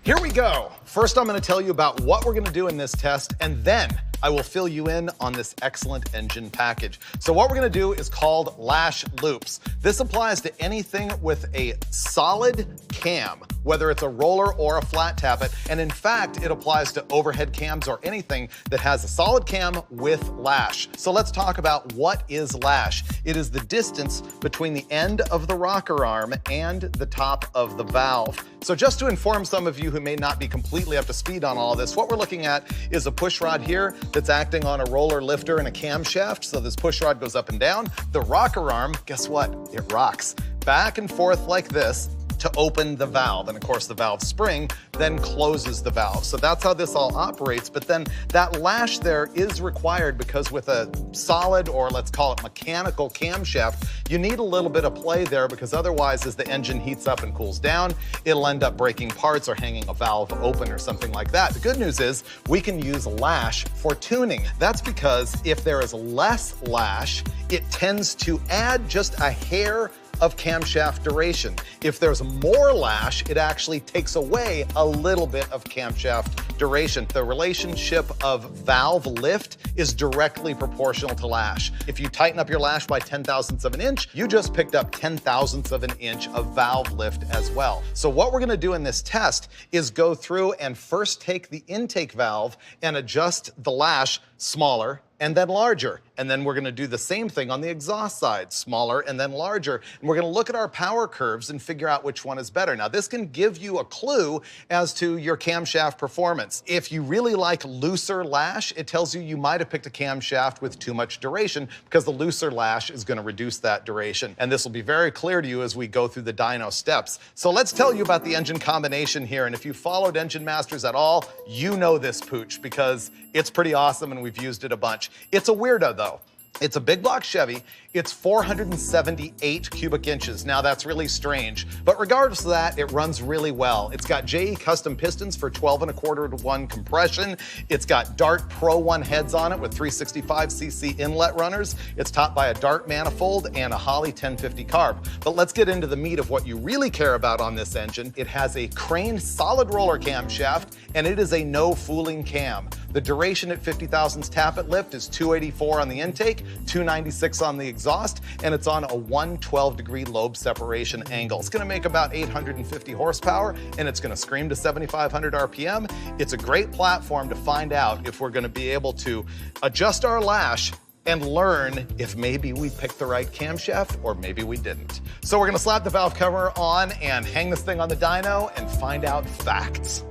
Here we go. First, I'm gonna tell you about what we're gonna do in this test, and then I will fill you in on this excellent engine package. So what we're gonna do is called lash loops. This applies to anything with a solid cam, whether it's a roller or a flat tappet. And in fact, it applies to overhead cams or anything that has a solid cam with lash. So let's talk about what is lash. It is the distance between the end of the rocker arm and the top of the valve. So just to inform some of you who may not be completely up to speed on all this, what we're looking at is a push rod here that's acting on a roller lifter and a camshaft. So this push rod goes up and down. The rocker arm, guess what? It rocks back and forth like this to open the valve. And of course the valve spring then closes the valve. So that's how this all operates. But then that lash there is required because with a solid, or let's call it mechanical camshaft, you need a little bit of play there, because otherwise as the engine heats up and cools down, it'll end up breaking parts or hanging a valve open or something like that. The good news is we can use lash for tuning. That's because if there is less lash, it tends to add just a hair of camshaft duration. If there's more lash, it actually takes away a little bit of camshaft duration. The relationship of valve lift is directly proportional to lash. If you tighten up your lash by 10 thousandths of an inch, you just picked up 10 thousandths of an inch of valve lift as well. So what we're gonna do in this test is go through and first take the intake valve and adjust the lash smaller and then larger. And then we're gonna do the same thing on the exhaust side, smaller and then larger. And we're gonna look at our power curves and figure out which one is better. Now this can give you a clue as to your camshaft performance. If you really like looser lash, it tells you you might have picked a camshaft with too much duration, because the looser lash is gonna reduce that duration. And this will be very clear to you as we go through the dyno steps. So let's tell you about the engine combination here. And if you followed Engine Masters at all, you know this pooch, because it's pretty awesome and we've used it a bunch. It's a weirdo though. It's a big block Chevy. It's 478 cubic inches. Now that's really strange, but regardless of that, it runs really well. It's got JE custom pistons for 12¼ to 1 compression. It's got Dart Pro 1 heads on it with 365cc inlet runners. It's topped by a Dart manifold and a Holley 1050 carb. But let's get into the meat of what you really care about on this engine. It has a Crane solid roller camshaft, and it is a no fooling cam. The duration at 50 thousandths tappet lift is 284 on the intake, 296 on the exhaust, and it's on a 112-degree lobe separation angle. It's gonna make about 850 horsepower, and it's gonna scream to 7,500 RPM. It's a great platform to find out if we're gonna be able to adjust our lash and learn if maybe we picked the right camshaft or maybe we didn't. So we're gonna slap the valve cover on and hang this thing on the dyno and find out facts.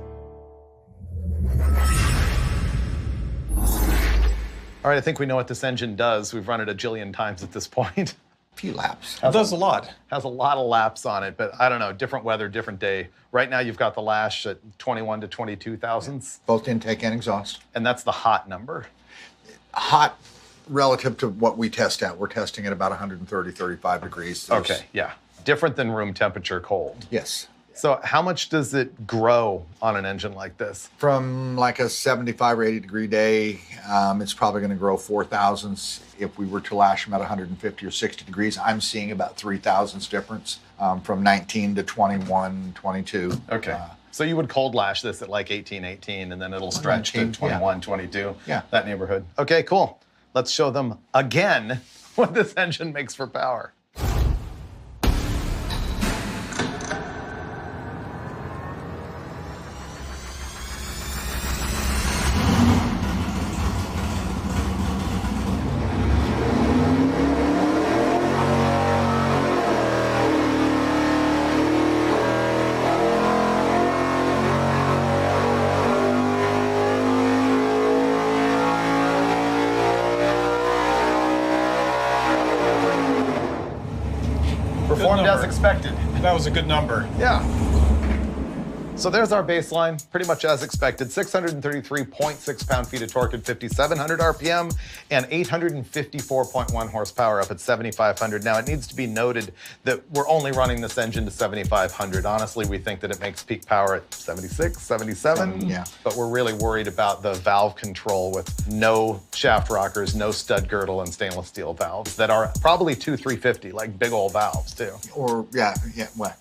All right, I think we know what this engine does. We've run it a jillion times at this point. A few laps. It does a lot. Has a lot of laps on it, but I don't know, different weather, different day. Right now you've got the lash at 21 to 22 thousandths. Both intake and exhaust. And that's the hot number. Hot relative to what we test at. We're testing at about 130, 35 degrees. Okay, yeah. Different than room temperature cold. Yes. So how much does it grow on an engine like this? From like a 75 or 80 degree day, it's probably going to grow 4 thousandths. If we were to lash them at 150 or 60 degrees, I'm seeing about 3 thousandths difference from 19 to 21, 22. Okay. So you would cold lash this at like 18, and then it'll stretch 19, to 21, 22, Yeah. that neighborhood. Okay, cool. Let's show them again what this engine makes for power. Performed as expected. That was a good number. Yeah. So there's our baseline, pretty much as expected. 633.6 pound-feet of torque at 5,700 RPM and 854.1 horsepower up at 7,500. Now, it needs to be noted that we're only running this engine to 7,500. Honestly, we think that it makes peak power at 76, 77. Yeah. But we're really worried about the valve control with no shaft rockers, no stud girdle, and stainless steel valves that are probably 2,350, like big old valves, too. Or, well,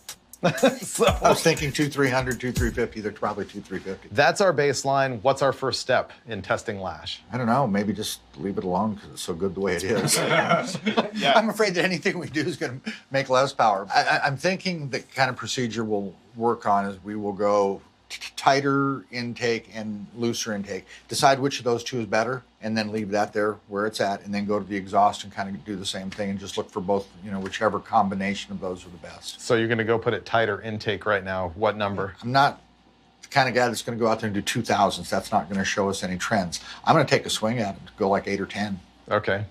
So I was thinking 2,300, 2,350. They're probably 2,350. that's our baseline. What's our first step in testing lash? I don't know. Maybe just leave it alone because it's so good the way it is. I'm afraid that anything we do is going to make less power. I'm thinking the kind of procedure we'll work on is we will go tighter intake and looser intake. Decide which of those two is better, and then leave that there where it's at, and then go to the exhaust and kind of do the same thing and just look for both, whichever combination of those are the best. So you're going to go put it tighter intake right now. What number? I'm not the kind of guy that's going to go out there and do 2,000s. That's not going to show us any trends. I'm going to take a swing at it, go like 8 or 10. Okay.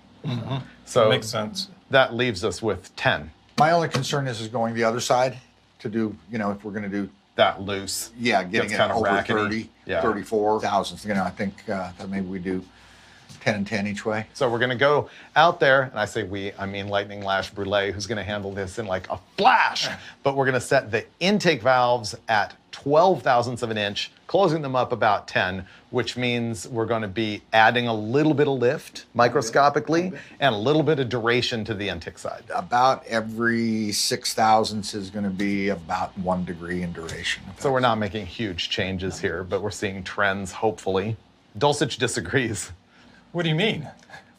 So Makes sense. that leaves us with 10. My only concern is going the other side to do, if we're going to do, That loose. getting Gets it kinda over rackety. 30, Yeah. 34 thousands. I think that maybe we do 10 and 10 each way. So we're going to go out there, and I say we, I mean Lightning Lash Brule, who's going to handle this in like a flash. But we're going to set the intake valves at 12 thousandths of an inch, closing them up about 10, which means we're going to be adding a little bit of lift microscopically and a little bit of duration to the intake side. About every 6 thousandths is going to be about 1 degree in duration. So we're not making huge changes here, but we're seeing trends, hopefully. Dulcich disagrees. What do you mean?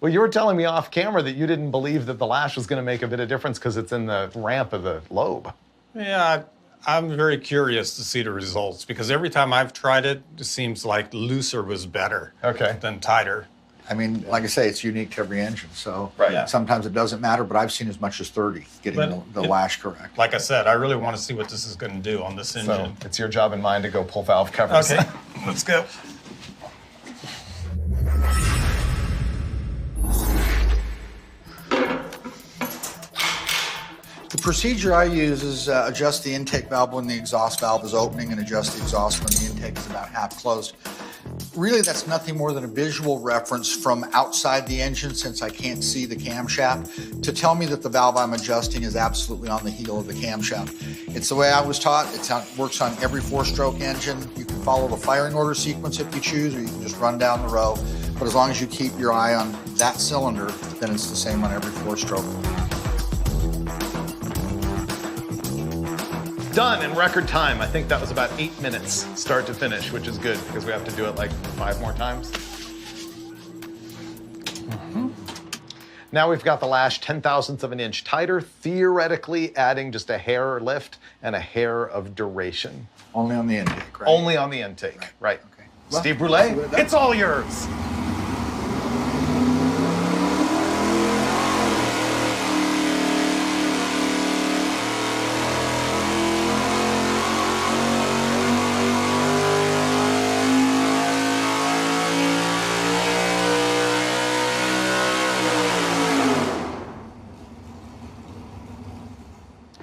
Well, you were telling me off camera that you didn't believe that the lash was going to make a bit of difference because it's in the ramp of the lobe. Yeah, I'm very curious to see the results because every time I've tried it, it seems like looser was better than tighter. I mean, like I say, it's unique to every engine. So Right. sometimes it doesn't matter, but I've seen as much as 30 getting But the it- lash correct. Like I said, I really want to see what this is going to do on this So engine. it's your job and mine to go pull valve covers. Okay, let's go. The procedure I use is adjust the intake valve when the exhaust valve is opening and adjust the exhaust when the intake is about half closed. Really, that's nothing more than a visual reference from outside the engine, since I can't see the camshaft, to tell me that the valve I'm adjusting is absolutely on the heel of the camshaft. It's the way I was taught. It works on every 4-stroke engine. You can follow the firing order sequence if you choose, or you can just run down the row. But as long as you keep your eye on that cylinder, then it's the same on every 4-stroke. Done in record time. I think that was about 8 minutes, start to finish, which is good because we have to do it like 5 more times. Now we've got the lash 10 thousandths of an inch tighter, theoretically adding just a hair lift and a hair of duration. Only on the intake, right? Only on the intake, right. Okay. Steve Well, Brule, let's see what it does. it's all yours.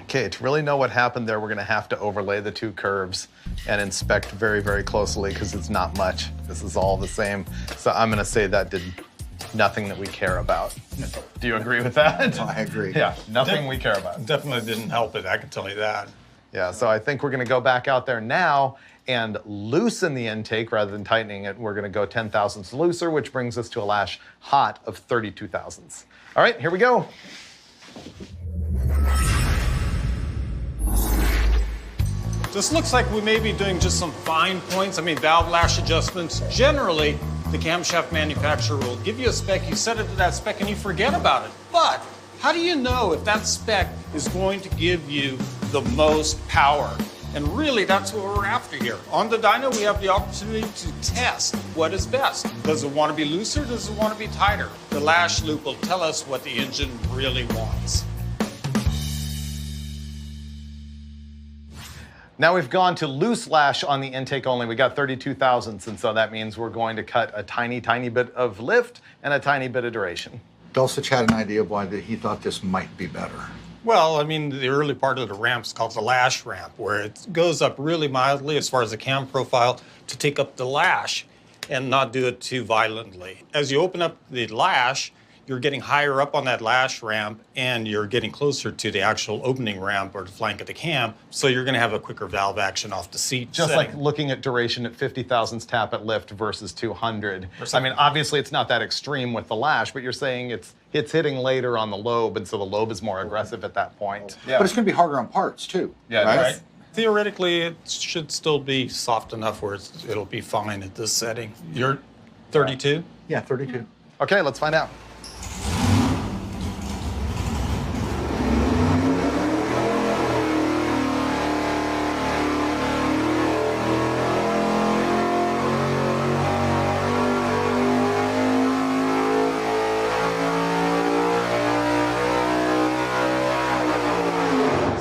Okay, to really know what happened there, we're gonna have to overlay the 2 curves and inspect very, very closely because it's not much. This is all the same. So I'm gonna say that did nothing that we care about. Do you agree with that? I agree. Yeah, nothing we care about. Definitely didn't help it, I can tell you that. Yeah, so I think we're gonna go back out there now and loosen the intake rather than tightening it. We're gonna go 10 thousandths looser, which brings us to a lash hot of 32 thousandths. All right, here we go. This looks like we may be doing just some fine points. I mean, valve lash adjustments. Generally, the camshaft manufacturer will give you a spec, you set it to that spec, and you forget about it. But how do you know if that spec is going to give you the most power? And really, that's what we're after here. On the dyno, we have the opportunity to test what is best. Does it want to be looser? Does it want to be tighter? The lash loop will tell us what the engine really wants. Now we've gone to loose lash on the intake only. We got 32 thousandths, and so that means we're going to cut a tiny, tiny bit of lift and a tiny bit of duration. Dulcich had an idea of why he thought this might be better. Well, I mean, the early part of the ramp is called the lash ramp, where it goes up really mildly as far as the cam profile to take up the lash and not do it too violently. As you open up the lash, you're getting higher up on that lash ramp and you're getting closer to the actual opening ramp or the flank of the cam, so you're going to have a quicker valve action off the seat. Just setting. like looking at duration at 50 thousandths tap at lift versus 200. I mean, obviously it's not that extreme with the lash, but you're saying it's hitting later on the lobe, and so the lobe is more aggressive at that point. Yeah. But it's going to be harder on parts too. Yeah, right? right. Theoretically, it should still be soft enough where it'll be fine at this setting. You're 32? Yeah, 32. Okay, let's find out.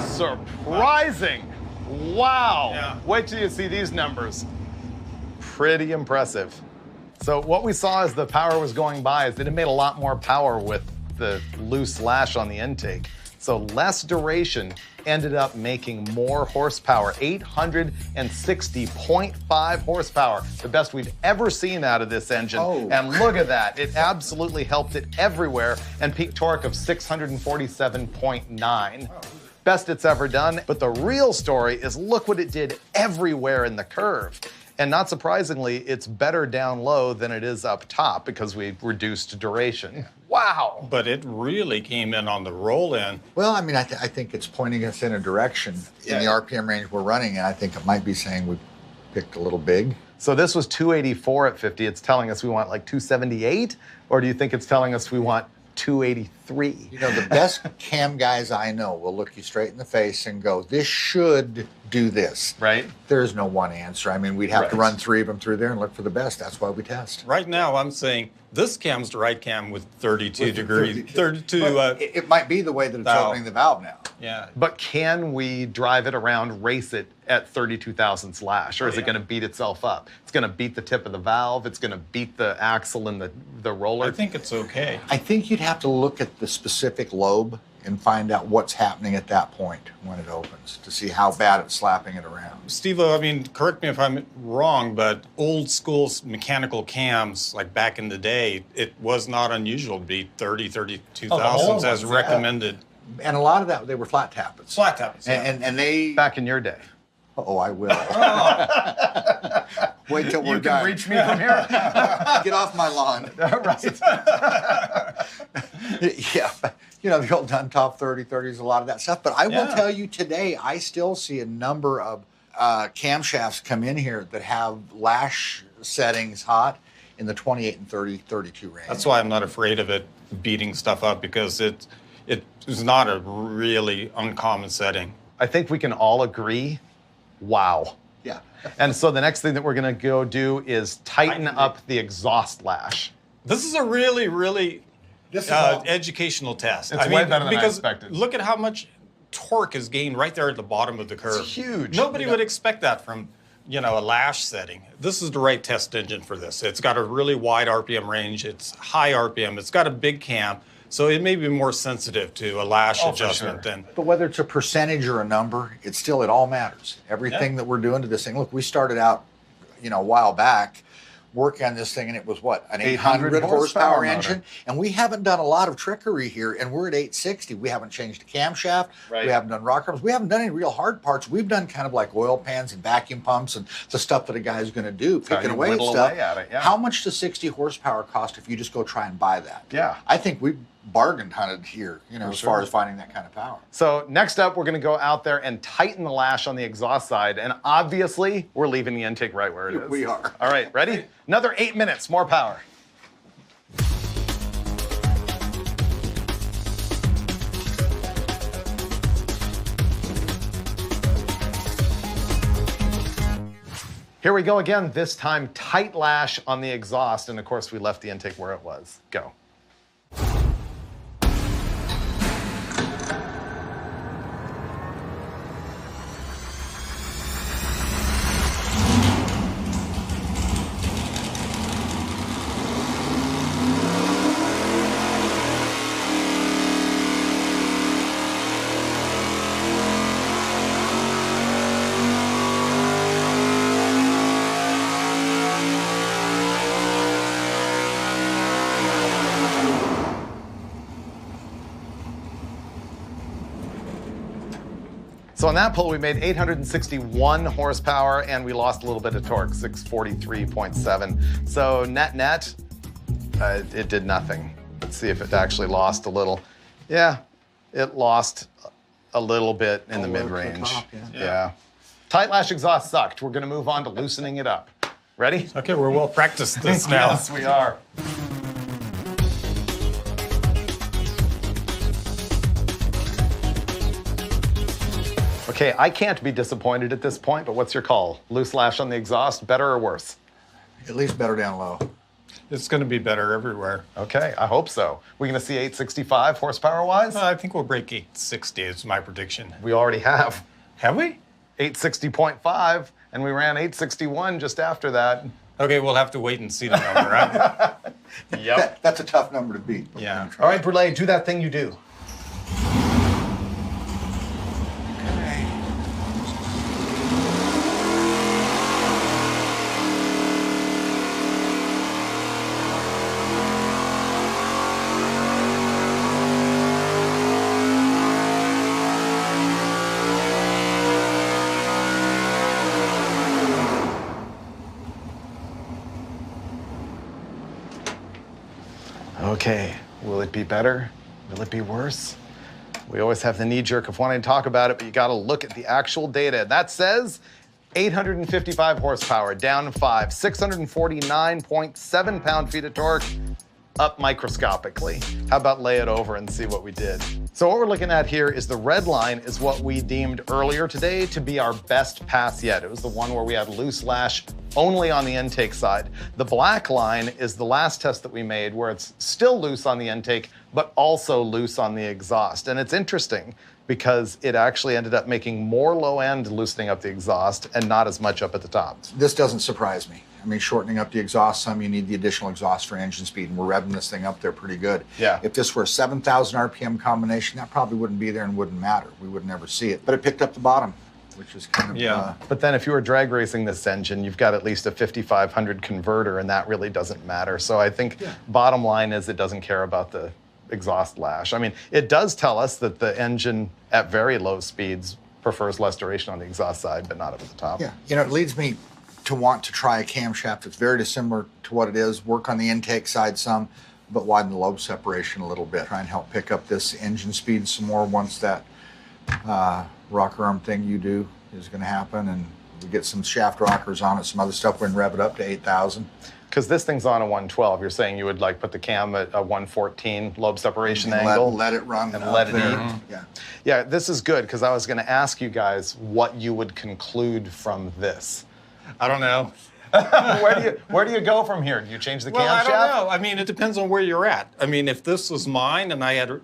Surprising. Wow. Yeah. Wait till you see these numbers. Pretty impressive. So what we saw as the power was going by is that it made a lot more power with the loose lash on the intake. So less duration ended up making more horsepower, 860.5 horsepower, the best we've ever seen out of this engine. Oh. And look at that, it absolutely helped it everywhere, and peak torque of 647.9. Best it's ever done, but the real story is look what it did everywhere in the curve. And not surprisingly, it's better down low than it is up top because we reduced duration. Wow. But it really came in on the roll in. Well, I mean, I think it's pointing us in a direction in the RPM range we're running, and I think it might be saying we picked a little big. So this was 284 at 50. It's telling us we want like 278? Or do you think it's telling us we want 283? You know, the best cam guys I know will look you straight in the face and go, this should do this. Right? There's no one answer. I mean, we'd have to Right. run 3 of them through there and look for the best. That's why we test. Right now, I'm saying this cam's the right cam with 32 degrees. 32. But it might be the way that it's valve. opening the valve now. Yeah. But can we drive it around, race it at 32 thousandths lash, or is it going to beat itself up? It's going to beat the tip of the valve. It's going to beat the axle and the roller. I think it's okay. I think you'd have to look at the specific lobe and find out what's happening at that point when it opens to see how bad it's slapping it around. Steve-O, I mean, correct me if I'm wrong, but old school mechanical cams, like back in the day, it was not unusual to be 32 thousandths as recommended. And a lot of that, they were flat tappets. Flat tappets. And they... Back in your day. Oh, I will. Wait till we're You done. can reach me from here. Get off my lawn. Right. Yeah, you know, the old Duntop 3030s, a lot of that stuff. But I will Yeah. tell you today, I still see a number of camshafts come in here that have lash settings hot in the 28 and 32 range. That's why I'm not afraid of it beating stuff up, because it is not a really uncommon setting. I think we can all agree, wow. Yeah. And so the next thing that we're going to go do is tighten up the exhaust lash. This is a really, really This is all- educational test. It's way better than I because expected. Look at how much torque is gained right there at the bottom of the curve. huge. Nobody would expect that from, you know, a lash setting. This is the right test engine for this. It's got a really wide RPM range. It's high RPM. It's got a big cam, so it may be more sensitive to a lash for adjustment sure. than. But whether it's a percentage or a number, it all matters. Everything that we're doing to this thing. Look, we started out, you know, a while back working on this thing, and it was what, an 800 800 horsepower horsepower engine, motor. and we haven't done a lot of trickery here, and we're at 860. We haven't changed the camshaft. Right. We haven't done rock arms. We haven't done any real hard parts. We've done kind of like oil pans and vacuum pumps and the stuff that a guy's going to do, how picking you away at whittle stuff. away at it, yeah. How much does 60 horsepower cost if you just go try and buy that? Yeah. I think we bargained hunted here, you know, as far as finding that kind of power. So next up, we're going to go out there and tighten the lash on the exhaust side. And obviously, we're leaving the intake right where it is. We are. All right, ready? Another 8 minutes, more power. Here we go again, this time tight lash on the exhaust. And of course, we left the intake where it was. Go. So on that pull, we made 861 horsepower and we lost a little bit of torque, 643.7. So net, it did nothing. Let's see if it actually lost a little. Yeah, it lost a little bit in the mid-range. Yeah. Tight lash exhaust sucked. We're gonna move on to loosening it up. Ready? Okay, we're well practiced this now. Yes, we are. Okay, I can't be disappointed at this point, but what's your call? Loose lash on the exhaust, better or worse? At least better down low. It's going to be better everywhere. Okay, I hope so. We're gonna see 865 horsepower-wise? I think we'll break 860 is my prediction. We already have. Have we? 860.5, and we ran 861 just after that. Okay, we'll have to wait and see the number, right? Yep. That's a tough number to beat. but we're Yeah. gonna try. All right, Brule, do that thing you do. Okay, will it be better? Will it be worse? We always have the knee jerk of wanting to talk about it, but you gotta look at the actual data. That says 855 horsepower, down 5, 649.7 pound-feet of torque, up microscopically. How about lay it over and see what we did? So what we're looking at here is the red line is what we deemed earlier today to be our best pass yet. It was the one where we had loose lash only on the intake side. The black line is the last test that we made where it's still loose on the intake, but also loose on the exhaust. And it's interesting because it actually ended up making more low end loosening up the exhaust and not as much up at the top. This doesn't surprise me. I mean, shortening up the exhaust some, you need the additional exhaust for engine speed, and we're revving this thing up there pretty good. Yeah. If this were a 7,000 RPM combination, that probably wouldn't be there and wouldn't matter. We would never see it. But it picked up the bottom, which is kind of... Yeah. But then if you were drag racing this engine, you've got at least a 5500 converter, and that really doesn't matter. So I think bottom line is it doesn't care about the exhaust lash. I mean, it does tell us that the engine at very low speeds prefers less duration on the exhaust side, but not up at the top. Yeah, you know, it leads me to want to try a camshaft that's very dissimilar to what it is, work on the intake side some, but widen the lobe separation a little bit. Try and help pick up this engine speed some more once that rocker arm thing you do is going to happen, and we get some shaft rockers on it, some other stuff, we can rev it up to 8,000. Because this thing's on a 112, you're saying you would like put the cam at a 114 lobe separation And angle? let it run and up let it there. eat. Yeah. Yeah, this is good because I was going to ask you guys what you would conclude from this. I don't know. Where do you go from here? Do you change the Well, I camshaft? don't know. I mean, it depends on where you're at. I mean, if this was mine and I had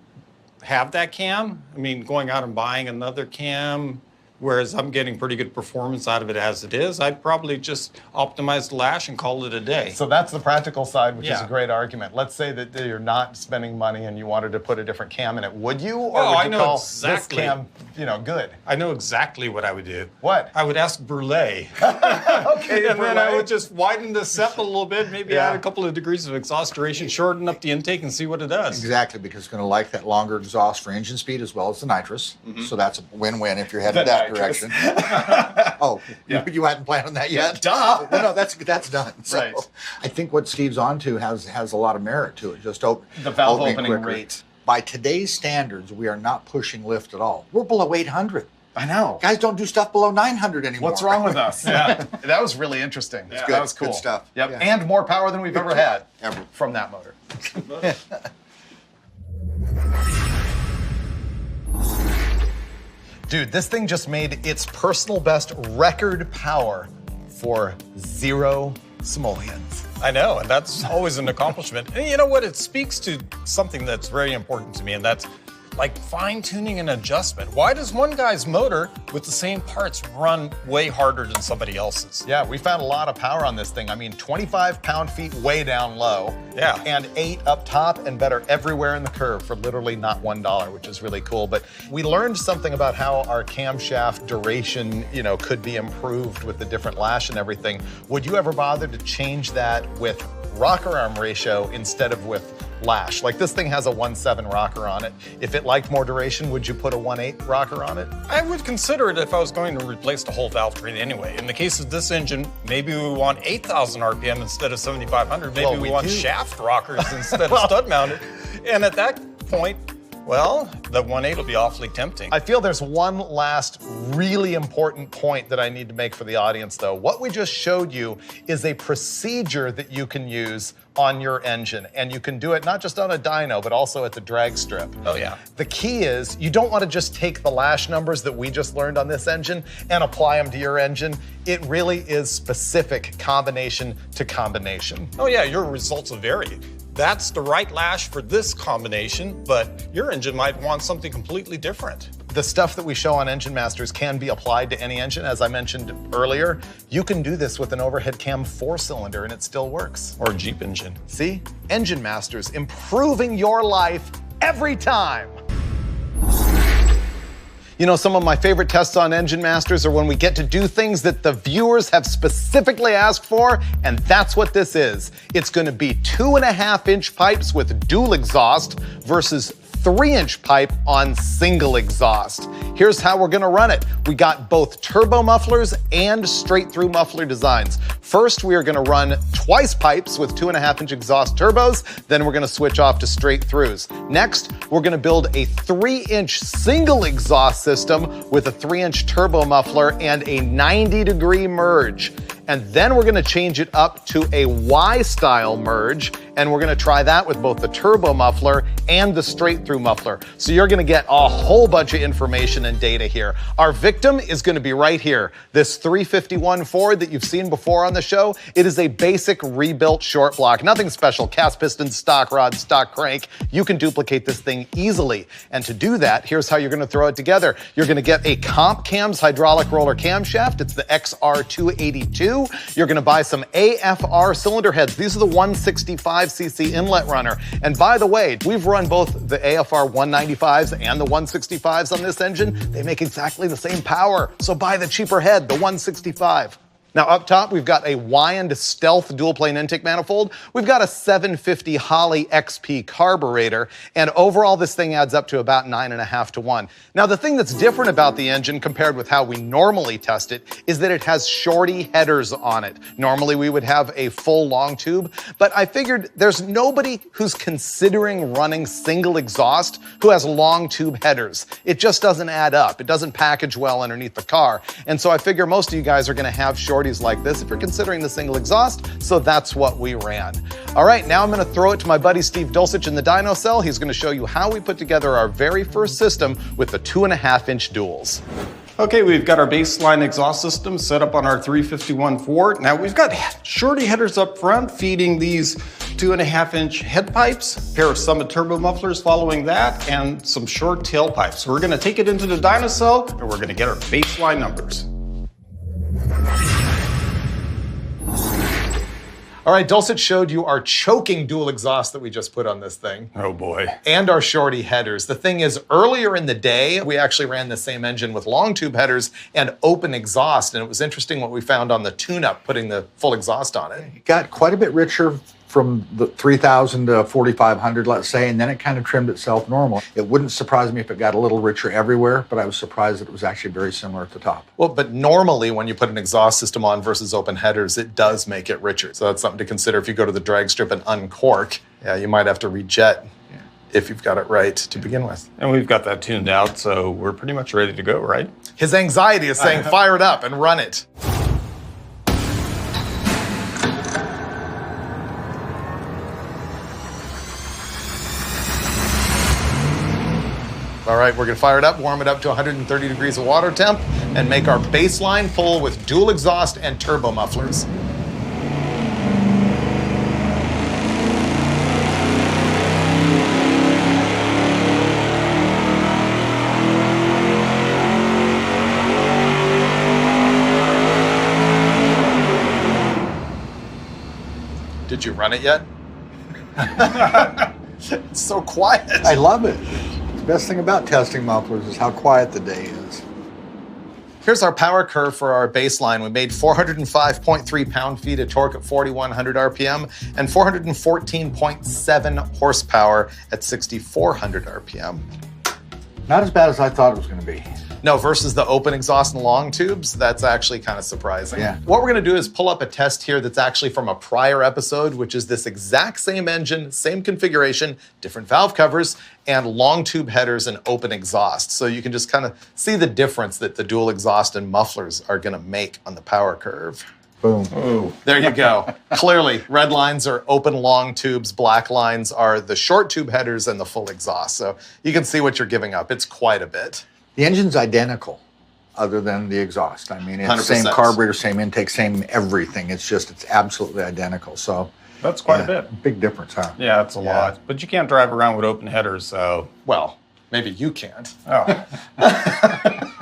have that cam, I mean, going out and buying another cam, whereas I'm getting pretty good performance out of it as it is, I'd probably just optimize the lash and call it a day. So that's the practical side, which is a Yeah. great argument. Let's say that you're not spending money and you wanted to put a different cam in it. Would you, or Oh, would I you know call exactly. this cam, good? I know exactly what I would do. What? I would ask Brule. Okay, And then I Brule. would just widen the SEP a little bit, maybe Yeah. add a couple of degrees of exhaust duration, shorten up the intake, and see what it does. Exactly, because it's going to like that longer exhaust for engine speed as well as the nitrous. So that's a win-win if you're headed The that nitrous. direction. Oh, you hadn't planned on that yet? Duh. No, that's done. So Right. I think what Steve's onto has a lot of merit to it. Just The valve opening opening quicker. rate. By today's standards, we are not pushing lift at all. We're below 800. I know. Guys don't do stuff below 900 anymore. What's wrong with us? Yeah. That was really interesting. good. That was cool. Good stuff. Yep. Yeah. And more power than we've ever had Ever. from that motor. Dude, this thing just made its personal best record power for 0 simoleons. I know, and that's always an accomplishment. And you know what? It speaks to something that's very important to me, and that's like fine-tuning and adjustment. Why does one guy's motor with the same parts run way harder than somebody else's? Yeah, we found a lot of power on this thing. I mean, 25 pound-feet way down low. Yeah. And 8 up top and better everywhere in the curve for literally not $1, which is really cool. But we learned something about how our camshaft duration, could be improved with the different lash and everything. Would you ever bother to change that with rocker arm ratio instead of with lash. Like this thing has a 1.7 rocker on it. If it liked more duration, would you put a 1.8 rocker on it? I would consider it if I was going to replace the whole valve train anyway. In the case of this engine, maybe we want 8,000 RPM instead of 7,500. Maybe Well, we we want do. shaft rockers instead of stud mounted. And at that point, well, the 1.8 will be awfully tempting. I feel there's one last really important point that I need to make for the audience though. What we just showed you is a procedure that you can use on your engine. And you can do it not just on a dyno, but also at the drag strip. Oh yeah. The key is you don't want to just take the lash numbers that we just learned on this engine and apply them to your engine. It really is specific combination to combination. Oh yeah, your results will vary. That's the right lash for this combination, but your engine might want something completely different. The stuff that we show on Engine Masters can be applied to any engine. As I mentioned earlier, you can do this with an overhead cam 4-cylinder and it still works. Or a Jeep engine. See? Engine Masters, improving your life every time. You know, some of my favorite tests on Engine Masters are when we get to do things that the viewers have specifically asked for, and that's what this is. It's gonna be 2.5-inch pipes with dual exhaust versus 3-inch pipe on single exhaust. Here's how we're gonna run it. We got both turbo mufflers and straight through muffler designs. First, we are gonna run twice pipes with 2.5-inch exhaust turbos, then we're gonna switch off to straight throughs. Next, we're gonna build a 3-inch single exhaust system with a 3-inch turbo muffler and a 90-degree merge. And then we're gonna change it up to a Y-style merge, and we're gonna try that with both the turbo muffler and the straight through muffler. So you're gonna get a whole bunch of information and data here. Our victim is gonna be right here. This 351 Ford that you've seen before on the show, it is a basic rebuilt short block. Nothing special, cast piston, stock rod, stock crank. You can duplicate this thing easily. And to do that, here's how you're gonna throw it together. You're gonna get a Comp Cams hydraulic roller camshaft. It's the XR282. You're gonna buy some AFR cylinder heads. These are the 165cc inlet runner. And by the way, we've run both the AFR 195s and the 165s on this engine. They make exactly the same power. So buy the cheaper head, the 165. Now up top, we've got a Wyand Stealth dual plane intake manifold. We've got a 750 Holley XP carburetor, and overall this thing adds up to about 9.5 to 1. Now the thing that's different about the engine compared with how we normally test it is that it has shorty headers on it. Normally we would have a full long tube, but I figured there's nobody who's considering running single exhaust who has long tube headers. It just doesn't add up. It doesn't package well underneath the car. And so I figure most of you guys are gonna have shorties like this if you're considering the single exhaust, so that's what we ran. All right, now I'm gonna throw it to my buddy Steve Dulcich in the dyno cell. He's gonna show you how we put together our very first system with the 2.5-inch duals. Okay, we've got our baseline exhaust system set up on our 351 Ford. Now we've got shorty headers up front feeding these 2.5-inch head pipes, a pair of Summit turbo mufflers following that, and some short tail pipes. So we're gonna take it into the dyno cell and we're gonna get our baseline numbers. All right, Dulcich showed you our choking dual exhaust that we just put on this thing. Oh boy. And our shorty headers. The thing is, earlier in the day, we actually ran the same engine with long tube headers and open exhaust, and it was interesting what we found on the tune-up, putting the full exhaust on it. It got quite a bit richer from the 3,000 to 4,500, let's say, and then it kind of trimmed itself normal. It wouldn't surprise me if it got a little richer everywhere, but I was surprised that it was actually very similar at the top. Well, but normally when you put an exhaust system on versus open headers, it does make it richer. So that's something to consider if you go to the drag strip and uncork. Yeah, you might have to rejet if you've got it right to begin with. And we've got that tuned out, so we're pretty much ready to go, right? His anxiety is saying, fire it up and run it. All right, we're gonna fire it up, warm it up to 130 degrees of water temp, and make our baseline full with dual exhaust and turbo mufflers. Did you run it yet? It's so quiet. I love it. The best thing about testing mufflers is how quiet the day is. Here's our power curve for our baseline. We made 405.3 pound-feet of torque at 4,100 RPM and 414.7 horsepower at 6,400 RPM. Not as bad as I thought it was going to be. No, versus the open exhaust and long tubes, that's actually kind of surprising. Yeah. What we're gonna do is pull up a test here that's actually from a prior episode, which is this exact same engine, same configuration, different valve covers, and long tube headers and open exhaust. So you can just kind of see the difference that the dual exhaust and mufflers are gonna make on the power curve. Boom. Ooh. There you go. Clearly, red lines are open long tubes, black lines are the short tube headers and the full exhaust. So you can see what you're giving up. It's quite a bit. The engine's identical other than the exhaust. I mean, it's 100%. same carburetor, same intake, same everything. It's absolutely identical. So That's quite a bit. Big difference, huh? Yeah, it's a lot. But you can't drive around with open headers, so. Well, maybe you can't. Oh.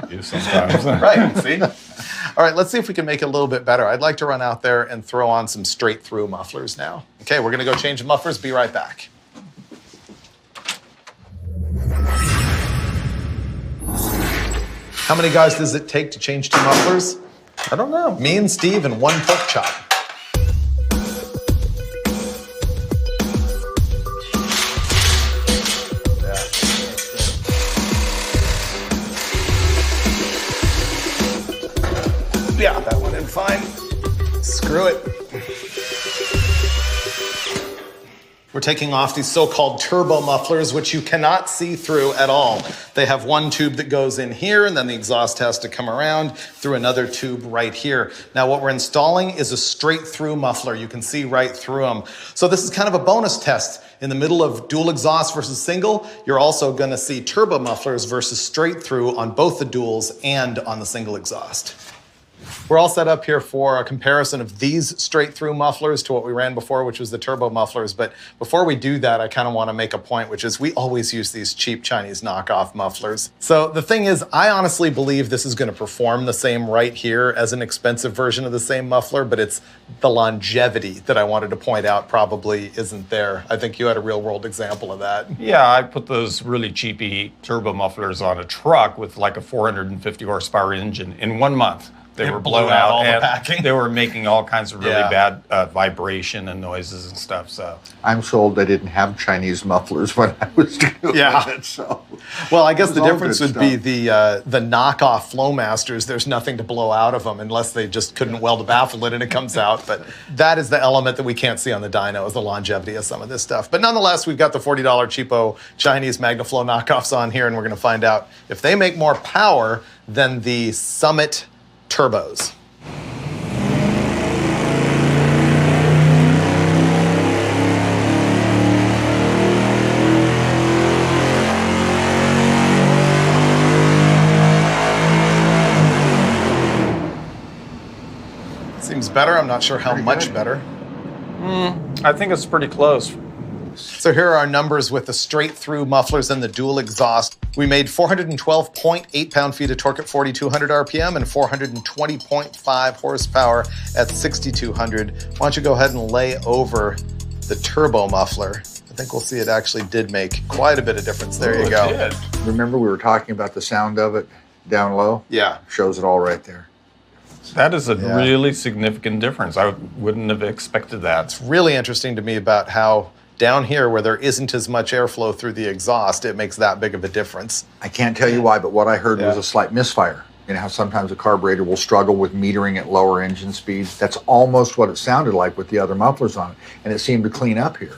You sometimes. Right, see? All right, let's see if we can make it a little bit better. I'd like to run out there and throw on some straight through mufflers now. Okay, we're gonna go change the mufflers, be right back. How many guys does it take to change 2 mufflers? I don't know. Me and Steve and 1 pork chop. Yeah, that went in fine. Screw it. We're taking off these so-called turbo mufflers, which you cannot see through at all. They have one tube that goes in here, and then the exhaust has to come around through another tube right here. Now, what we're installing is a straight-through muffler. You can see right through them. So this is kind of a bonus test. In the middle of dual exhaust versus single, you're also gonna see turbo mufflers versus straight-through on both the duals and on the single exhaust. We're all set up here for a comparison of these straight-through mufflers to what we ran before, which was the turbo mufflers. But before we do that, I kind of want to make a point, which is we always use these cheap Chinese knockoff mufflers. So the thing is, I honestly believe this is going to perform the same right here as an expensive version of the same muffler, but it's the longevity that I wanted to point out probably isn't there. I think you had a real-world example of that. Yeah, I put those really cheapy turbo mufflers on a truck with like a 450 horsepower engine in 1 month. They were blown out all the and packing. they were making all kinds of really Yeah. bad vibration and noises and stuff. So I'm sold they didn't have Chinese mufflers when I was doing Yeah. it. So Well, I guess It was the all difference good would be the knockoff Flowmasters. There's nothing to blow out of them unless they just couldn't weld a baffle in and it comes out. But that is the element that we can't see on the dyno, is the longevity of some of this stuff. But nonetheless, we've got the $40 cheapo Chinese MagnaFlow knockoffs on here, and we're going to find out if they make more power than the Summit turbos. Seems better. I'm not sure how Pretty much good. better. I think it's pretty close. So here are our numbers with the straight-through mufflers and the dual exhaust. We made 412.8 pound-feet of torque at 4,200 RPM and 420.5 horsepower at 6,200. Why don't you go ahead and lay over the turbo muffler? I think we'll see it actually did make quite a bit of difference. There you go. It did. remember we were talking about the sound of it down low? Yeah. Shows it all right there. That is a Yeah. really significant difference. I wouldn't have expected that. Really interesting to me about how down here where there isn't as much airflow through the exhaust, it makes that big of a difference. I can't tell you why, but what I heard was Yeah. a slight misfire. You know how sometimes a carburetor will struggle with metering at lower engine speeds? That's almost what it sounded like with the other mufflers on it, and it seemed to clean up here.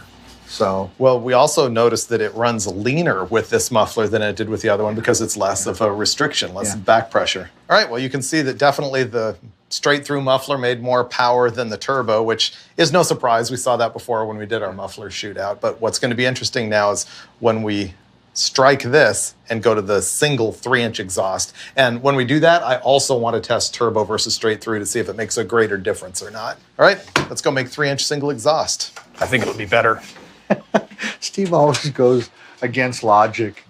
So Well, we also noticed that it runs leaner with this muffler than it did with the other one because it's less of a restriction, less Yeah. back pressure. All right, well, you can see that definitely the straight-through muffler made more power than the turbo, which is no surprise. We saw that before when we did our muffler shootout. But what's going to be interesting now is when we strike this and go to the single 3-inch exhaust. And when we do that, I also want to test turbo versus straight-through to see if it makes a greater difference or not. All right, let's go make 3-inch single exhaust. I think it'll be better. Steve always goes against logic.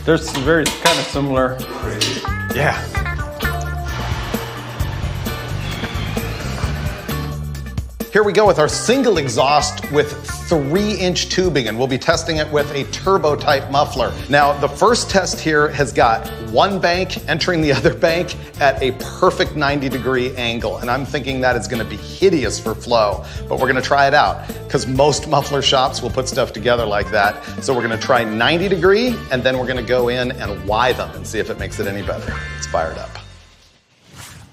There's some very kind of similar. Yeah. Here we go with our single exhaust with 3-inch tubing, and we'll be testing it with a turbo type muffler. Now, the first test here has got one bank entering the other bank at a perfect 90-degree angle, and I'm thinking that is gonna be hideous for flow, but we're gonna try it out, because most muffler shops will put stuff together like that. So we're gonna try 90-degree, and then we're gonna go in and Y them and see if it makes it any better. Let's fire it up.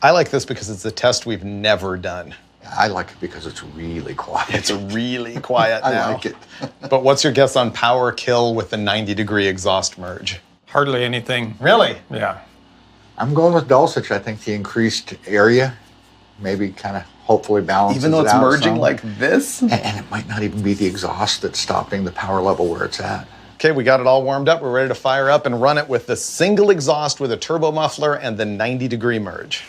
I like this because it's a test we've never done. I like it because it's really quiet. It's really quiet now. I like it. But what's your guess on power kill with the 90-degree exhaust merge? Hardly anything. Really? Yeah. I'm going with Dulcich. I think the increased area maybe kind of hopefully balances Even though it it's out merging some. like this? And it might not even be the exhaust that's stopping the power level where it's at. Okay, we got it all warmed up. We're ready to fire up and run it with the single exhaust with a turbo muffler and the 90-degree merge.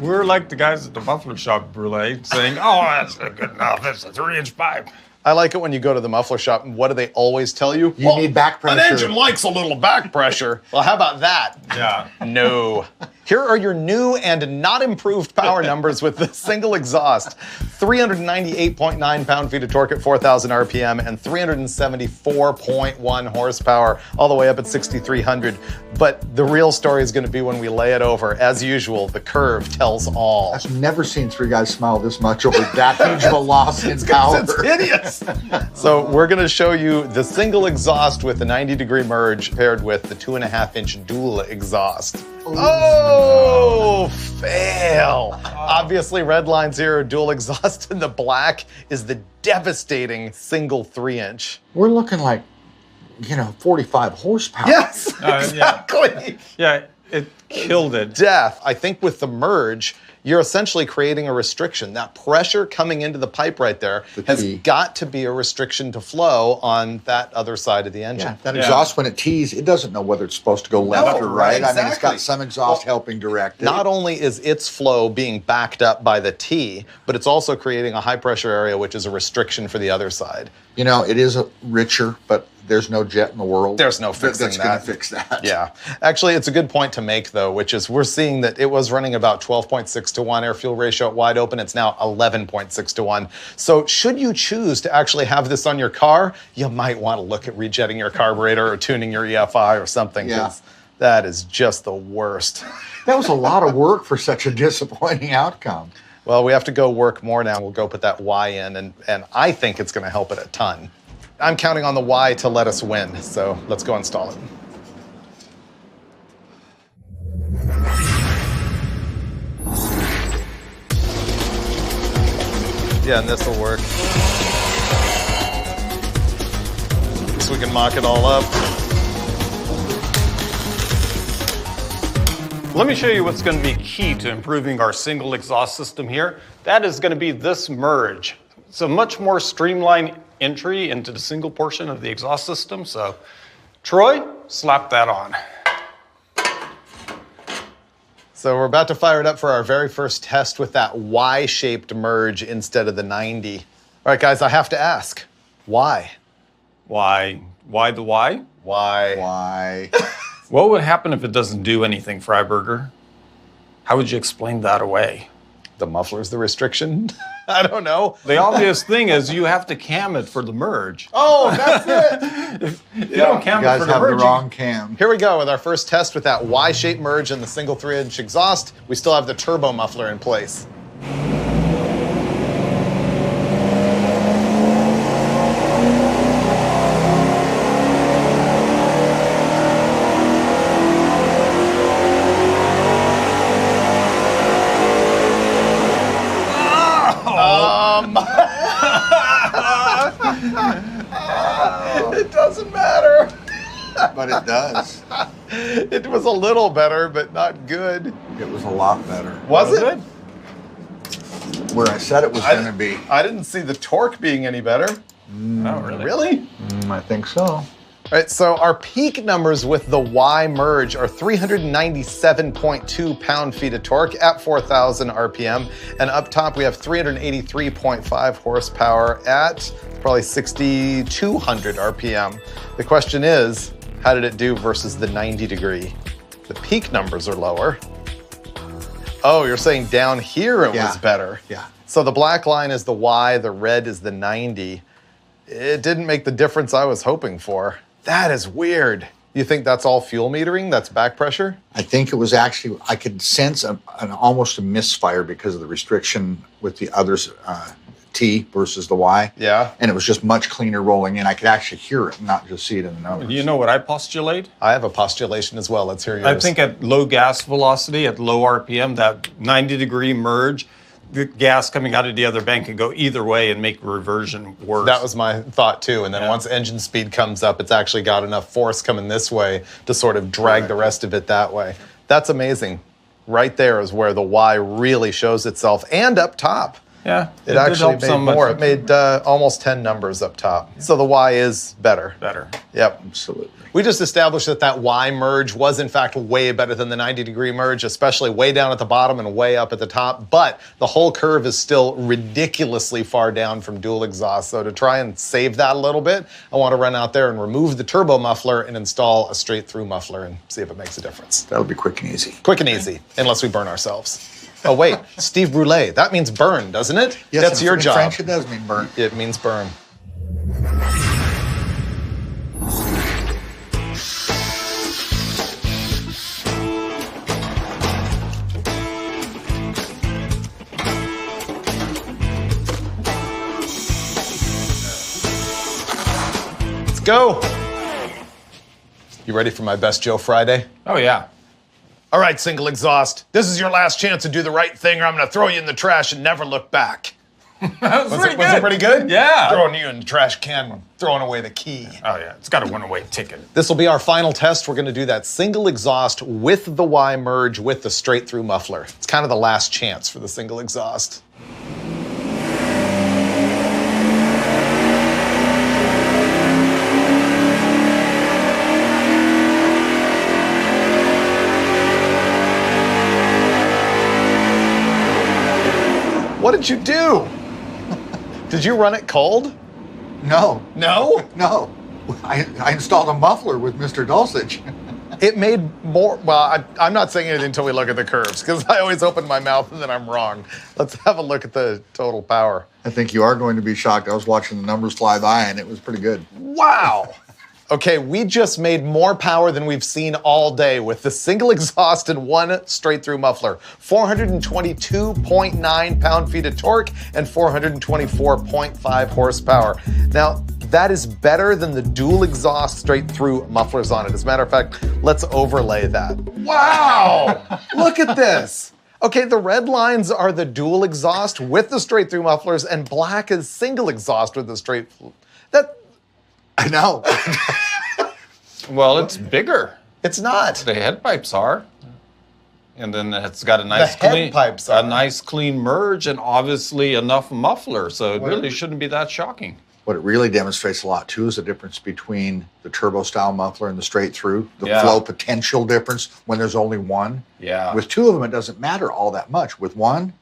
We're like the guys at the muffler shop, Brule, saying, oh, that's not good enough. It's a 3-inch pipe. I like it when you go to the muffler shop, and what do they always tell you? You need back pressure. An engine likes a little back pressure. Well, how about that? Yeah. No. Here are your new and not improved power numbers with the single exhaust. 398.9 pound-feet of torque at 4,000 RPM and 374.1 horsepower, all the way up at 6,300. But the real story is going to be when we lay it over. As usual, the curve tells all. I've never seen three guys smile this much over that huge of a loss in power. It's hideous. So we're going to show you the single exhaust with the 90-degree merge paired with the 2.5-inch dual exhaust. Oh, fail. Obviously, red lines here are dual exhaust, and the black is the devastating single 3-inch. We're looking like, 45 horsepower. Yes, yeah. exactly. Yeah, it killed it. Death. I think with the merge, you're essentially creating a restriction. That pressure coming into the pipe right there has got to be a restriction to flow on that other side of the engine. Yeah, that exhaust, when it tees, it doesn't know whether it's supposed to go left or right. I mean, it's exactly. got some exhaust helping direct it. Not only is its flow being backed up by the T, but it's also creating a high pressure area, which is a restriction for the other side. It is richer, but there's no jet in the world. There's no fixing that's going to fix that. Yeah. Actually, it's a good point to make, though, which is we're seeing that it was running about 12.6 to 1 air-fuel ratio at wide open. It's now 11.6 to 1. So should you choose to actually have this on your car, you might want to look at rejetting your carburetor or tuning your EFI or something. Yeah. That is just the worst. That was a lot of work for such a disappointing outcome. Well, we have to go work more now. We'll go put that Y in, and I think it's going to help it a ton. I'm counting on the Y to let us win, so let's go install it. Yeah, and this will work. So we can mock it all up. Let me show you what's going to be key to improving our single exhaust system here. That is going to be this merge. It's a much more streamlined entry into the single portion of the exhaust system. So, Troy, slap that on. So we're about to fire it up for our very first test with that Y-shaped merge instead of the 90. All right, guys, I have to ask, why? Why? Why the why? Why? Why? What would happen if it doesn't do anything, Freiberger? How would you explain that away? The muffler's the restriction? I don't know. The obvious thing is you have to cam it for the merge. Oh, that's it. If you don't cam You it guys for the have merge, the wrong cam. Here we go with our first test with that Y-shaped merge and the single 3-inch exhaust. We still have the turbo muffler in place. It doesn't matter. But it does. It was a little better, but not good. It was a lot better. Was it? Where I said it was going to be. I didn't see the torque being any better. Oh, really? Really? I think so. All right, so our peak numbers with the Y merge are 397.2 pound-feet of torque at 4,000 RPM. And up top, we have 383.5 horsepower at probably 6,200 RPM. The question is, how did it do versus the 90 degree? The peak numbers are lower. Oh, you're saying down here it was better. Yeah. So the black line is the Y, the red is the 90. It didn't make the difference I was hoping for. That is weird. You think that's all fuel metering? That's back pressure? I think it was actually, I could sense almost a misfire because of the restriction with the others, T versus the Y. Yeah. And it was just much cleaner rolling in. I could actually hear it, not just see it in the numbers. You know what I postulate? I have a postulation as well. Let's hear yours. I think at low gas velocity, at low RPM, that 90-degree merge, the gas coming out of the other bank can go either way and make reversion worse. That was my thought too. And then once engine speed comes up, it's actually got enough force coming this way to sort of drag the rest of it that way. That's amazing. Right there is where the Y really shows itself, and up top. Yeah, It actually made more. It made almost 10 numbers up top. So the Y is better. Better. Yep. Absolutely. We just established that Y merge was in fact way better than the 90-degree merge, especially way down at the bottom and way up at the top. But the whole curve is still ridiculously far down from dual exhaust. So to try and save that a little bit, I want to run out there and remove the turbo muffler and install a straight through muffler and see if it makes a difference. That'll be quick and easy. Quick and easy, unless we burn ourselves. Oh wait, Steve Brule. That means burn, doesn't it? Yes, That's your in job. French, it does mean burn. It means burn. Let's go. You ready for my best Joe Friday? Oh, yeah. All right, single exhaust. This is your last chance to do the right thing, or I'm going to throw you in the trash and never look back. Was Was it pretty good? Yeah. Throwing you in the trash can, throwing away the key. Oh, yeah. It's got a one-way ticket. This will be our final test. We're going to do that single exhaust with the Y merge with the straight through muffler. It's kind of the last chance for the single exhaust. What did you do? Did you run it cold? No. No? No. I installed a muffler with Mr. Dulcich. It made more, well, I'm not saying anything until we look at the curves, because I always open my mouth and then I'm wrong. Let's have a look at the total power. I think you are going to be shocked. I was watching the numbers fly by, and it was pretty good. Wow. Okay, we just made more power than we've seen all day with the single exhaust and one straight through muffler. 422.9 pound-feet of torque and 424.5 horsepower. Now, that is better than the dual exhaust straight through mufflers on it. As a matter of fact, let's overlay that. Wow! Look at this. Okay, the red lines are the dual exhaust with the straight through mufflers, and black is single exhaust with the straight. I know. Well, it's bigger. It's not. The head pipes are. And then it's got a nice head clean pipes are. a nice clean merge and obviously enough muffler. So it really shouldn't be that shocking. What it really demonstrates a lot, too, is the difference between the turbo-style muffler and the straight-through. The Yeah. flow potential difference when there's only one. Yeah. With two of them, it doesn't matter all that much. With one,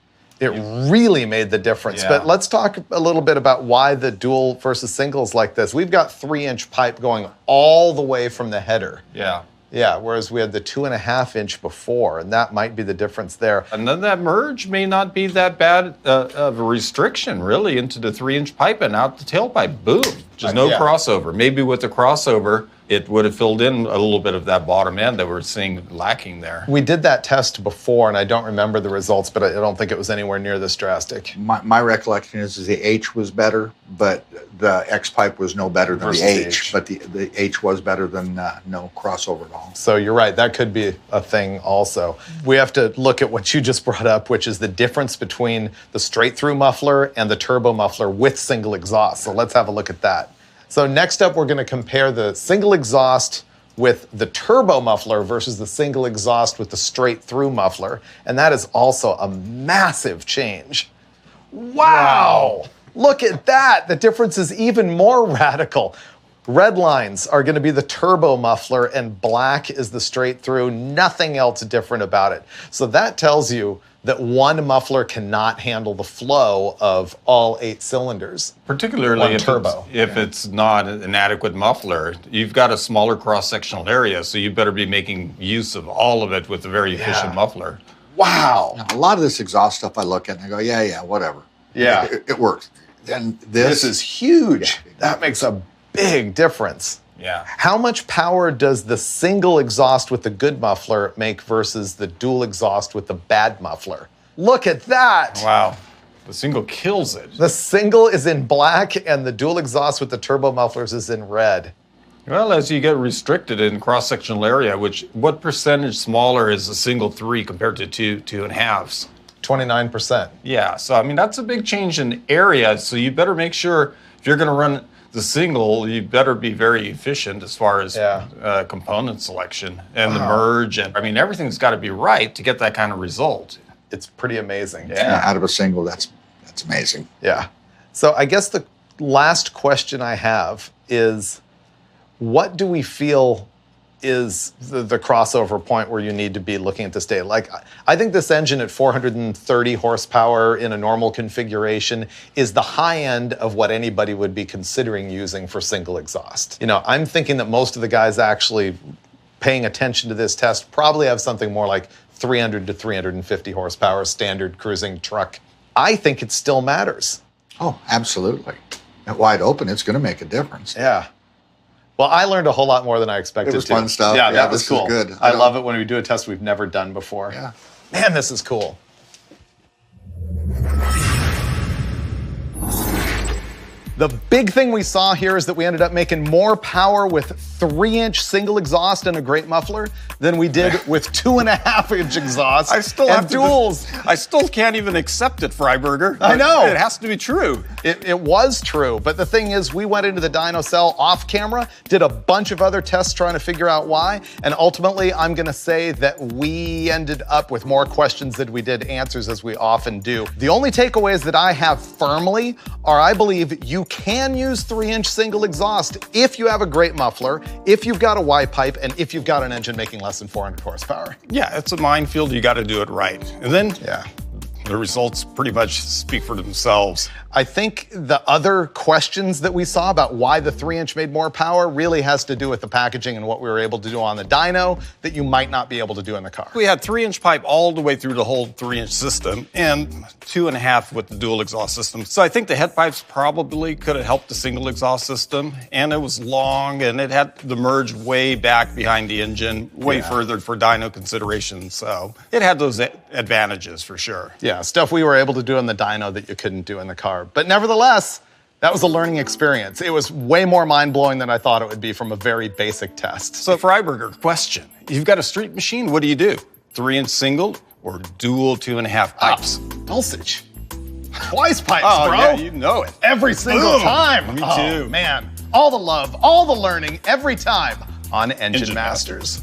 It really made the difference. Yeah. But let's talk a little bit about why the dual versus singles like this. We've got 3-inch pipe going all the way from the header. Yeah. Yeah, whereas we had the 2.5-inch before, and that might be the difference there. And then that merge may not be that bad of a restriction, really, into the 3-inch pipe and out the tailpipe. Boom. Just no Yeah. crossover. Maybe with the crossover, it would have filled in a little bit of that bottom end that we're seeing lacking there. We did that test before, and I don't remember the results, but I don't think it was anywhere near this drastic. my recollection is the H was better, but the X pipe was no better than Versus the the H. H. But the H was better than no crossover at all. So you're right, that could be a thing also. We have to look at what you just brought up, which is the difference between the straight-through muffler and the turbo muffler with single exhaust. So let's have a look at that. So next up, we're going to compare the single exhaust with the turbo muffler versus the single exhaust with the straight-through muffler. And that is also a massive change. Wow! Look at that. The difference is even more radical. Red lines are going to be the turbo muffler, and black is the straight through. Nothing else different about it. So that tells you that one muffler cannot handle the flow of all 8 cylinders. Particularly if turbo. It's not an adequate muffler. You've got a smaller cross-sectional area, so you better be making use of all of it with a very efficient muffler. Wow. Now, a lot of this exhaust stuff I look at and I go, yeah, whatever. Yeah. It works. Then This is huge. That makes a big difference. Yeah. How much power does the single exhaust with the good muffler make versus the dual exhaust with the bad muffler? Look at that. Wow. The single kills it. The single is in black and the dual exhaust with the turbo mufflers is in red. Well, as you get restricted in cross-sectional area, what percentage smaller is a single 3 compared to 2.5s? 29%. Yeah, so I mean, that's a big change in area. So you better make sure if you're going to run the single, you better be very efficient as far as component selection and the merge. And I mean, everything's got to be right to get that kind of result. It's pretty amazing. Yeah, out of a single, that's amazing. Yeah. So I guess the last question I have is, what do we feel is the crossover point where you need to be looking at this data? Like, I think this engine at 430 horsepower in a normal configuration is the high end of what anybody would be considering using for single exhaust. You know, I'm thinking that most of the guys actually paying attention to this test probably have something more like 300 to 350 horsepower standard cruising truck. I think it still matters. Oh, absolutely. At wide open, it's going to make a difference. Yeah. Well, I learned a whole lot more than I expected to. It was fun stuff. Yeah, that was this cool. is good. I love it when we do a test we've never done before. Yeah. Man, this is cool. The big thing we saw here is that we ended up making more power with 3-inch single exhaust and a great muffler than we did with 2.5-inch exhaust I still and have duals. I still can't even accept it, Freiberger. I know. It has to be true. It was true, but the thing is, we went into the dyno cell off camera, did a bunch of other tests trying to figure out why, and ultimately I'm gonna say that we ended up with more questions than we did answers, as we often do. The only takeaways that I have firmly are, I believe you can use 3-inch single exhaust if you have a great muffler, if you've got a Y pipe, and if you've got an engine making less than 400 horsepower. Yeah, it's a minefield. You got to do it right. And then Yeah. the results pretty much speak for themselves. I think the other questions that we saw about why the 3-inch made more power really has to do with the packaging and what we were able to do on the dyno that you might not be able to do in the car. We had 3-inch pipe all the way through the whole 3-inch system and 2.5 with the dual exhaust system. So I think the head pipes probably could have helped the single exhaust system, and it was long and it had the merge way back behind the engine, way further for dyno considerations. So it had those advantages for sure. Yeah, stuff we were able to do in the dyno that you couldn't do in the car. But nevertheless, that was a learning experience. It was way more mind-blowing than I thought it would be from a very basic test. So Freiberger, question. You've got a street machine, what do you do? 3-inch single or dual 2.5 pipes? Dulcich. Twice pipes, Oh, bro. yeah, you know it. Every single Boom. time. Me Oh, too. man. All the love, all the learning, every time on Engine Engine Masters.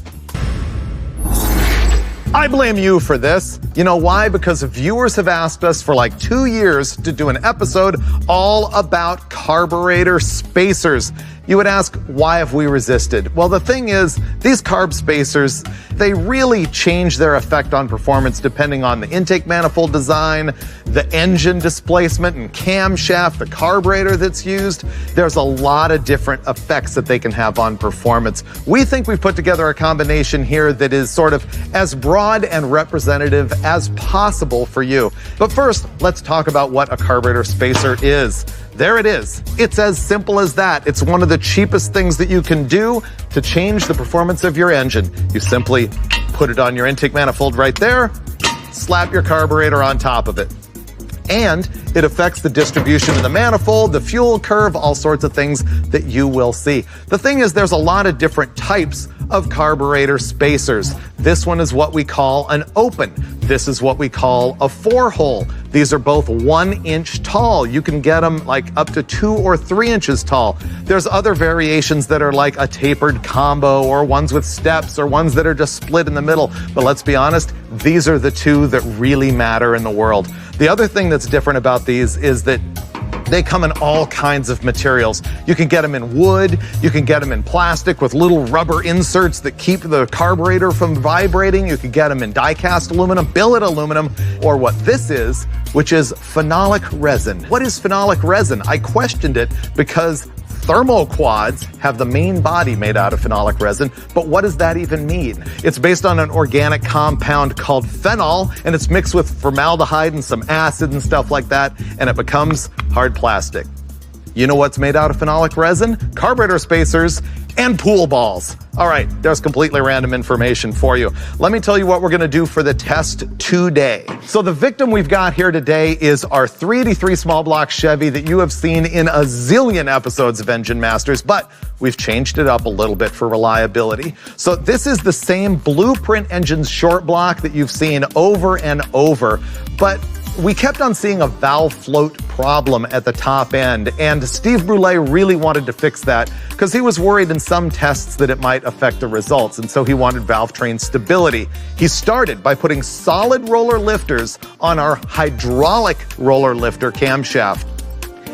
I blame you for this. You know why? Because viewers have asked us for like 2 years to do an episode all about carburetor spacers. You would ask, why have we resisted? Well, the thing is, these carb spacers, they really change their effect on performance depending on the intake manifold design, the engine displacement and camshaft, the carburetor that's used. There's a lot of different effects that they can have on performance. We think we've put together a combination here that is sort of as broad and representative as possible for you. But first, let's talk about what a carburetor spacer is. There it is. It's as simple as that. It's one of the cheapest things that you can do to change the performance of your engine. You simply put it on your intake manifold right there, slap your carburetor on top of it. And it affects the distribution of the manifold, the fuel curve, all sorts of things that you will see. The thing is, there's a lot of different types of carburetor spacers. This one is what we call an open. This is what we call a 4-hole. These are both 1 inch tall. You can get them like up to 2 or 3 inches tall. There's other variations that are like a tapered combo, or ones with steps, or ones that are just split in the middle. But let's be honest, these are the two that really matter in the world. The other thing that's different about these is that They come in all kinds of materials. You can get them in wood, you can get them in plastic with little rubber inserts that keep the carburetor from vibrating. You can get them in die-cast aluminum, billet aluminum, or what this is, which is phenolic resin. What is phenolic resin? I questioned it because thermoquads have the main body made out of phenolic resin, but what does that even mean? It's based on an organic compound called phenol, and it's mixed with formaldehyde and some acid and stuff like that, and it becomes hard plastic. You know what's made out of phenolic resin? Carburetor spacers and pool balls. All right, there's completely random information for you. Let me tell you what we're gonna do for the test today. So the victim we've got here today is our 383 small block Chevy that you have seen in a zillion episodes of Engine Masters, but we've changed it up a little bit for reliability. So this is the same Blueprint Engines short block that you've seen over and over, but we kept on seeing a valve float problem at the top end, and Steve Brule really wanted to fix that because he was worried in some tests that it might affect the results, and so he wanted valve train stability. He started by putting solid roller lifters on our hydraulic roller lifter camshaft.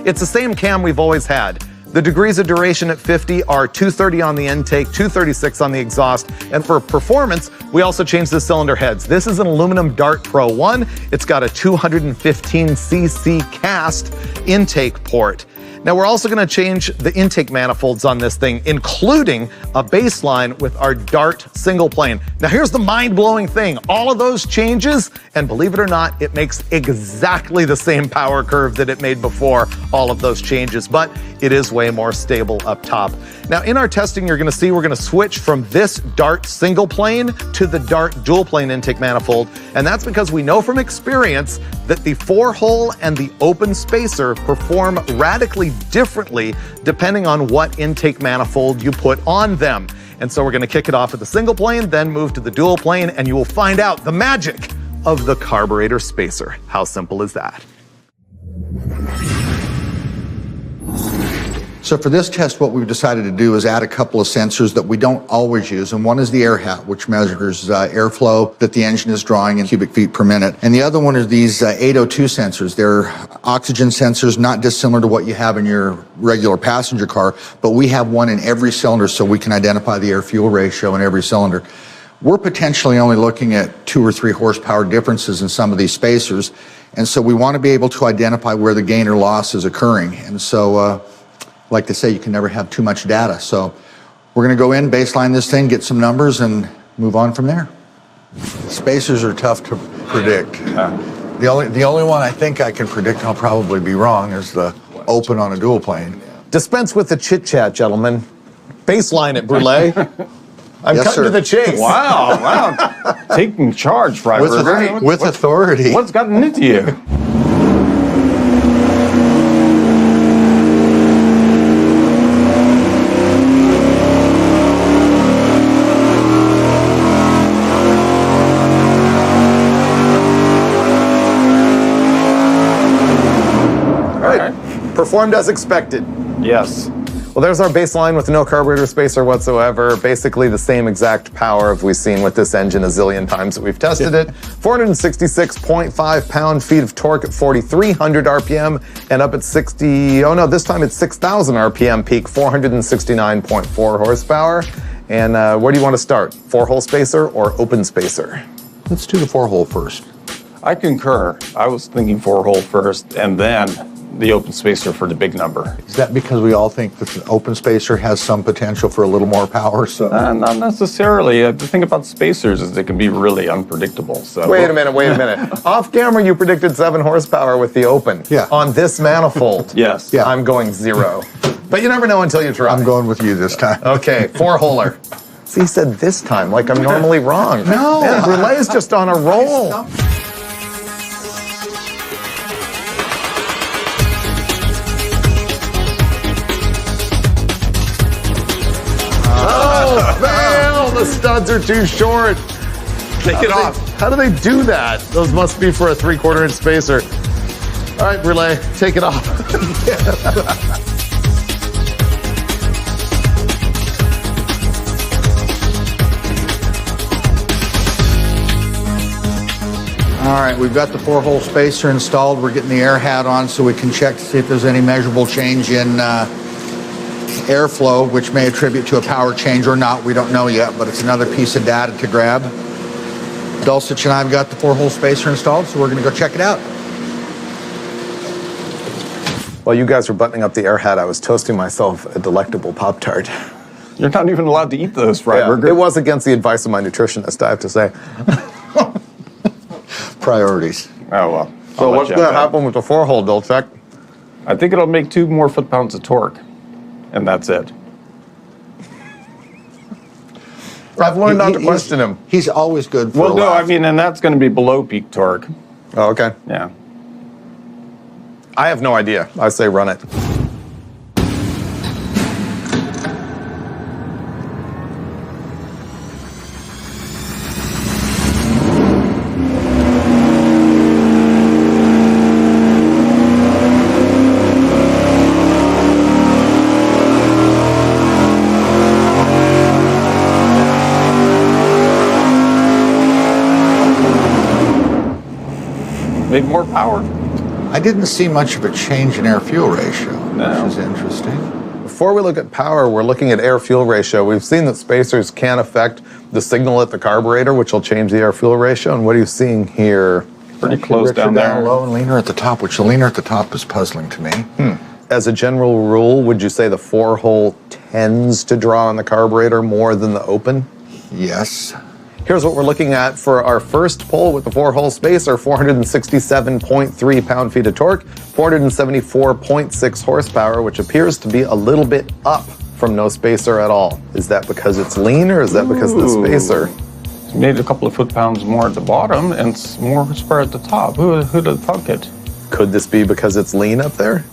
It's the same cam we've always had. The degrees of duration at 50 are 230 on the intake, 236 on the exhaust, and for performance, we also changed the cylinder heads. This is an aluminum Dart Pro 1. It's got a 215cc cast intake port. Now we're also gonna change the intake manifolds on this thing, including a baseline with our Dart single plane. Now here's the mind-blowing thing. All of those changes, and believe it or not, it makes exactly the same power curve that it made before all of those changes, but it is way more stable up top. Now in our testing, you're gonna see we're gonna switch from this Dart single plane to the Dart dual plane intake manifold, and that's because we know from experience that the 4-hole and the open spacer perform radically differently depending on what intake manifold you put on them. And so we're gonna kick it off with the single plane, then move to the dual plane, and you will find out the magic of the carburetor spacer. How simple is that? So for this test, what we've decided to do is add a couple of sensors that we don't always use. And one is the air hat, which measures airflow that the engine is drawing in cubic feet per minute. And the other one is these 802 sensors. They're oxygen sensors, not dissimilar to what you have in your regular passenger car, but we have one in every cylinder so we can identify the air-fuel ratio in every cylinder. We're potentially only looking at 2 or 3 horsepower differences in some of these spacers. And so we want to be able to identify where the gain or loss is occurring. And so, like they say, you can never have too much data. So we're going to go in, baseline this thing, get some numbers, and move on from there. Spacers are tough to predict. The only one I think I can predict, I'll probably be wrong, is the open on a dual plane. Dispense with the chit-chat, gentlemen. Baseline it, Brule. I'm Yes, cutting sir. to the chase. Wow. Taking charge, Freiberger. With authority. What's gotten into you? Performed as expected. Yes. Well, there's our baseline with no carburetor spacer whatsoever. Basically the same exact power we've seen with this engine a zillion times that we've tested it. 466.5 pound-feet of torque at 4,300 RPM and up at 60, oh no, this time it's 6,000 RPM peak, 469.4 horsepower. And where do you want to start? 4-hole spacer or open spacer? Let's do the 4-hole first. I concur. I was thinking 4-hole first and then the open spacer for the big number. Is that because we all think that the open spacer has some potential for a little more power? So Not necessarily. The thing about spacers is they can be really unpredictable. So Wait a minute. Off camera, you predicted 7 horsepower with the open. Yeah. On this manifold. Yes. Yeah. I'm going 0. But you never know until you try. I'm going with you this time. Okay, 4-holer. See, he said this time, like I'm normally wrong. No. Man, Brule's just on a roll. Oh, fail! The studs are too short. Take it off. How do they do that? Those must be for a 3/4 inch spacer. All right, Brule, take it off. All right, we've got the 4-hole spacer installed. We're getting the air hat on so we can check to see if there's any measurable change in airflow, which may attribute to a power change or not. We don't know yet, but it's another piece of data to grab. Dulcich and I have got the 4-hole spacer installed, so we're going to go check it out. While you guys were buttoning up the air hat, I was toasting myself a delectable Pop-Tart. You're not even allowed to eat those, Freiberger. It was against the advice of my nutritionist, I have to say. Priorities. Oh, well. So what's going to happen with the 4-hole, Dulcich? I think it'll make 2 more foot-pounds of torque, and that's it. I've learned not to question him. He's always good for Well, a no, laugh. I mean, and that's going to be below peak torque. Oh, okay. Yeah. I have no idea. I say run it. Made more power. I didn't see much of a change in air-fuel ratio, No. which is interesting. Before we look at power, we're looking at air-fuel ratio. We've seen that spacers can affect the signal at the carburetor, which will change the air-fuel ratio. And what are you seeing here? Pretty close Richer down there. low and leaner at the top, which the leaner at the top is puzzling to me. As a general rule, would you say the 4-hole tends to draw on the carburetor more than the open? Yes. Here's what we're looking at for our first pull with the 4-hole spacer: 467.3 pound-feet of torque, 474.6 horsepower, which appears to be a little bit up from no spacer at all. Is that because it's lean, or is that because of the spacer? It's made a couple of foot-pounds more at the bottom and more horsepower at the top. Who'd have thunk it? Could this be because it's lean up there?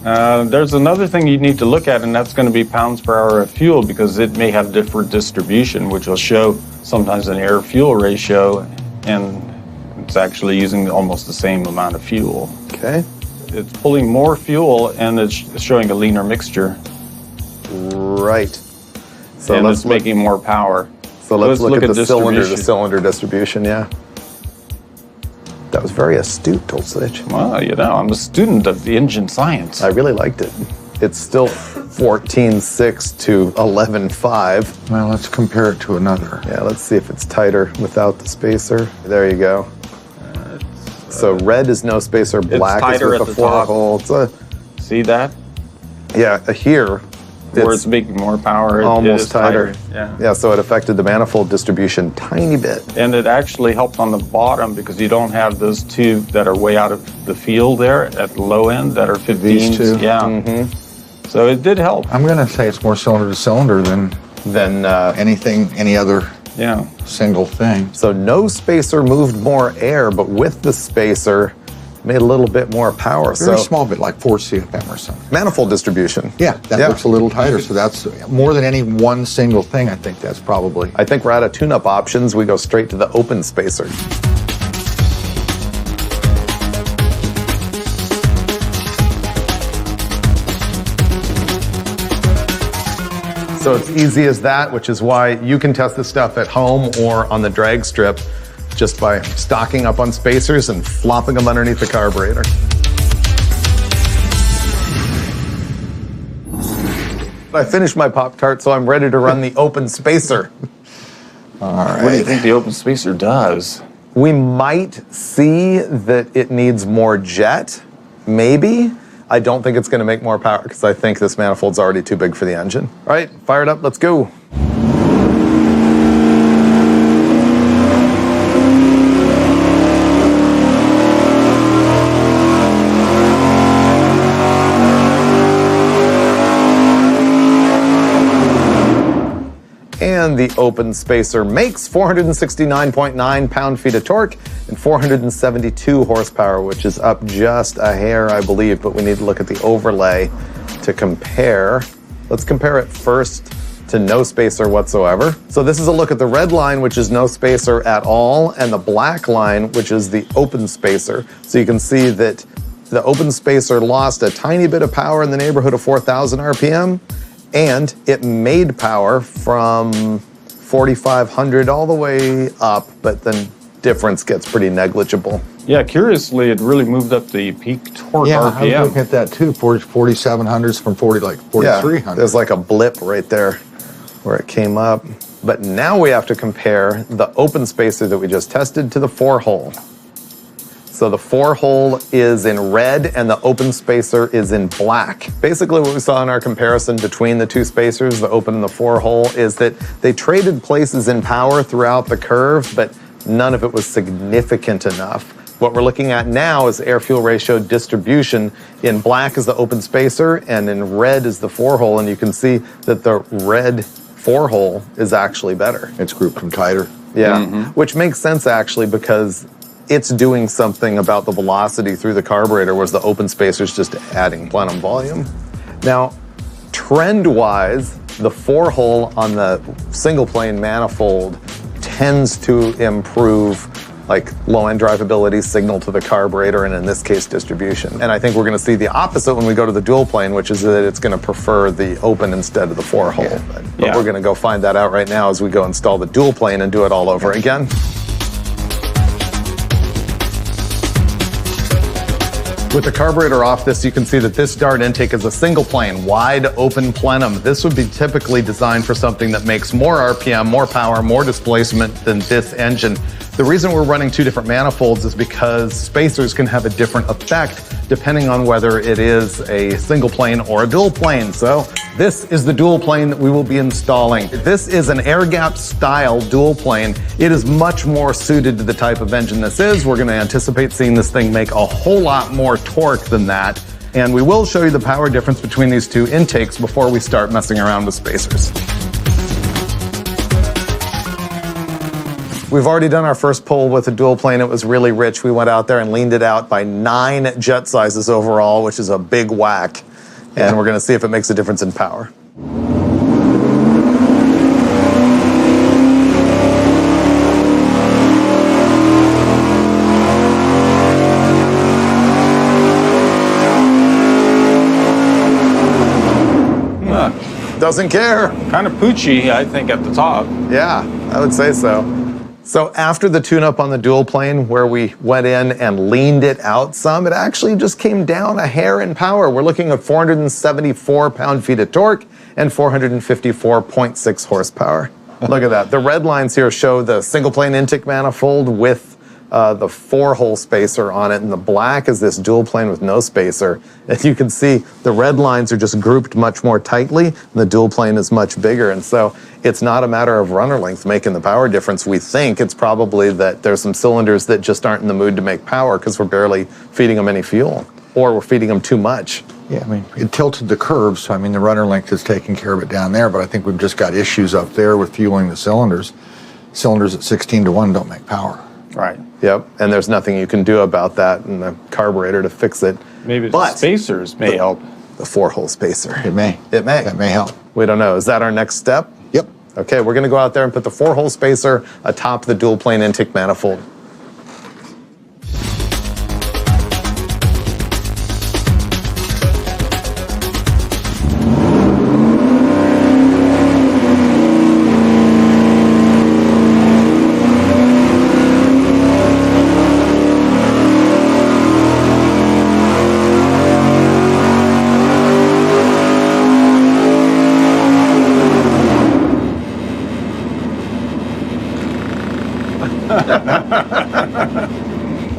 There's another thing you need to look at, and that's going to be pounds per hour of fuel, because it may have different distribution, which will show sometimes an air-fuel ratio, and it's actually using almost the same amount of fuel. Okay. It's pulling more fuel, and it's showing a leaner mixture, Right. So and let's it's making more power. So let's look at the distribution. cylinder distribution, yeah. That was very astute, Dulcich. Well, you know, I'm a student of the engine science. I really liked it. It's still 14.6 to 11.5. Well, let's compare it to another. Yeah, let's see if it's tighter without the spacer. There you go. So red is no spacer, black is tighter with at the the top. 4-hole. It's See that? here, Where it's making more power. It almost is tighter. Yeah. Yeah, so it affected the manifold distribution tiny bit. And it actually helped on the bottom, because you don't have those 2 that are way out of the field there at the low end that are 15s. These 2? Yeah. So it did help. I'm going to say it's more cylinder to cylinder than Then, any other Yeah. single thing. so no spacer moved more air, but with the spacer, made a little bit more power. Very So small bit, like 4 CFM or something. manifold distribution. Yeah, that looks a little tighter. So that's more than any one single thing. I think that's probably. I think we're out of tune-up options. We go straight to the open spacer. So it's easy as that, which is why you can test this stuff at home or on the drag strip just by stocking up on spacers and flopping them underneath the carburetor. I finished my Pop-Tart, so I'm ready to run the open spacer. All right. What do you think the open spacer does? We might see that it needs more jet, maybe. I don't think it's going to make more power because I think this manifold's already too big for the engine. All right, fire it up, let's go. And the open spacer makes 469.9 pound-feet of torque and 472 horsepower, which is up just a hair, I believe, but we need to look at the overlay to compare. Let's compare it first to no spacer whatsoever. So this is a look at the red line, which is no spacer at all, and the black line, which is the open spacer. So you can see that the open spacer lost a tiny bit of power in the neighborhood of 4,000 RPM, and it made power from 4,500 all the way up, but then difference gets pretty negligible. Yeah, curiously, it really moved up the peak torque Yeah, I was RPM. looking at that too, 4700s from 4300. There's like a blip right there where it came up. But now we have to compare the open spacer that we just tested to the 4-hole. So the 4-hole is in red and the open spacer is in black. Basically what we saw in our comparison between the two spacers, the open and the 4-hole, is that they traded places in power throughout the curve, but none of it was significant enough. What we're looking at now is air-fuel ratio distribution. In black is the open spacer and in red is the 4-hole, and you can see that the red 4-hole is actually better. It's grouped from tighter. Yeah, which makes sense actually because it's doing something about the velocity through the carburetor, whereas the open spacer's just adding plenum volume. Now, trend-wise, the 4-hole on the single-plane manifold tends to improve like low-end drivability, signal to the carburetor, and in this case, distribution. And I think we're gonna see the opposite when we go to the dual plane, which is that it's gonna prefer the open instead of the 4-hole. Yeah. But we're gonna go find that out right now as we go install the dual plane and do it all over again. With the carburetor off this, you can see that this Dart intake is a single plane, wide open plenum. This would be typically designed for something that makes more RPM, more power, more displacement than this engine. The reason we're running two different manifolds is because spacers can have a different effect depending on whether it is a single plane or a dual plane. So this is the dual plane that we will be installing. This is an air gap style dual plane. It is much more suited to the type of engine this is. We're going to anticipate seeing this thing make a whole lot more torque than that. And we will show you the power difference between these two intakes before we start messing around with spacers. We've already done our first pull with a dual plane. It was really rich. We went out there and leaned it out by 9 jet sizes overall, which is a big whack. And we're gonna see if it makes a difference in power. Doesn't care. Kind of poochy, I think, at the top. Yeah, I would say so. So after the tune-up on the dual plane, where we went in and leaned it out some, it actually just came down a hair in power. We're looking at 474 pound-feet of torque and 454.6 horsepower. Look at that. The red lines here show the single-plane intake manifold with the 4-hole spacer on it, and the black is this dual plane with no spacer. And you can see the red lines are just grouped much more tightly, and the dual plane is much bigger. And so it's not a matter of runner length making the power difference. We think it's probably that there's some cylinders that just aren't in the mood to make power because we're barely feeding them any fuel, or we're feeding them too much. Yeah, I mean, it tilted the curve, so I mean, the runner length is taking care of it down there, but I think we've just got issues up there with fueling the cylinders. Cylinders at 16-to-1 don't make power. Right. Yep, and there's nothing you can do about that in the carburetor to fix it. Maybe But the spacers may help. the 4-hole spacer. It may. It may. That may help. We don't know. Is that our next step? Yep. Okay, we're gonna go out there and put the 4-hole spacer atop the dual plane intake manifold.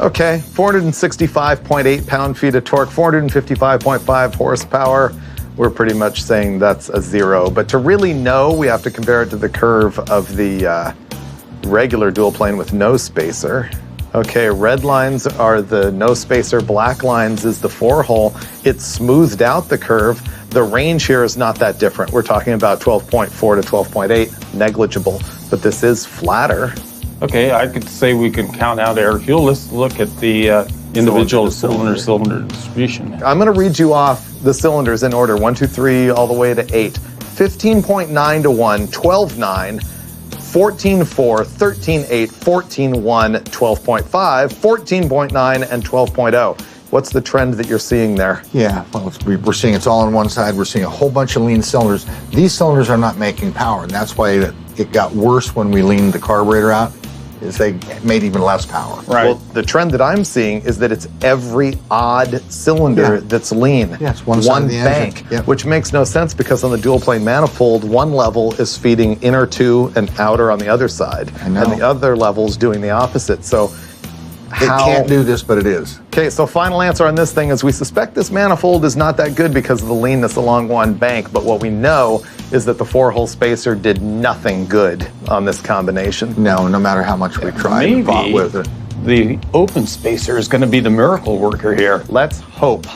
Okay, 465.8 pound-feet of torque, 455.5 horsepower. We're pretty much saying that's a 0. But to really know, we have to compare it to the curve of the regular dual plane with no spacer. Okay, red lines are the no spacer, black lines is the 4-hole. It's smoothed out the curve. The range here is not that different. We're talking about 12.4 to 12.8, negligible, but this is flatter. Okay, I could say we can count out air fuel. Let's look at the individual cylinder distribution. I'm gonna read you off the cylinders in order, 1, 2, 3, all the way to 8. 15.9 to 1, 12.9, 14.4, 13.8, 14.1, 12.5, 14.9, and 12.0. What's the trend that you're seeing there? Yeah, well, we're seeing it's all on one side. We're seeing a whole bunch of lean cylinders. These cylinders are not making power, and that's why it got worse when we leaned the carburetor out. is they made even less power. Right. Well, the trend that I'm seeing is that it's every odd cylinder Yeah. that's lean. Yeah, it's one side of the engine. bank, Yep. which makes no sense because on the dual plane manifold, one level is feeding inner to and outer on the other side. I know. And the other level is doing the opposite. So It can't do this, but it is. Okay, so final answer on this thing is we suspect this manifold is not that good because of the leanness along one bank, but what we know is that the 4-hole spacer did nothing good on this combination. No matter how much we tried and fought Maybe with it. the open spacer is going to be the miracle worker here. Let's hope.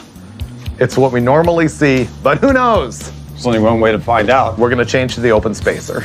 It's what we normally see, but who knows? There's only one way to find out. We're going to change to the open spacer.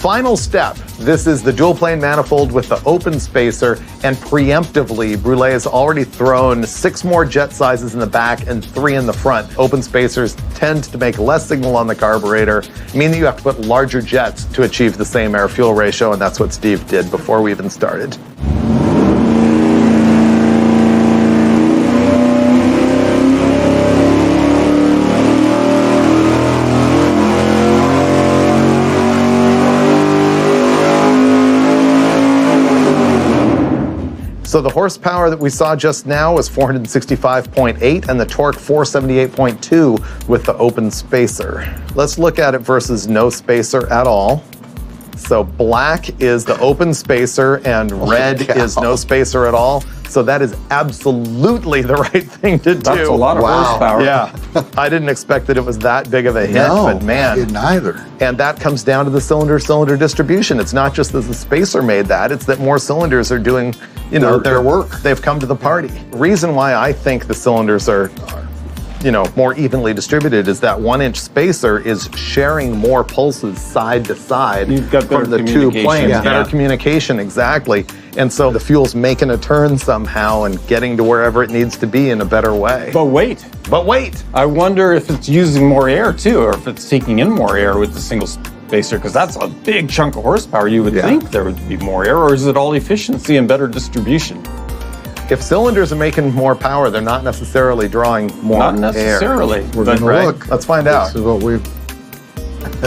Final step. This is the dual plane manifold with the open spacer, and preemptively, Brule has already thrown 6 more jet sizes in the back and 3 in the front. Open spacers tend to make less signal on the carburetor, meaning that you have to put larger jets to achieve the same air-fuel ratio, and that's what Steve did before we even started. So the horsepower that we saw just now was 465.8 and the torque 478.2 with the open spacer. Let's look at it versus no spacer at all. So black is the open spacer and red is no spacer at all. So that is absolutely the right thing to do. That's a lot of Wow. horsepower. Yeah, I didn't expect that it was that big of a hit, but I man. didn't either. And that comes down to the cylinder distribution. It's not just that the spacer made that, it's that more cylinders are doing, Their work. They've come to the party. Reason why I think the cylinders are more evenly distributed is that 1-inch spacer is sharing more pulses side to side You've got better from the two communication. planes. Yeah. Better communication, exactly. And so the fuel's making a turn somehow and getting to wherever it needs to be in a better way. But wait, But wait, I wonder if it's using more air too, or if it's taking in more air with the single spacer, because that's a big chunk of horsepower. You would Yeah. think there would be more air, or is it all efficiency and better distribution? if cylinders are making more power, they're not necessarily drawing more Not air. necessarily. We're but- gonna Right? look. Let's find out. This is what we've.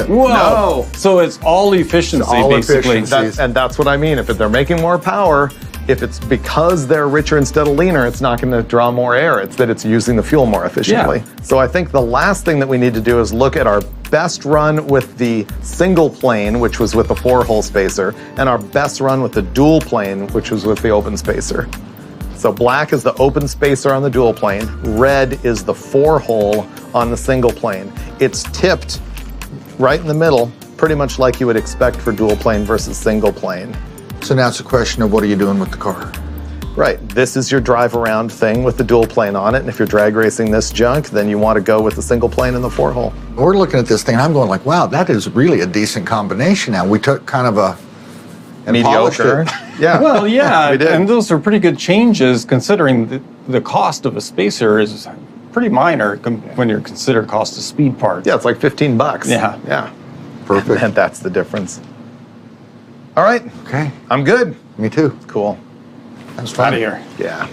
Whoa! No. So it's all efficiency, It's all basically. efficiency. And that's what I mean. If they're making more power, if it's because they're richer instead of leaner, it's not going to draw more air. It's that it's using the fuel more efficiently. Yeah. So I think the last thing that we need to do is look at our best run with the single plane, which was with the 4-hole spacer, and our best run with the dual plane, which was with the open spacer. So black is the open spacer on the dual plane. Red is the 4-hole on the single plane. It's tipped right in the middle, pretty much like you would expect for dual plane versus single plane. So now it's a question of what are you doing with the car? Right, this is your drive around thing with the dual plane on it, and if you're drag racing this junk, then you want to go with the single plane and the 4-hole. We're looking at this thing, and I'm going like, wow, that is really a decent combination now. We took kind of a... and polished Mediocre. it. Yeah. Well, yeah, We did. and those are pretty good changes considering the cost of a spacer is pretty minor when you consider cost of speed parts. Yeah, it's like $15. Yeah. Yeah. Perfect. And that's the difference. All right, Okay, I'm good. me too. Cool. That's fine. Out of here. Yeah.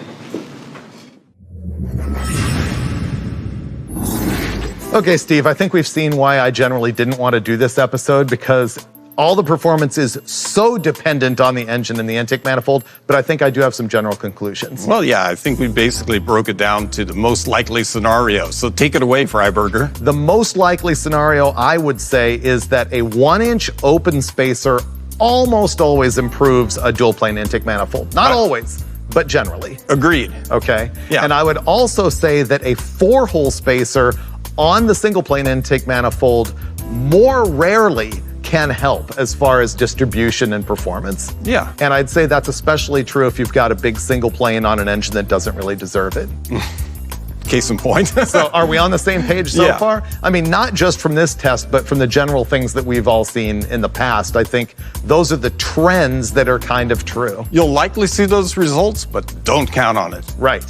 Okay, Steve, I think we've seen why I generally didn't want to do this episode because all the performance is so dependent on the engine and the intake manifold, but I think I do have some general conclusions. Well, yeah, I think we basically broke it down to the most likely scenario. So take it away, Freiberger. The most likely scenario, I would say, is that a 1-inch open spacer almost always improves a dual plane intake manifold. Not always, but generally. Agreed. Okay? Yeah. And I would also say that a 4-hole spacer on the single plane intake manifold more rarely can help as far as distribution and performance. Yeah. And I'd say that's especially true if you've got a big single plane on an engine that doesn't really deserve it. Case in point. So are we on the same page so Yeah. far? I mean, not just from this test, but from the general things that we've all seen in the past. I think those are the trends that are kind of true. You'll likely see those results, but don't count on it. Right.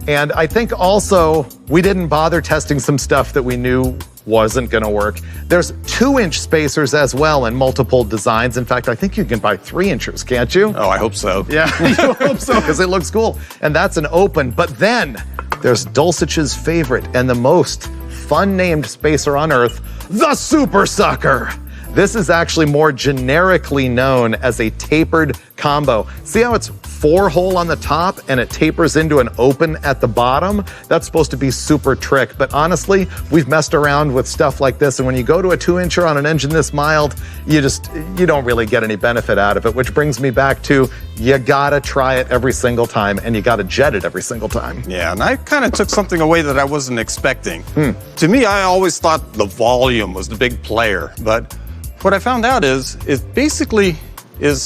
And I think also we didn't bother testing some stuff that we knew wasn't going to work. There's 2-inch spacers as well in multiple designs. In fact, I think you can buy 3-inchers, can't you? Oh, I hope so. Yeah, you hope so, because it looks cool. And that's an open. But then there's Dulcich's favorite and the most fun named spacer on Earth, the Super Sucker. This is actually more generically known as a tapered combo. See how it's 4-hole on the top and it tapers into an open at the bottom? That's supposed to be super trick, but honestly, we've messed around with stuff like this, and when you go to a 2-incher on an engine this mild, you don't really get any benefit out of it, which brings me back to you gotta try it every single time, and you gotta jet it every single time. Yeah, and I kind of took something away that I wasn't expecting. To me, I always thought the volume was the big player, but what I found out is basically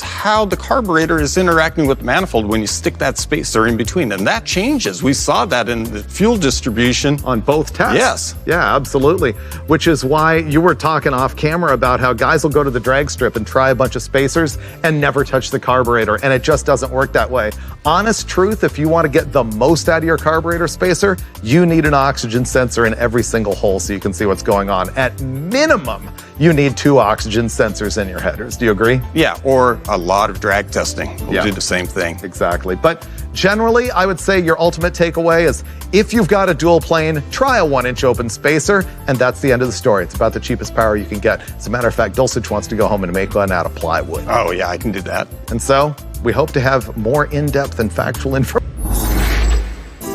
how the carburetor is interacting with the manifold when you stick that spacer in between. And that changes. We saw that in the fuel distribution. On both tests? Yes. Yeah, absolutely. Which is why you were talking off camera about how guys will go to the drag strip and try a bunch of spacers and never touch the carburetor, and it just doesn't work that way. Honest truth, if you want to get the most out of your carburetor spacer, you need an oxygen sensor in every single hole so you can see what's going on. At minimum, you need 2 oxygen sensors in your headers. Do you agree? Yeah, or a lot of drag testing will do the same thing. Exactly. But generally, I would say your ultimate takeaway is if you've got a dual plane, try a 1-inch open spacer, and that's the end of the story. It's about the cheapest power you can get. As a matter of fact, Dulcich wants to go home and make one out of plywood. Oh, yeah, I can do that. And so, we hope to have more in-depth and factual information.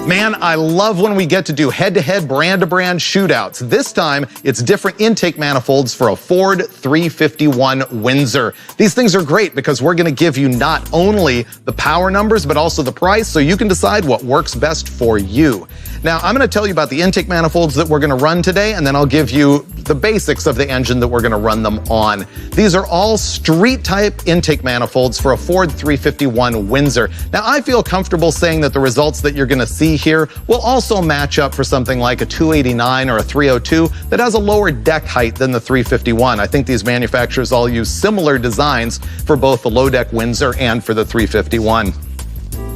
Man, I love when we get to do head-to-head, brand-to-brand shootouts. This time, it's different intake manifolds for a Ford 351 Windsor. These things are great because we're gonna give you not only the power numbers, but also the price, so you can decide what works best for you. Now, I'm gonna tell you about the intake manifolds that we're gonna run today, and then I'll give you the basics of the engine that we're gonna run them on. These are all street-type intake manifolds for a Ford 351 Windsor. Now, I feel comfortable saying that the results that you're gonna see here will also match up for something like a 289 or a 302 that has a lower deck height than the 351. I think these manufacturers all use similar designs for both the low deck Windsor and for the 351.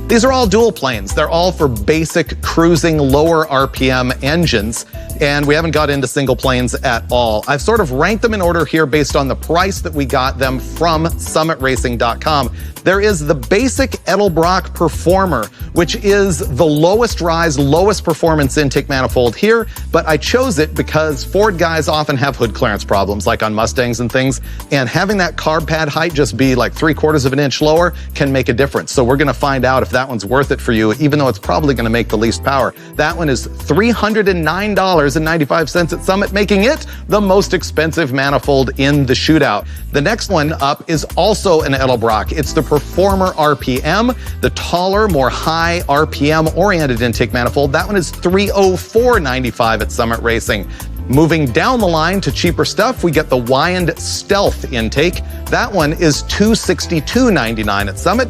These are all dual planes. They're all for basic cruising lower RPM engines, and we haven't got into single planes at all. I've sort of ranked them in order here based on the price that we got them from summitracing.com. There is the basic Edelbrock Performer, which is the lowest rise, lowest performance intake manifold here, but I chose it because Ford guys often have hood clearance problems, like on Mustangs and things, and having that carb pad height just be like 3/4 of an inch lower can make a difference. So we're gonna find out if that one's worth it for you, even though it's probably gonna make the least power. That one is $309.95 at Summit, making it the most expensive manifold in the shootout. The next one up is also an Edelbrock. It's the Performer RPM, the taller, more high RPM oriented intake manifold. That one is $304.95 at Summit Racing. Moving down the line to cheaper stuff, we get the Wyand Stealth intake. That one is $262.99 at Summit.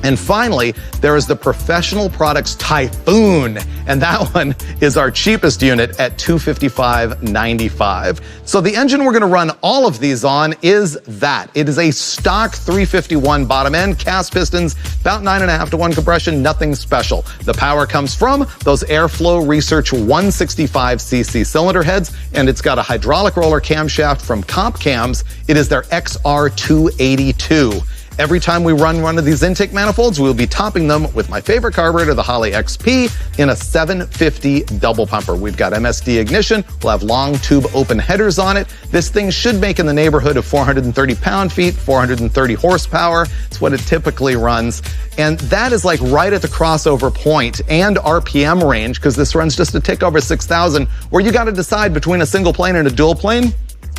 And finally, there is the Professional Products Typhoon, and that one is our cheapest unit at $255.95. So the engine we're gonna run all of these on is that. It is a stock 351 bottom end, cast pistons, about 9.5 to 1 compression, nothing special. The power comes from those Airflow Research 165cc cylinder heads, and it's got a hydraulic roller camshaft from Comp Cams. It is their XR282. Every time we run one of these intake manifolds, we'll be topping them with my favorite carburetor, the Holley XP, in a 750 double pumper. We've got MSD ignition, we'll have long tube open headers on it. This thing should make in the neighborhood of 430 pound-feet, 430 horsepower. It's what it typically runs. And that is like right at the crossover point and RPM range, because this runs just a tick over 6,000, where you gotta decide between a single plane and a dual plane.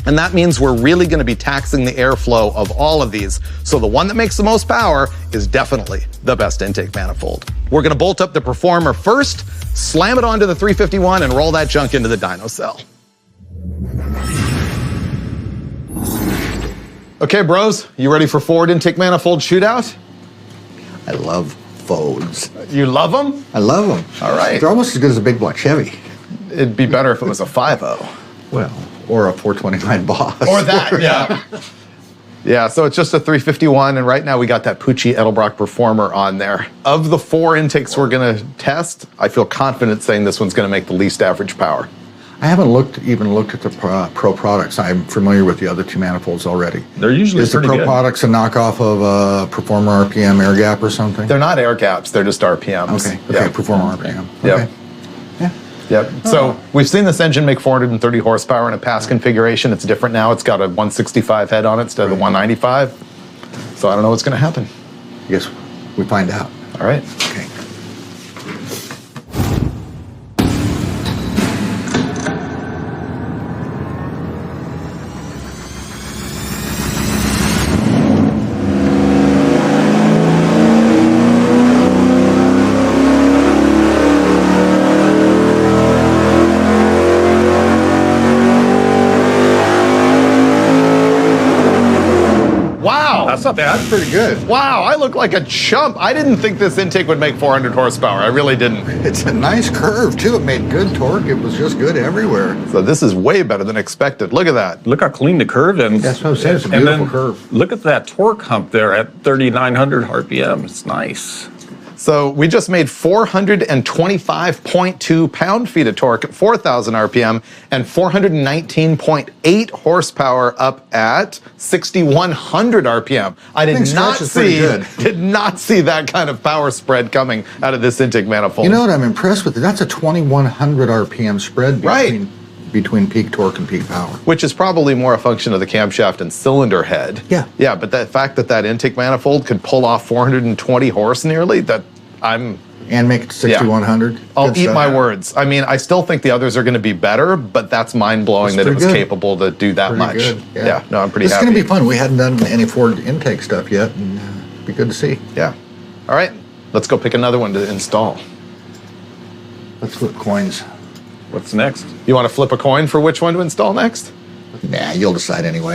And that means we're really gonna be taxing the airflow of all of these. So the one that makes the most power is definitely the best intake manifold. We're gonna bolt up the Performer first, slam it onto the 351, and roll that junk into the dyno cell. Okay, bros, you ready for Ford intake manifold shootout? I love Fords. You love them? I love them. All right. They're almost as good as a big block Chevy. It'd be better if it was a 5.0. Well, or a 429 Boss. Or that, yeah. Yeah, so it's just a 351, and right now we got that Pucci Edelbrock Performer on there. Of the 4 intakes we're gonna test, I feel confident saying this one's gonna make the least average power. I haven't even looked at the Pro Products. I'm familiar with the other 2 manifolds already. They're usually Is the pretty Pro good. Products a knockoff of Performer RPM air gap or something? They're not air gaps, they're just RPMs. Okay, Yeah. Performer RPM. Yep. Okay. Yeah. Yep. So we've seen this engine make 430 horsepower in a past configuration. It's different now. It's got a 165 head on it instead of the 195. So I don't know what's going to happen. I guess we find out. All right. Okay. Wow. That's not bad. Pretty good. Wow, I look like a chump. I didn't think this intake would make 400 horsepower. I really didn't. It's a nice curve, too. It made good torque. It was just good everywhere. So this is way better than expected. Look at that. Look how clean the curve is. That's what I'm saying. It's a And beautiful then curve. Look at that torque hump there at 3,900 RPM. It's nice. So we just made 425.2 pound-feet of torque at 4,000 RPM and 419.8 horsepower up at 6,100 RPM. I did think not stretch is pretty good. did not see that kind of power spread coming out of this intake manifold. You know what I'm impressed with? That's a 2,100 RPM spread between peak torque and peak power. Which is probably more a function of the camshaft and cylinder head. Yeah. Yeah, but the fact that that intake manifold could pull off 420 horse nearly, And make it to 6,100. I'll Good eat stuff. my words. I mean, I still think the others are going to be better, but that's mind-blowing That's that it was pretty good. capable to do that Pretty much. good. Yeah, no, I'm pretty It's happy. going to be fun. We hadn't done any Ford intake stuff yet, and be good to see. Yeah. All right, let's go pick another one to install. Let's flip coins. What's next? You want to flip a coin for which one to install next? Nah, you'll decide anyway.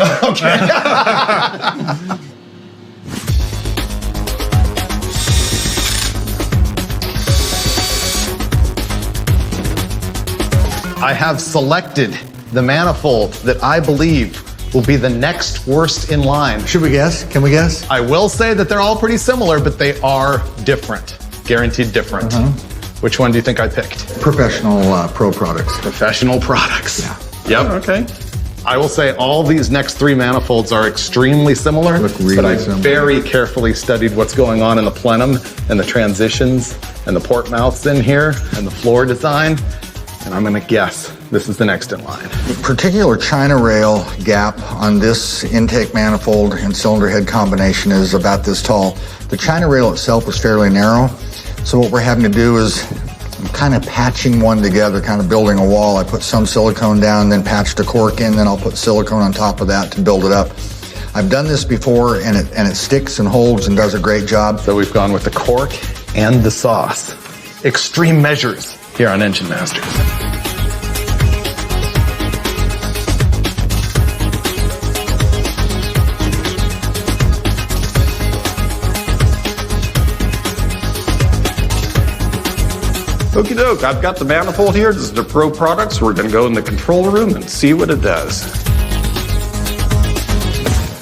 I have selected the manifold that I believe will be the next worst in line. Should we guess? Can we guess? I will say that they're all pretty similar, but they are different. Guaranteed different. Which one do you think I picked? Professional Pro products. Professional products. Yeah. Yep. Okay. I will say all these next three manifolds are extremely similar, Look really but I similar. very carefully studied what's going on in the plenum and the transitions and the port mouths in here and the floor design, and I'm gonna guess this is the next in line. Particular China rail gap on this intake manifold and cylinder head combination is about this tall. The China rail itself was fairly narrow, so what we're having to do is I'm kind of patching one together, kind of building a wall. I put some silicone down, then patched a cork in, then I'll put silicone on top of that to build it up. I've done this before, and it sticks and holds and does a great job. So we've gone with the cork and the sauce. Extreme measures here on Engine Masters. Okie doke, I've got the manifold here. This is the Pro Products. We're gonna go in the control room and see what it does.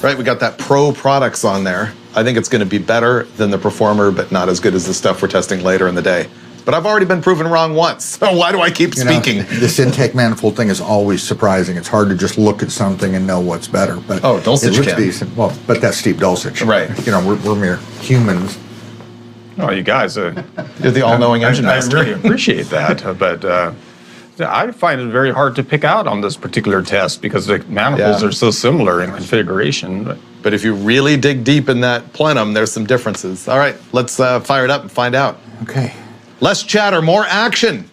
Right, we got that Pro Products on there. I think it's going to be better than the Performer, but not as good as the stuff we're testing later in the day. But I've already been proven wrong once, so why do I keep You know, speaking? this intake manifold thing is always surprising. It's hard to just look at something and know what's better. But Oh, Dulcich it looks can. decent. Well, but that's Steve Dulcich. Right. You know, we're mere humans. Oh, you guys, You're the all-knowing engine I master. really appreciate that, but I find it very hard to pick out on this particular test because the manifolds Yeah. are so similar in configuration. But if you really dig deep in that plenum, there's some differences. All right, let's fire it up and find out. Okay. Less chatter, more action.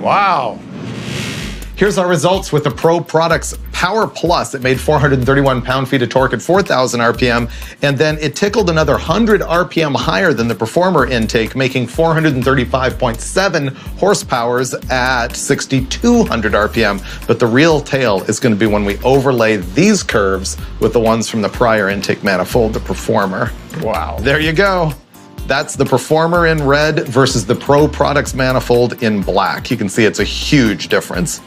Wow. Here's our results with the Pro Products Power Plus. It made 431 pound-feet of torque at 4,000 RPM, and then it tickled another 100 RPM higher than the Performer intake, making 435.7 horsepowers at 6,200 RPM. But the real tale is going to be when we overlay these curves with the ones from the prior intake manifold, the Performer. Wow. There you go. That's the Performer in red versus the Pro Products manifold in black. You can see it's a huge difference.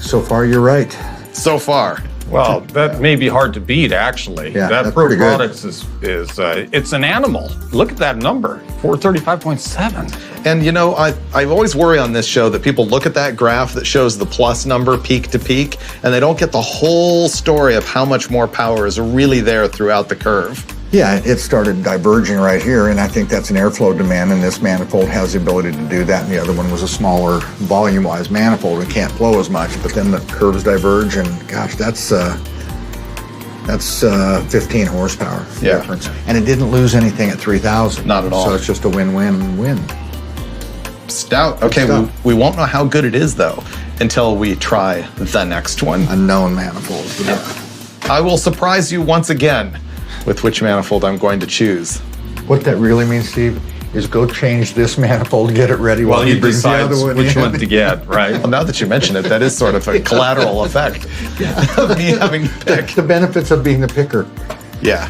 So far, you're right. So far. Well, that may be hard to beat, actually. Yeah, that that's Pro pretty good. Products is it's an animal. Look at that number, 435.7. And you know, I always worry on this show that people look at that graph that shows the plus number peak to peak, and they don't get the whole story of how much more power is really there throughout the curve. Yeah, it started diverging right here, and I think that's an airflow demand, and this manifold has the ability to do that, and the other one was a smaller volume-wise manifold and can't flow as much, but then the curves diverge, and gosh, that's 15 horsepower difference. And it didn't lose anything at 3,000. Not at all. So it's just a win-win-win. Stout. Okay, Stout. we won't know how good it is, though, until we try the next one. Unknown manifold. I will surprise you once again with which manifold I'm going to choose. What that really means, Steve, is go change this manifold, get it ready while he brings the decides other one which in. one to get, right? Well, now that you mention it, that is sort of a collateral effect of me having to pick. The benefits of being the picker. Yeah.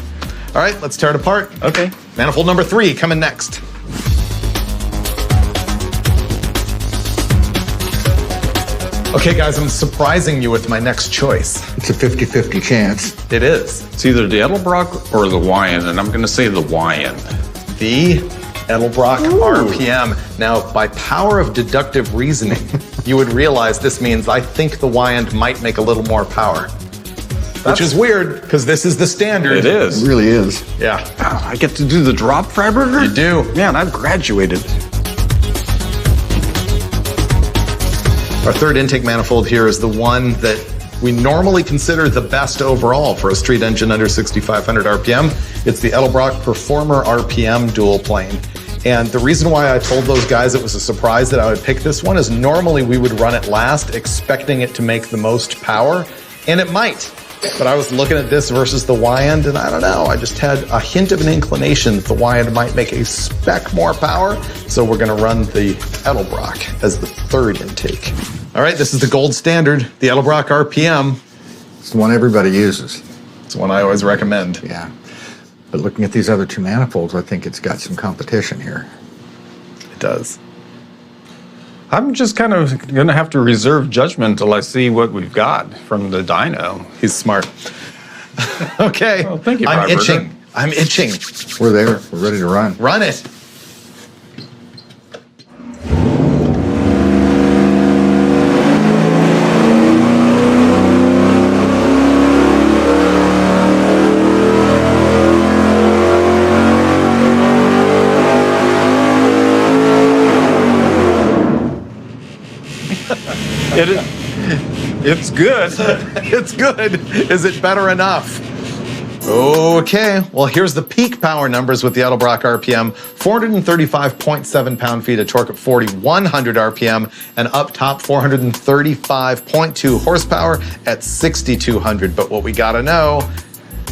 All right, let's tear it apart. Okay. Manifold number 3 coming next. Okay, guys, I'm surprising you with my next choice. It's a 50-50 chance. It is It's either the Edelbrock or the Wyand, and I'm going to say the Wyand. the Edelbrock RPM. Now, by power of deductive reasoning, you would realize this means I think the Wyand might make a little more power. Which is weird, because this is the standard. It is. It really is. Yeah, I get to do the drop Freiberger? you do. Man, I've graduated. Our third intake manifold here is the one that we normally consider the best overall for a street engine under 6,500 RPM. It's the Edelbrock Performer RPM dual plane. And the reason why I told those guys it was a surprise that I would pick this one is normally we would run it last, expecting it to make the most power, and it might. But I was looking at this versus the Wyand, and I don't know, I just had a hint of an inclination that the Wyand might make a speck more power, so we're gonna run the Edelbrock as the third intake. All right, this is the gold standard, the Edelbrock RPM. It's the one everybody uses. It's one I always recommend. Yeah. But looking at these other two manifolds, I think it's got some competition here. It does. I'm just kind of going to have to reserve judgment until I see what we've got from the dyno. He's smart. Okay. Well, thank you, I'm Robert. itching. I'm itching. We're there. We're ready to run. Run it. It's good. It's good. Is it better enough? Okay, well, here's the peak power numbers with the Edelbrock RPM. 435.7 pound-feet of torque at 4,100 RPM, and up top 435.2 horsepower at 6,200. But what we gotta know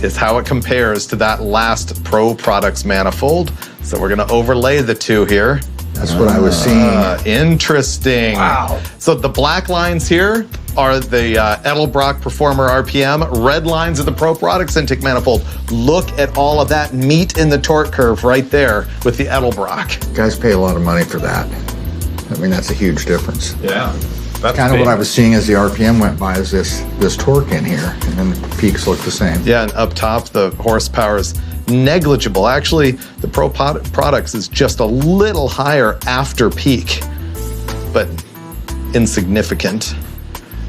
is how it compares to that last Pro Products manifold. So we're gonna overlay the two here. That's what I was seeing. Interesting. Wow. So the black lines here are the Edelbrock Performer RPM. Red lines are the Pro Products intake manifold. Look at all of that meat in the torque curve right there with the Edelbrock. Guys pay a lot of money for that. I mean, that's a huge difference. Yeah. That's Kind of what I big. was seeing as the RPM went by is this torque in here, and then the peaks look the same. Yeah, and up top, the horsepower is negligible. Actually, the Pro Products is just a little higher after peak, but insignificant.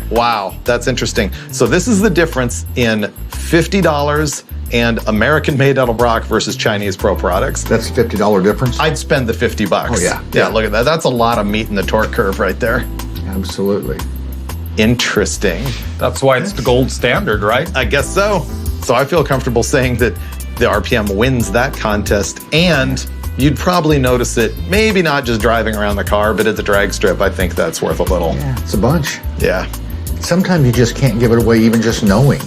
Wow, that's interesting. So this is the difference in $50 and American-made Edelbrock versus Chinese Pro Products. That's a $50 difference? I'd spend the $50. Oh, yeah. Yeah, look at that. That's a lot of meat in the torque curve right there. Absolutely. Interesting. That's why it's the gold standard, right? I guess so. So I feel comfortable saying that the RPM wins that contest, and you'd probably notice it, maybe not just driving around the car, but at the drag strip. I think that's worth a little. Yeah, it's a bunch. Yeah. Sometimes you just can't give it away even just knowing.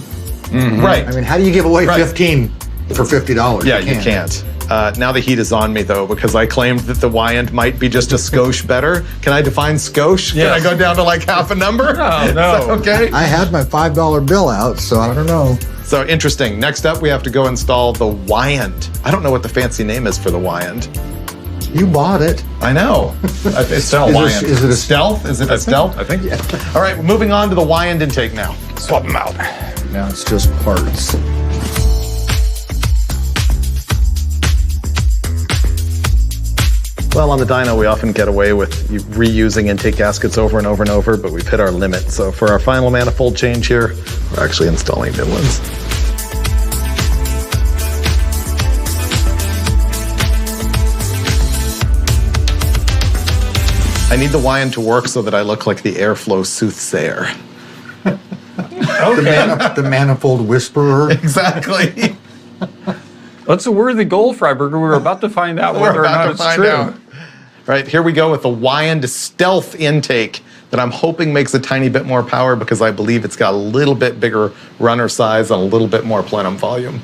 Right. I mean, how do you give away Right. 15 for $50? Yeah, you can't. Now the heat is on me, though, because I claimed that the Wyand might be just a skosh better. Can I define skosh? Yes. Can I go down to like half a number? Oh, no. Is that okay? I had my $5 bill out, so I don't know. So interesting. Next up, we have to go install the Wyand. I don't know what the fancy name is for the Wyand. You bought it. I know. It's Stealth. Wyand. Is it a stealth? Is it a stealth? I think. All right, we're moving on to the Wyand intake now. Swap them out. Now it's just parts. Well, on the dyno, we often get away with reusing intake gaskets over and over and over, but we've hit our limit. So for our final manifold change here, we're actually installing new ones. I need the Wyand to work so that I look like the airflow soothsayer. The manifold whisperer. Exactly. That's a worthy goal, Freiberger. We're about to find out whether or not it's true. Right, here we go with the Wyand stealth intake that I'm hoping makes a tiny bit more power because I believe it's got a little bit bigger runner size and a little bit more plenum volume.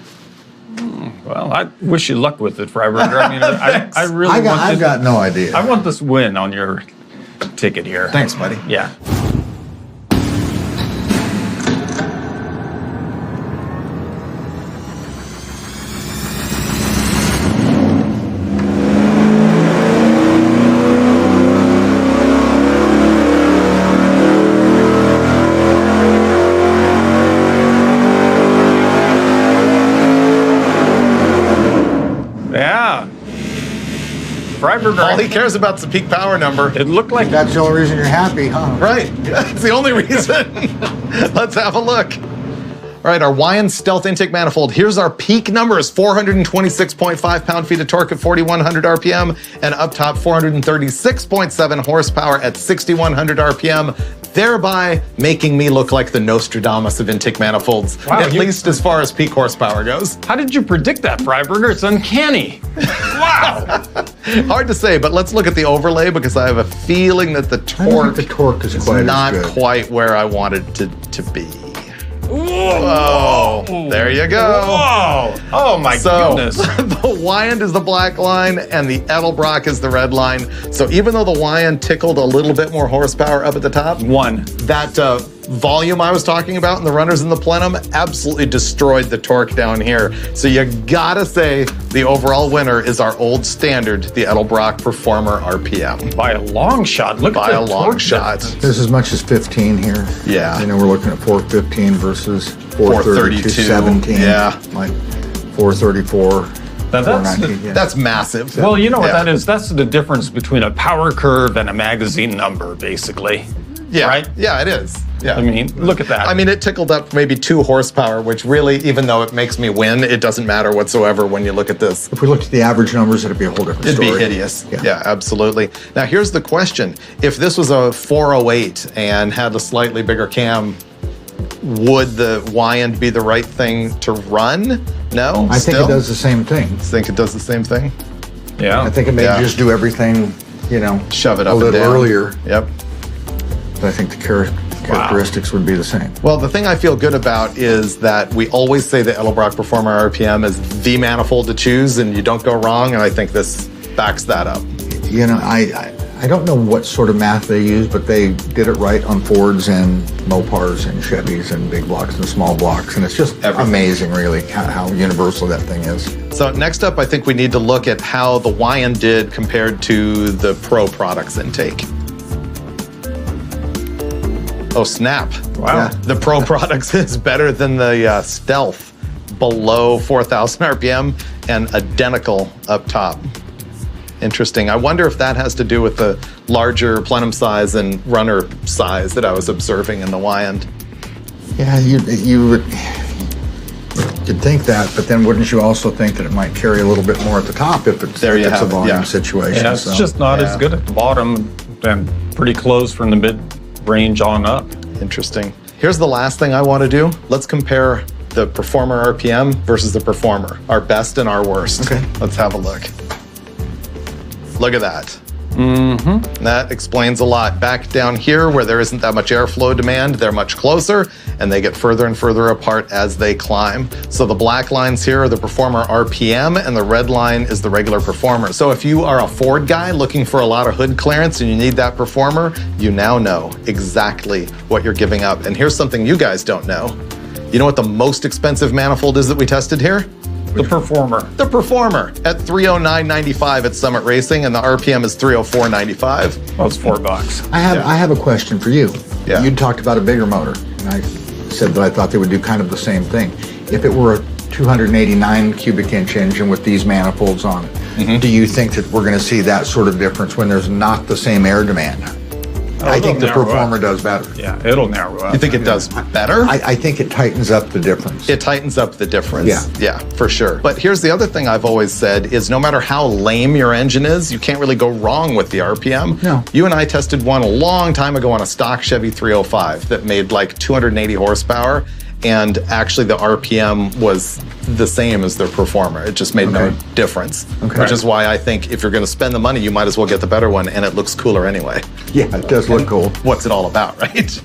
Well, I wish you luck with it, Freiberger. I mean, I really I've got no idea. I want this win on your ticket here. Thanks, buddy. Yeah. Yeah. Freiberger. All he cares about is the peak power number. It looked like That's the only reason you're happy, huh? Right, that's the only reason. Let's have a look. All right, our Wyand stealth intake manifold. Here's our peak numbers: 426.5 pound-feet of torque at 4,100 RPM, and up top 436.7 horsepower at 6,100 RPM, thereby making me look like the Nostradamus of intake manifolds, Wow, at least as far as peak horsepower goes. how did you predict that, Freiberger? It's uncanny. Wow. Hard to say, but let's look at the overlay because I have a feeling that the I don't torque think the torque is quite not as good. quite where I wanted it to be. Whoa, there you go. Whoa. Oh my So goodness. the Wyand is the black line and the Edelbrock is the red line. So even though the Wyand tickled a little bit more horsepower up at the top, One. that volume I was talking about in the runners and the plenum absolutely destroyed the torque down here. So you gotta say the overall winner is our old standard, the Edelbrock Performer RPM. By a long shot. Look By at the a long torque shot. difference. There's as much as 15 here. Yeah. You know, we're looking at 415 versus 432, 17. Yeah. Like 434, Now that's 419. Yeah. That's massive. Well, you know what Yeah. that is? That's the difference between a power curve and a magazine number, basically. Yeah, Right? Yeah, it is. Yeah. I mean, look at that. I mean, it tickled up maybe 2 horsepower, which really, even though it makes me win, it doesn't matter whatsoever when you look at this. If we looked at the average numbers, it'd be a whole different It'd story. be hideous. Yeah. Yeah, absolutely. Now, here's the question. If this was a 408 and had a slightly bigger cam, would the Wyand be the right thing to run? No? I think Still? it does the same thing. Think it does the same thing? yeah. I think it may Yeah. just do everything, you know, Shove it a up and little down. earlier. Yep. But I think the characteristics would be the same. Well, the thing I feel good about is that we always say the Edelbrock Performer RPM is the manifold to choose, and you don't go wrong, and I think this backs that up. You know, I don't know what sort of math they use, but they did it right on Fords and Mopars and Chevys and big blocks and small blocks, and it's just Everything. amazing, really, how universal that thing is. So next up, I think we need to look at how the Wyand did compared to the Pro products intake. Oh, snap. Wow. Yeah. The Pro products is better than the Stealth, below 4,000 RPM and identical up top. Interesting. I wonder if that has to do with the larger plenum size and runner size that I was observing in the Wyand. Yeah, you'd think that, but then wouldn't you also think that it might carry a little bit more at the top if it's, There you if it's a have it, volume yeah. situation? Yeah, it's so. just not yeah. as good at the bottom and pretty close from the mid-range on up. Interesting. Here's the last thing I want to do. Let's compare the Performer RPM versus the Performer, our best and our worst. Okay. Let's have a look. Look at that. Mm-hmm. That explains a lot. Back down here where there isn't that much airflow demand, they're much closer and they get further and further apart as they climb. So the black lines here are the Performer RPM and the red line is the regular Performer. So if you are a Ford guy looking for a lot of hood clearance and you need that Performer, you now know exactly what you're giving up. And here's something you guys don't know. You know what the most expensive manifold is that we tested here? The Performer. The Performer at 309.95 at Summit Racing, and the RPM is 304.95. Well, it's $4. I have a question for you. Yeah. You talked about a bigger motor, and I said that I thought they would do kind of the same thing. If it were a 289 cubic inch engine with these manifolds on it, do you think that we're going to see that sort of difference when there's not the same air demand? I think the narrow Performer up. does better. Yeah, it'll narrow up. You think it does better? I think it tightens up the difference. It tightens up the difference. Yeah. For sure. But here's the other thing I've always said is no matter how lame your engine is, you can't really go wrong with the RPM. No. You and I tested one a long time ago on a stock Chevy 305 that made like 280 horsepower, and actually the RPM was the same as their Performer. It just made no difference. Okay. Which is why I think if you're going to spend the money, you might as well get the better one, and it looks cooler anyway. Yeah, it does look cool. What's it all about, right?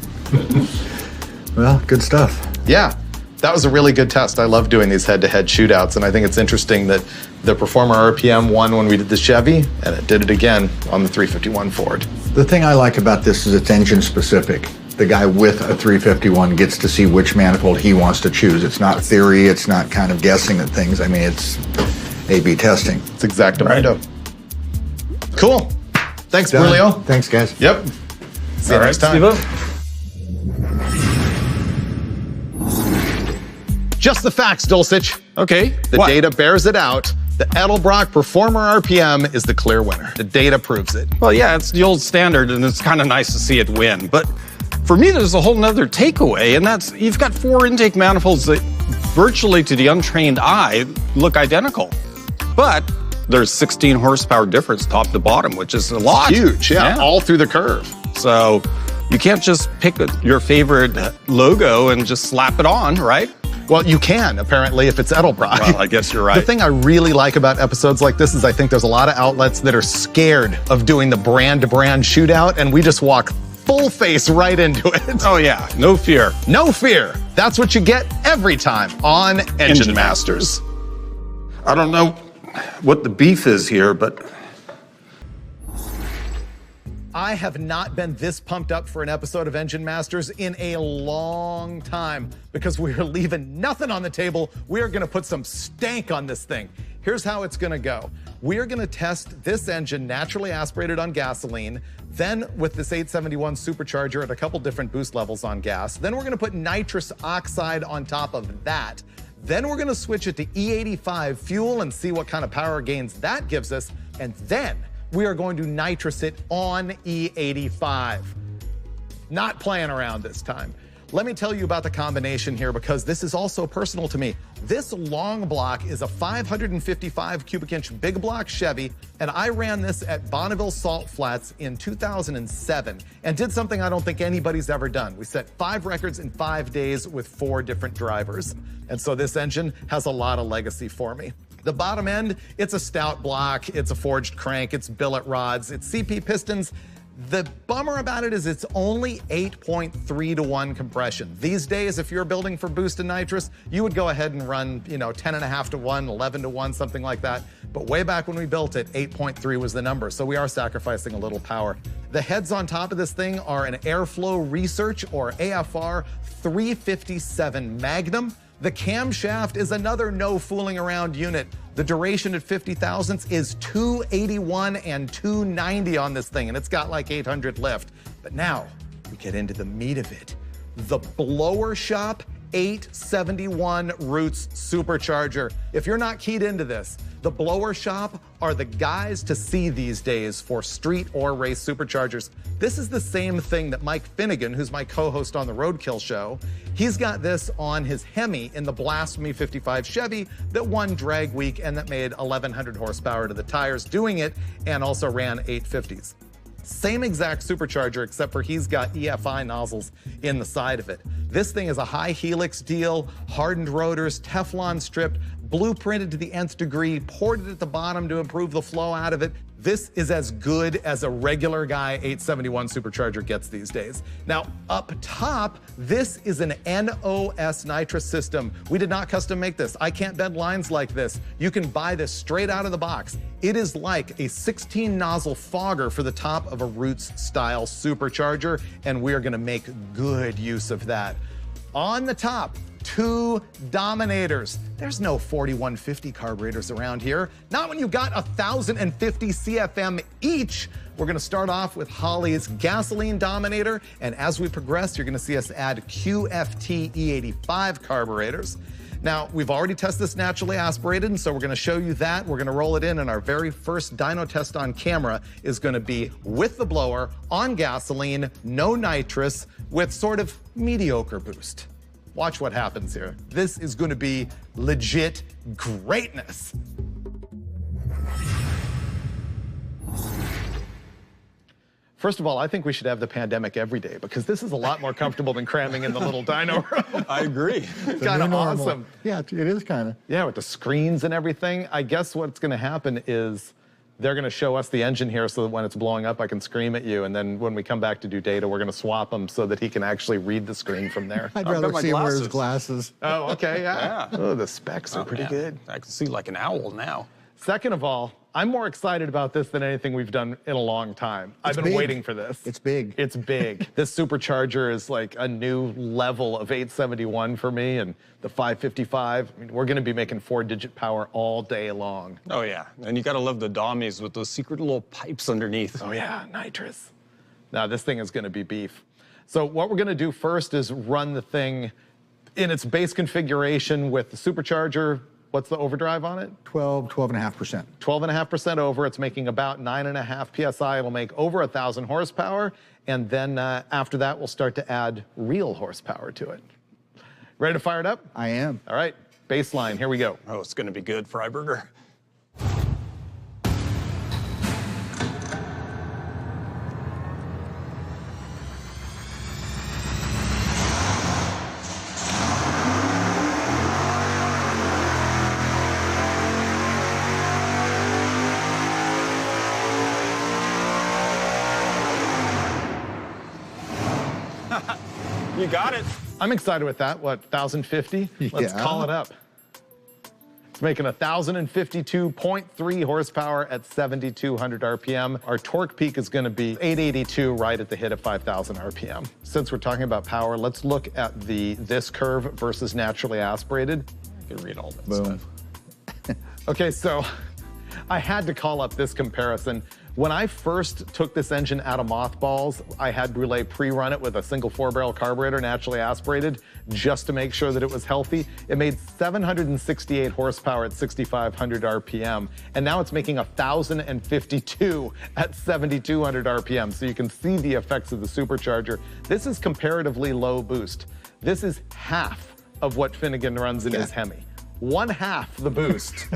Well, good stuff. Yeah, that was a really good test. I love doing these head-to-head shootouts, and I think it's interesting that the Performer RPM won when we did the Chevy, and it did it again on the 351 Ford. The thing I like about this is it's engine specific. The guy with a 351 gets to see which manifold he wants to choose. It's not theory, it's not kind of guessing at things. I mean, it's A/B testing. It's exactamundo. Cool. Thanks, Done. Brulio. Thanks, guys. Yep. See you All right, next time. Steve-O. Just the facts, Dulcich. Okay. The what? data bears it out. The Edelbrock Performer RPM is the clear winner. The data proves it. Well, yeah, it's the old standard, and it's kind of nice to see it win. But for me, there's a whole nother takeaway, and that's you've got 4 intake manifolds that virtually to the untrained eye look identical. But there's 16 horsepower difference top to bottom, which is a lot. Huge, yeah, all through the curve. So you can't just pick your favorite logo and just slap it on, right? Well, you can, apparently, if it's Edelbrock. Well, I guess you're right. The thing I really like about episodes like this is I think there's a lot of outlets that are scared of doing the brand-to-brand shootout, and we just walk full face right into it. Oh, yeah, no fear. No fear. That's what you get every time on Engine Masters. I don't know what the beef is here, but I have not been this pumped up for an episode of Engine Masters in a long time because we are leaving nothing on the table. We are going to put some stank on this thing. Here's how it's going to go. We are going to test this engine naturally aspirated on gasoline, then with this 871 supercharger at a couple different boost levels on gas. Then we're going to put nitrous oxide on top of that. Then we're going to switch it to E85 fuel and see what kind of power gains that gives us. And then we are going to nitrous it on E85. Not playing around this time. Let me tell you about the combination here because this is also personal to me. This long block is a 555 cubic inch big block Chevy, and I ran this at Bonneville Salt Flats in 2007 and did something I don't think anybody's ever done. We set 5 records in 5 days with 4 different drivers. And so this engine has a lot of legacy for me. The bottom end, it's a stout block, it's a forged crank, it's billet rods, it's CP pistons. The bummer about it is it's only 8.3 to 1 compression. These days, if you're building for boost and nitrous, you would go ahead and run, 10.5 to 1, 11 to 1, something like that. But way back when we built it, 8.3 was the number. So we are sacrificing a little power. The heads on top of this thing are an Airflow Research or AFR 357 Magnum. The camshaft is another no fooling around unit. The duration at 50 thousandths is 281 and 290 on this thing, and it's got like 800 lift. But now we get into the meat of it. The Blower Shop 871 Roots Supercharger. If you're not keyed into this, the Blower Shop are the guys to see these days for street or race superchargers. This is the same thing that Mike Finnegan, who's my co-host on the Roadkill show, he's got this on his Hemi in the Blasphemy 55 Chevy that won Drag Week and that made 1,100 horsepower to the tires doing it and also ran 850s. Same exact supercharger, except for he's got EFI nozzles in the side of it. This thing is a high helix deal, hardened rotors, Teflon stripped, blueprinted to the nth degree, ported at the bottom to improve the flow out of it. This is as good as a regular guy 871 supercharger gets these days. Now, up top, this is an NOS nitrous system. We did not custom make this. I can't bend lines like this. You can buy this straight out of the box. It is like a 16 nozzle fogger for the top of a Roots style supercharger, and we are gonna make good use of that. On the top, 2 Dominators. There's no 4150 carburetors around here. Not when you got 1,050 CFM each. We're gonna start off with Holley's gasoline Dominator, and as we progress, you're gonna see us add QFT E85 carburetors. Now, we've already tested this naturally aspirated, and so we're gonna show you that. We're gonna roll it in, and our very first dyno test on camera is gonna be with the blower, on gasoline, no nitrous, with sort of mediocre boost. Watch what happens here. This is gonna be legit greatness. First of all, I think we should have the pandemic every day because this is a lot more comfortable than cramming in the little dyno room. I agree. It's kind of awesome. Yeah, it is kind of. Yeah, with the screens and everything. I guess what's going to happen is they're going to show us the engine here so that when it's blowing up, I can scream at you. And then when we come back to do data, we're going to swap them so that he can actually read the screen from there. I'd I've rather got my see him wear his glasses. glasses. Oh, okay, yeah. Yeah. Oh, the specs are pretty Man, good. I can see like an owl now. Second of all, I'm more excited about this than anything we've done in a long time. I've been big. waiting for this. It's big. It's big. This supercharger is like a new level of 871 for me, and the 555. I mean, we're going to be making 4-digit power all day long. Oh yeah, and you gotta love the Dommies with those secret little pipes underneath. Oh yeah, nitrous. Now this thing is going to be beef. So what we're going to do first is run the thing in its base configuration with the supercharger. What's the overdrive on it? 12.5%. 12.5% over. It's making about 9.5 PSI. It'll make over 1,000 horsepower. And then after that, we'll start to add real horsepower to it. Ready to fire it up? I am. All right, baseline, here we go. Oh, it's gonna be good, Freiberger. You got it. I'm excited with that. What, 1,050? Let's Yeah. call it up. It's making 1,052.3 horsepower at 7,200 RPM. Our torque peak is going to be 882 right at the hit of 5,000 RPM. Since we're talking about power, let's look at this curve versus naturally aspirated. You can read all that Boom. stuff. Okay, so I had to call up this comparison. When I first took this engine out of mothballs, I had Brule pre-run it with a single 4-barrel carburetor, naturally aspirated, just to make sure that it was healthy. It made 768 horsepower at 6,500 RPM, and now it's making 1,052 at 7,200 RPM. So you can see the effects of the supercharger. This is comparatively low boost. This is half of what Finnegan runs in his Hemi. 1/2 the boost.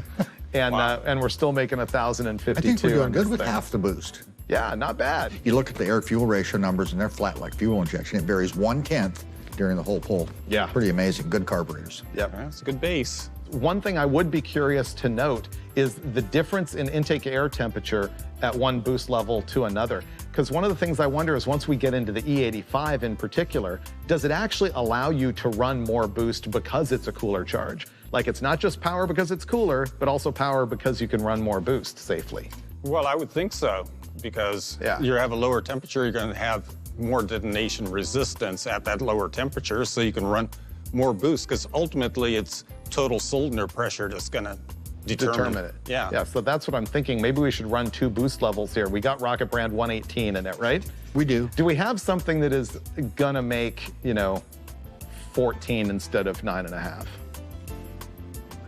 And we're still making 1,052. I think we're doing on good this with thing. half the boost. Yeah, not bad. You look at the air-fuel ratio numbers, and they're flat like fuel injection. It varies 1/10 during the whole pull. Yeah. Pretty amazing. Good carburetors. Yep. That's a good base. One thing I would be curious to note is the difference in intake air temperature at one boost level to another. Because one of the things I wonder is once we get into the E85 in particular, does it actually allow you to run more boost because it's a cooler charge? Like it's not just power because it's cooler, but also power because you can run more boost safely. Well, I would think so, because you have a lower temperature, you're going to have more detonation resistance at that lower temperature, so you can run more boost, because ultimately it's total cylinder pressure that's going to determine it. Yeah. Yeah, so that's what I'm thinking. Maybe we should run 2 boost levels here. We got Rocket Brand 118 in it, right? We do. Do we have something that is gonna make, 14 instead of 9.5?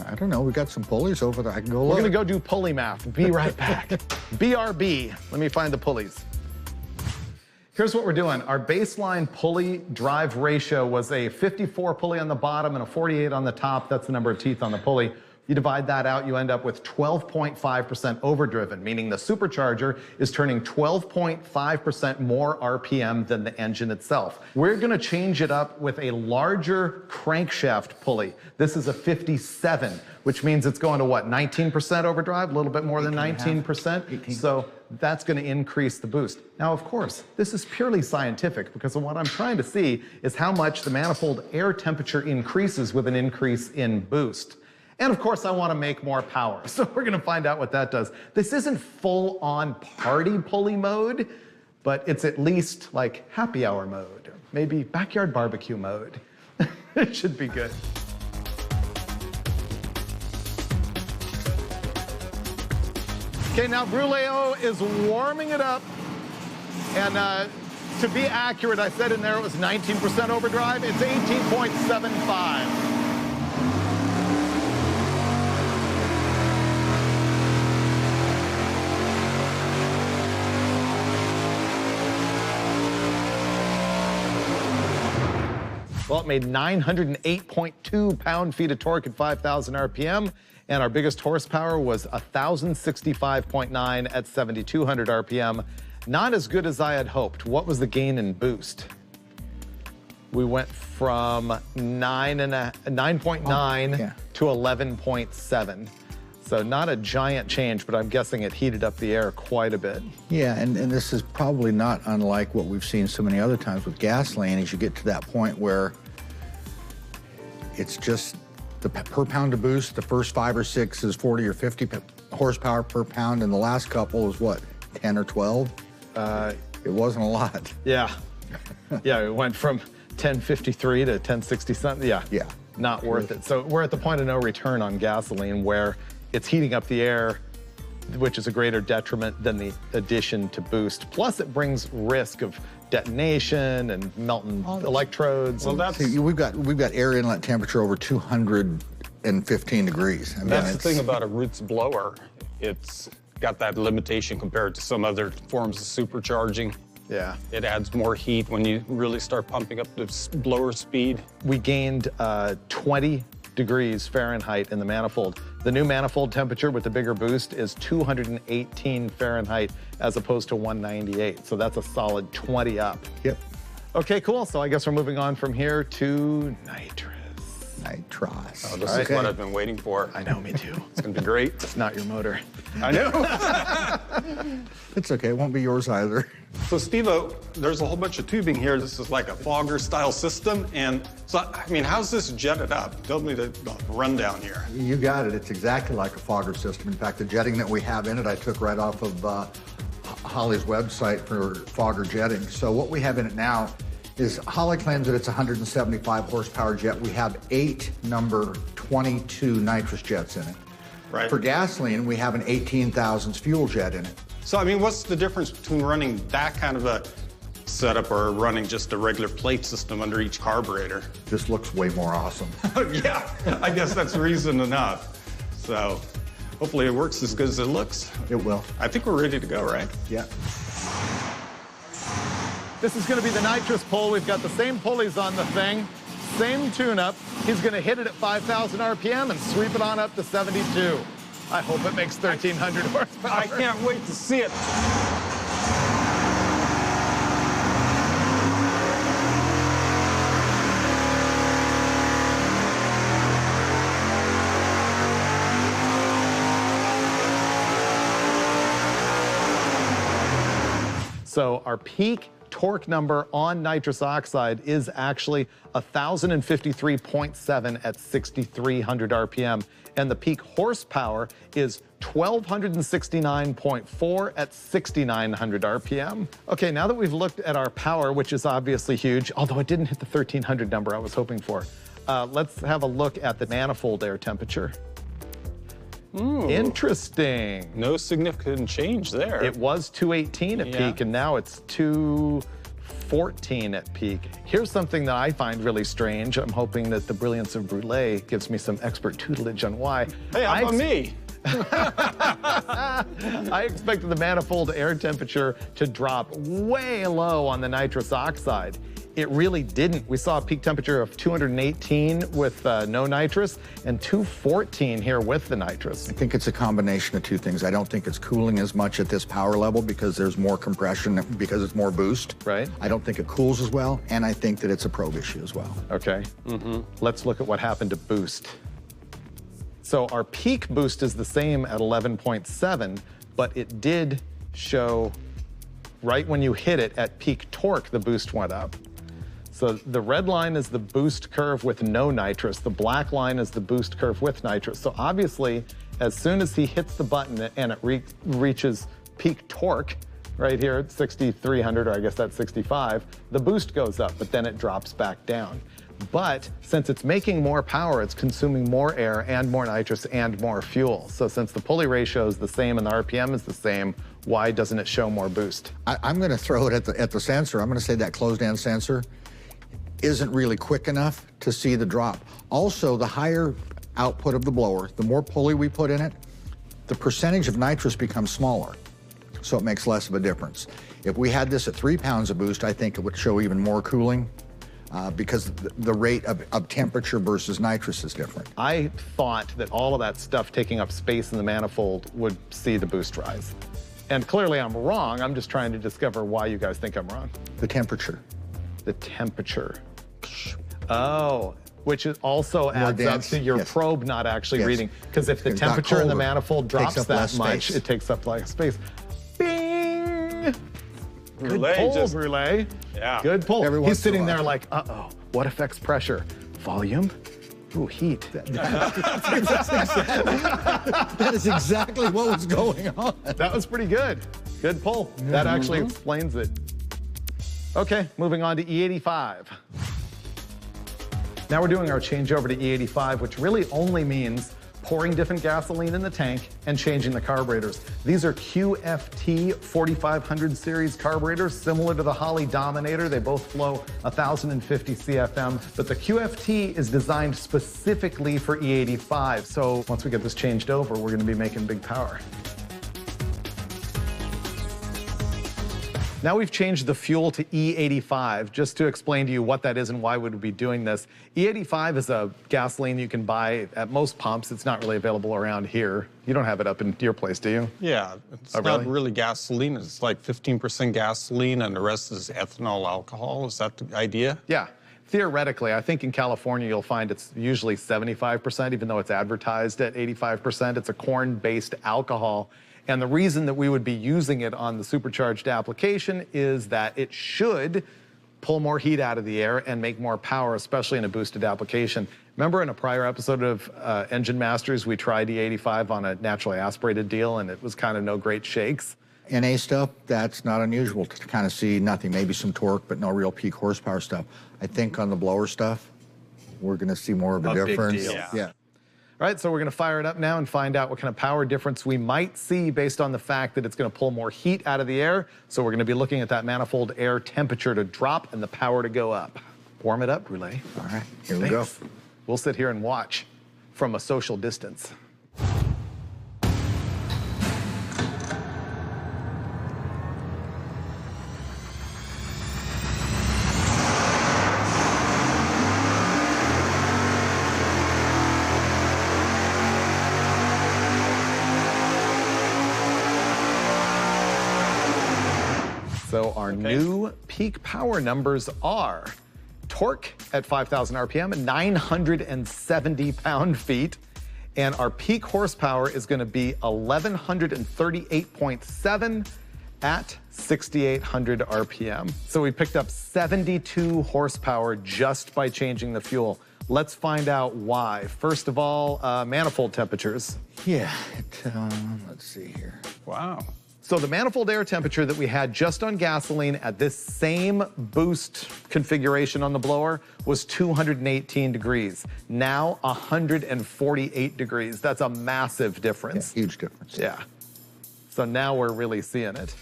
I don't know. We got some pulleys over there. I can go look. We're gonna go do pulley math. Be right back. BRB. Let me find the pulleys. Here's what we're doing. Our baseline pulley drive ratio was a 54 pulley on the bottom and a 48 on the top. That's the number of teeth on the pulley. You divide that out, you end up with 12.5% overdriven, meaning the supercharger is turning 12.5% more RPM than the engine itself. We're gonna change it up with a larger crankshaft pulley. This is a 57, which means it's going to what, 19% overdrive, a little bit more than 19%? 18. So that's gonna increase the boost. Now, of course, this is purely scientific because what I'm trying to see is how much the manifold air temperature increases with an increase in boost. And of course, I want to make more power. So we're going to find out what that does. This isn't full-on party pulley mode, but it's at least like happy hour mode, or maybe backyard barbecue mode. It should be good. Okay, now Bruleo is warming it up. And to be accurate, I said in there it was 19% overdrive. It's 18.75. Well, it made 908.2 pound-feet of torque at 5,000 RPM, and our biggest horsepower was 1,065.9 at 7,200 RPM. Not as good as I had hoped. What was the gain in boost? We went from 9.9 to 11.7. So not a giant change, but I'm guessing it heated up the air quite a bit. Yeah, and this is probably not unlike what we've seen so many other times with gasoline, as you get to that point where it's just the per pound of boost, the first 5 or 6 is 40 or 50 horsepower per pound, and the last couple is what, 10 or 12? It wasn't a lot. Yeah. Yeah, it went from 1053 to 1060 something. Yeah. Yeah. Not worth it. So we're at the point of no return on gasoline where it's heating up the air, which is a greater detriment than the addition to boost. Plus, it brings risk of detonation and melting electrodes. Well, that's See, we've got air inlet temperature over 215 degrees. I mean, that's the thing about a Roots blower. It's got that limitation compared to some other forms of supercharging. Yeah. It adds more heat when you really start pumping up the blower speed. We gained 20 degrees Fahrenheit in the manifold. The new manifold temperature with the bigger boost is 218 Fahrenheit as opposed to 198. So that's a solid 20 up. Yep. Okay, cool. So I guess we're moving on from here to nitrous. Nitros. Oh, this is what I've been waiting for. I know, me too. It's gonna be great. It's not your motor. I know. It's okay, it won't be yours either. So Steve-O, there's a whole bunch of tubing here. This is like a fogger style system. And so, I mean, how's this jetted up? Tell me the rundown here. You got it. It's exactly like a fogger system. In fact, the jetting that we have in it, I took right off of Holley's website for fogger jetting. So what we have in it now is Holley claims that it's 175 horsepower jet. We have 8 number 22 nitrous jets in it. Right. For gasoline, we have an 18,000s fuel jet in it. So, I mean, what's the difference between running that kind of a setup or running just a regular plate system under each carburetor? This looks way more awesome. Yeah, I guess that's reason enough. So, hopefully it works as good as it looks. It will. I think we're ready to go, right? Yeah. This is going to be the nitrous pull. We've got the same pulleys on the thing, same tune-up. He's going to hit it at 5,000 RPM and sweep it on up to 72. I hope it makes 1,300 horsepower. I can't wait to see it. So our peak torque number on nitrous oxide is actually 1,053.7 at 6,300 RPM. And the peak horsepower is 1,269.4 at 6,900 RPM. Okay, now that we've looked at our power, which is obviously huge, although it didn't hit the 1,300 number I was hoping for, let's have a look at the manifold air temperature. Interesting. No significant change there. It was 218 at peak, and now it's 214 at peak. Here's something that I find really strange. I'm hoping that the brilliance of Brulé gives me some expert tutelage on why. Hey, how about me? I expected the manifold air temperature to drop way low on the nitrous oxide. It really didn't. We saw a peak temperature of 218 with no nitrous and 214 here with the nitrous. I think it's a combination of two things. I don't think it's cooling as much at this power level because there's more compression, because it's more boost. Right. I don't think it cools as well, and I think that it's a probe issue as well. Okay. Let's look at what happened to boost. So our peak boost is the same at 11.7, but it did show right when you hit it at peak torque, the boost went up. So the red line is the boost curve with no nitrous. The black line is the boost curve with nitrous. So obviously, as soon as he hits the button and it reaches peak torque, right here at 6,300, or I guess that's 65, the boost goes up, but then it drops back down. But since it's making more power, it's consuming more air and more nitrous and more fuel. So since the pulley ratio is the same and the RPM is the same, why doesn't it show more boost? I'm going to throw it at the sensor. I'm going to say that closed-end sensor isn't really quick enough to see the drop. Also, the higher output of the blower, the more pulley we put in it, the percentage of nitrous becomes smaller, so it makes less of a difference. If we had this at 3 pounds of boost, I think it would show even more cooling because the rate of temperature versus nitrous is different. I thought that all of that stuff taking up space in the manifold would see the boost rise. And clearly I'm wrong. I'm just trying to discover why you guys think I'm wrong. The temperature. The temperature. Oh, which is also adds dense, up to your yes. probe not actually Yes. reading. Because if the It's got temperature in the colder, manifold takes drops up that less much, space. it takes up less space. Bing! Good Brule pull, just- Brule. Yeah. Good pull. Every He's once in a sitting while. there like, uh-oh, what affects pressure? Volume? Ooh, heat. That is exactly what was going on. That was pretty good. Good pull. That actually explains it. Okay, moving on to E85. Now we're doing our changeover to E85, which really only means pouring different gasoline in the tank and changing the carburetors. These are QFT 4500 series carburetors, similar to the Holley Dominator. They both flow 1050 CFM, but the QFT is designed specifically for E85. So once we get this changed over, we're gonna be making big power. Now we've changed the fuel to E85. Just to explain to you what that is and why we would be doing this. E85 is a gasoline you can buy at most pumps. It's not really available around here. You don't have it up in your place, do you? Yeah, it's Oh, not really? really gasoline. It's like 15% gasoline and the rest is ethanol alcohol. Is that the idea? Yeah. Theoretically, I think in California you'll find it's usually 75%, even though it's advertised at 85%. It's a corn-based alcohol. And the reason that we would be using it on the supercharged application is that it should pull more heat out of the air and make more power, especially in a boosted application. Remember in a prior episode of Engine Masters, we tried E85 on a naturally aspirated deal and it was kind of no great shakes. NA stuff, that's not unusual to kind of see nothing, maybe some torque, but no real peak horsepower stuff. I think on the blower stuff, we're going to see more of a big difference. deal. Yeah. All right, so we're gonna fire it up now and find out what kind of power difference we might see based on the fact that it's gonna pull more heat out of the air. So we're gonna be looking at that manifold air temperature to drop and the power to go up. Warm it up, Brule. All right, here we go. Thanks. We'll sit here and watch from a social distance. So our new peak power numbers are torque at 5,000 RPM, 970 pound-feet, and our peak horsepower is gonna be 1,138.7 at 6,800 RPM. So we picked up 72 horsepower just by changing the fuel. Let's find out why. First of all, manifold temperatures. Yeah, let's see here. Wow. So the manifold air temperature that we had just on gasoline at this same boost configuration on the blower was 218 degrees. Now 148 degrees. That's a massive difference. Huge difference. Yeah. So now we're really seeing it.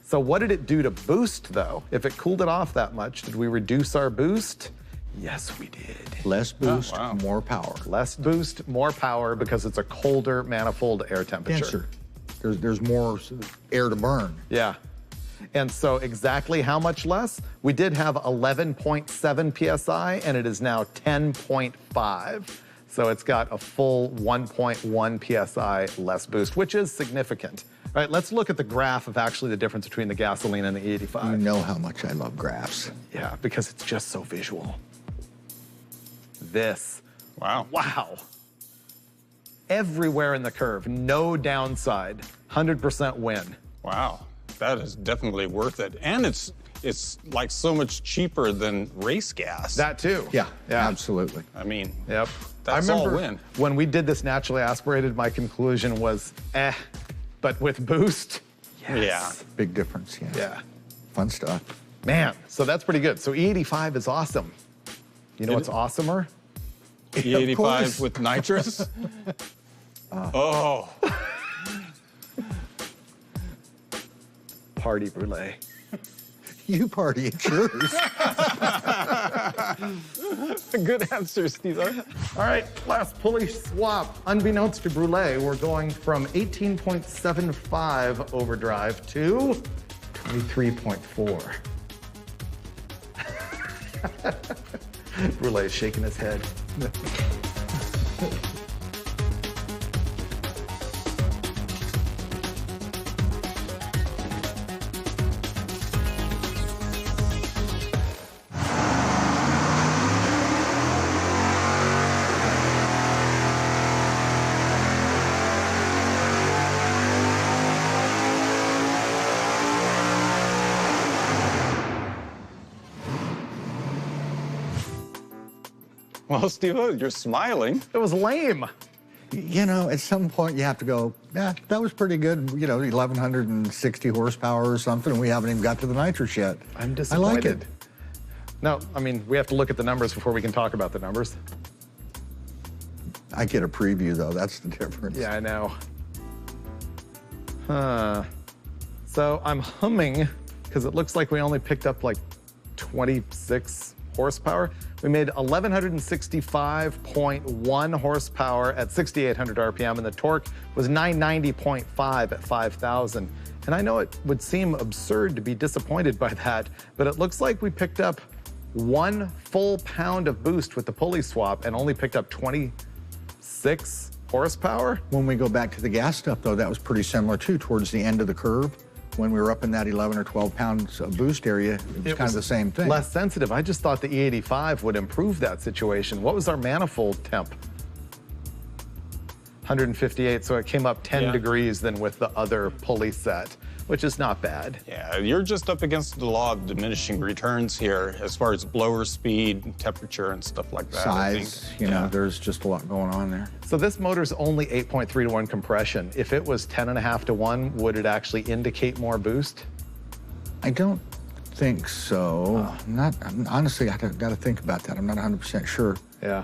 So what did it do to boost though? If it cooled it off that much, did we reduce our boost? Yes, we did. Less boost, wow. more power. Less boost, more power because it's a colder manifold air temperature. Denser. There's more air to burn. Yeah. And so exactly how much less? We did have 11.7 PSI and it is now 10.5. So it's got a full 1.1 PSI less boost, which is significant. All right, let's look at the graph of actually the difference between the gasoline and the You E85. know how much I love graphs. Yeah, because it's just so visual. This. Wow. Wow. Everywhere in the curve, no downside, 100% win. Wow. That is definitely worth it. And it's like so much cheaper than race gas. That too. Yeah, Yeah. absolutely. I mean, Yep. That's I all remember win. when we did this naturally aspirated, my conclusion was, but with boost, yes. Yeah. Big difference, yeah. Yeah. Fun stuff. Man, so that's pretty good. So E85 is awesome. You know what's awesomer? E85 with nitrous. Oh. Party brulee. You party at yours. Good answer, Steve. All right, last pulley swap. Unbeknownst to Brule, we're going from 18.75 overdrive to 23.4. Brule's shaking his head. Well, Steve, you're smiling. It was lame. You know, at some point you have to go, yeah, that was pretty good. You know, 1,160 horsepower or something, and we haven't even got to the nitrous yet. I'm I disappointed. like it. No, I mean, we have to look at the numbers before we can talk about the numbers. I get a preview, though. That's the difference. Yeah, I know. So I'm humming because it looks like we only picked up like 26 horsepower. We made 1,165.1 horsepower at 6,800 RPM, and the torque was 990.5 at 5,000. And I know it would seem absurd to be disappointed by that, but it looks like we picked up 1 full pound of boost with the pulley swap and only picked up 26 horsepower. When we go back to the gas stuff, though, that was pretty similar, too, towards the end of the curve. When we were up in that 11 or 12 pounds of boost area, it was kind of the same thing. Less sensitive. I just thought the E85 would improve that situation. What was our manifold temp? 158, so it came up 10 degrees than with the other pulley set, which is not bad. Yeah, you're just up against the law of diminishing returns here as far as blower speed, temperature, and stuff like that. Size, you know, there's just a lot going on there. So this motor's only 8.3 to 1 compression. If it was 10.5 to 1, would it actually indicate more boost? I don't think so. Honestly, I got to think about that. I'm not 100% sure. Yeah.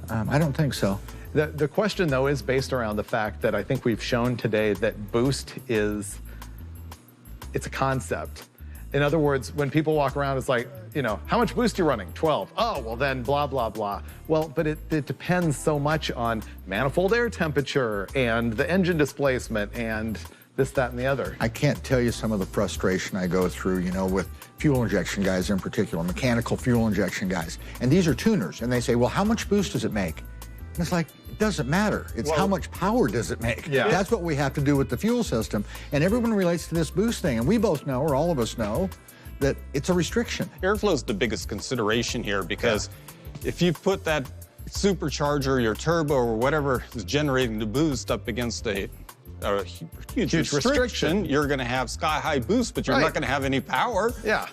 I don't think so. The question, though, is based around the fact that I think we've shown today that boost it's a concept. In other words, when people walk around, it's like, you know, how much boost are you running? 12. Oh, well then blah, blah, blah. Well, but it depends so much on manifold air temperature and the engine displacement and this, that, and the other. I can't tell you some of the frustration I go through, you know, with fuel injection guys in particular, mechanical fuel injection guys. And these are tuners, and they say, well, how much boost does it make? And it's like, it doesn't matter. It's how much power does it make? Yeah. That's what we have to do with the fuel system. And everyone relates to this boost thing. And we both know, or all of us know, that it's a restriction. Airflow is the biggest consideration here because if you put that supercharger, your turbo, or whatever is generating the boost up against a huge restriction, you're going to have sky-high boost, but you're not going to have any power. Yeah.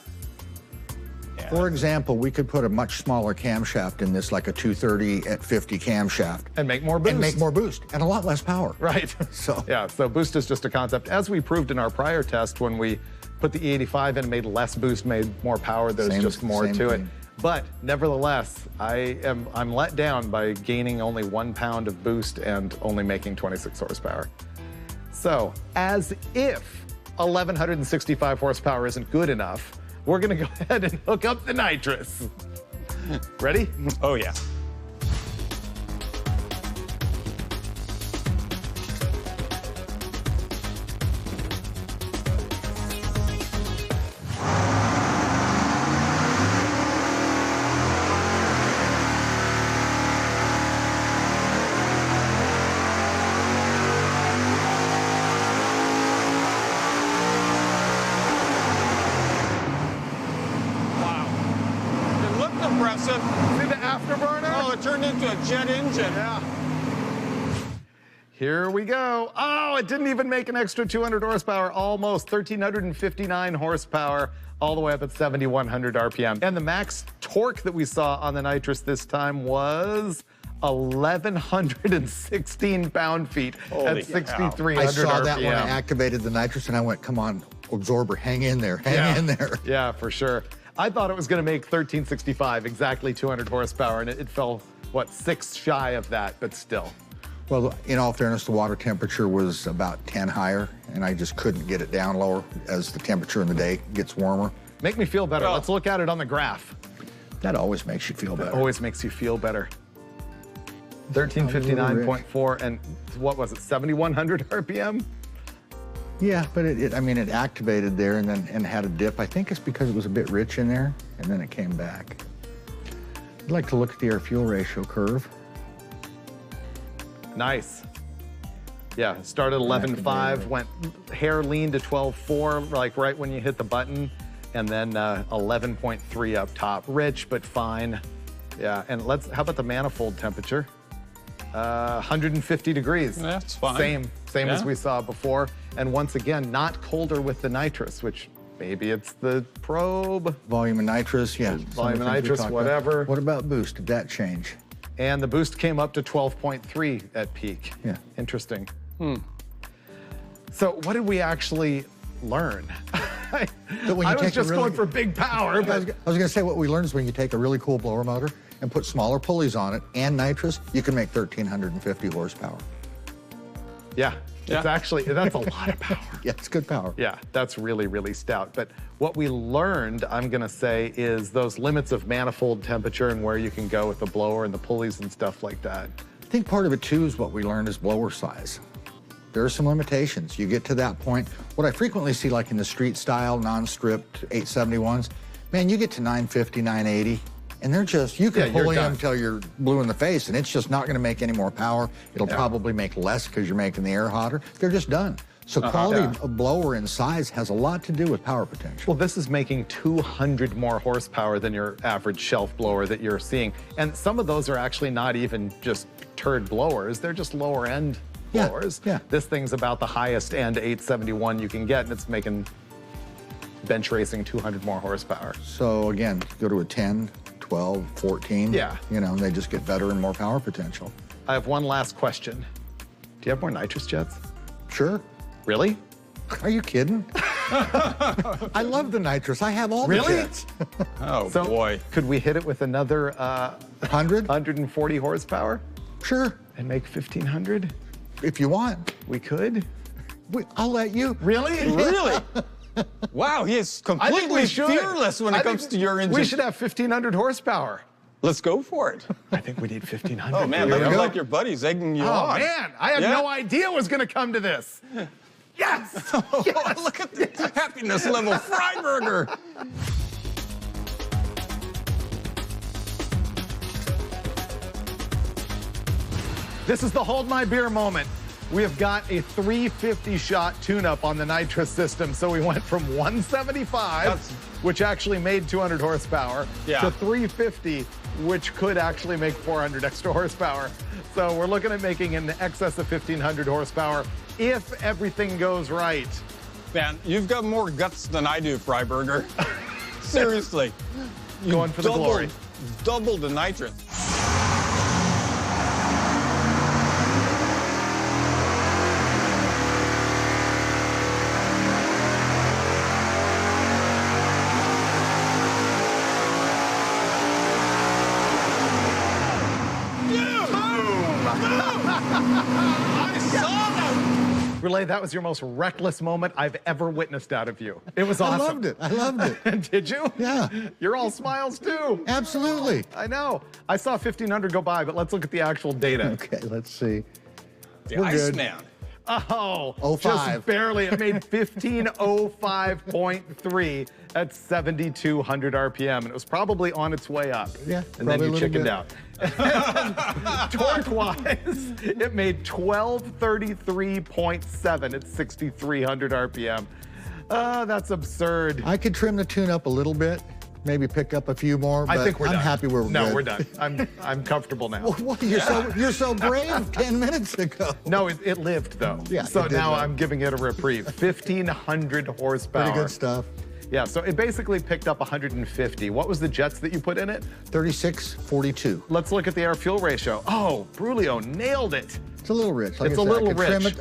For example, we could put a much smaller camshaft in this, like a 230 at 50 camshaft. And make more boost. And make more boost, and a lot less power. Right. So boost is just a concept. As we proved in our prior test when we put the E85 in and made less boost, made more power, there's just more to it. But nevertheless, I'm let down by gaining only 1 pound of boost and only making 26 horsepower. So, as if 1,165 horsepower isn't good enough, we're gonna go ahead and hook up the nitrous. Ready? Oh, yeah. Impressive. See the afterburner? Oh, it turned into a jet engine. Yeah. Here we go. Oh, it didn't even make an extra 200 horsepower, almost 1,359 horsepower, all the way up at 7,100 RPM. And the max torque that we saw on the nitrous this time was 1,116 pound-feet at 6,300 I saw RPM. that when I activated the nitrous, and I went, come on, absorber, hang in there, hang in there. Yeah, for sure. I thought it was going to make 1365, exactly 200 horsepower, and it fell, what, 6 shy of that, but still. Well, in all fairness, the water temperature was about 10 higher, and I just couldn't get it down lower as the temperature in the day gets warmer. Make me feel better. Well- Let's look at it on the graph. That always makes you feel better. Always makes you feel better. 1359.4, and what was it, 7,100 RPM? Yeah, but I mean, it activated there and then had a dip. I think it's because it was a bit rich in there, and then it came back. I'd like to look at the air-fuel ratio curve. Nice. Yeah, started 11.5, went hair lean to 12.4, like right when you hit the button, and then 11.3 up top. Rich, but fine. Yeah, and how about the manifold temperature? 150 degrees. That's fine. Same as Yeah. we saw before. And once again, not colder with the nitrous, which maybe it's the probe. Volume of nitrous, yeah. some of the Volume of things we nitrous, talked whatever. About. What about boost? Did that change? And the boost came up to 12.3 at peak. Yeah. Interesting. So what did we actually learn? I when you was take a just really- going for big power, I was but going to say what we learned is when you take a really cool blower motor and put smaller pulleys on it and nitrous, you can make 1,350 horsepower. yeah, it's Yeah. actually, that's a lot of power. Yeah, it's good power. Yeah, that's really, really stout. But what we learned, I'm going to say, is those limits of manifold temperature and where you can go with the blower and the pulleys and stuff like that. I think part of it too is what we learned is blower size. There are some limitations. You get to that point. What I frequently see, like in the street style, non-stripped 871s, man, you get to 950, 980, and they're just, you Yeah, can you're pull in done. until you're blue in the face, and it's just not going to make any more power. It'll Yeah. probably make less because you're making the air hotter. They're just done. So quality Yeah. of blower and size has a lot to do with power potential. Well, this is making 200 more horsepower than your average shelf blower that you're seeing. And some of those are actually not even just turd blowers, they're just lower end Yeah, blowers. yeah. This thing's about the highest end 871 you can get, and it's making bench racing 200 more horsepower. So again, go to a 10, 12, 14. Yeah. You know, they just get better and more power potential. I have one last question. Do you have more nitrous jets? Sure. Really? Are you kidding? I love the nitrous. I have all Really? the jets. Oh, So boy. could we hit it with another 100? 140 horsepower Sure. and make 1,500? If you want. We could? I'll let you. Really? Really? Wow, he is I think completely we should. fearless when I it think comes to your engine. We should have 1,500 horsepower. Let's go for it. I think we need 1,500. Oh, man, Here we looks go. like your buddy's egging you Oh, on. man, I had Yeah. no idea it was going to come to this. Yes! Yes! Look at the happiness level, Freiburger. This is the hold my beer moment. We have got a 350 shot tune-up on the nitrous system. So we went from 175, which actually made 200 horsepower, Yeah. to 350, which could actually make 400 extra horsepower. So we're looking at making in excess of 1,500 horsepower if everything goes right. Man, you've got more guts than I do, Freiburger. Seriously. You Going for the glory. Double the nitrous. Relay, that was your most reckless moment I've ever witnessed out of you. It was awesome. I loved it. I loved it. Did you? Yeah. You're all smiles too. Absolutely. I know. I saw 1,500 go by, but let's look at the actual data. Okay, let's see. The We're good. Iceman. Oh, 05. just barely. It made 1505.3 at 7,200 RPM, and it was probably on its way up. Yeah, and then probably you a little chickened bit. out. Torque-wise, it made 1233.7 at 6,300 RPM. That's absurd. I could trim the tune up a little bit, maybe pick up a few more, but I think we're I'm done. happy where we're No, good. we're done. I'm comfortable now. Well, you're so brave 10 minutes ago. No, it lived though. Yeah, So it did now live. I'm giving it a reprieve. 1,500 horsepower. Pretty good stuff. Yeah, so it basically picked up 150. What was the jets that you put in it? 3642. Let's look at the air-fuel ratio. Oh, Brulio nailed it. It's a little rich. Like It's I a said, little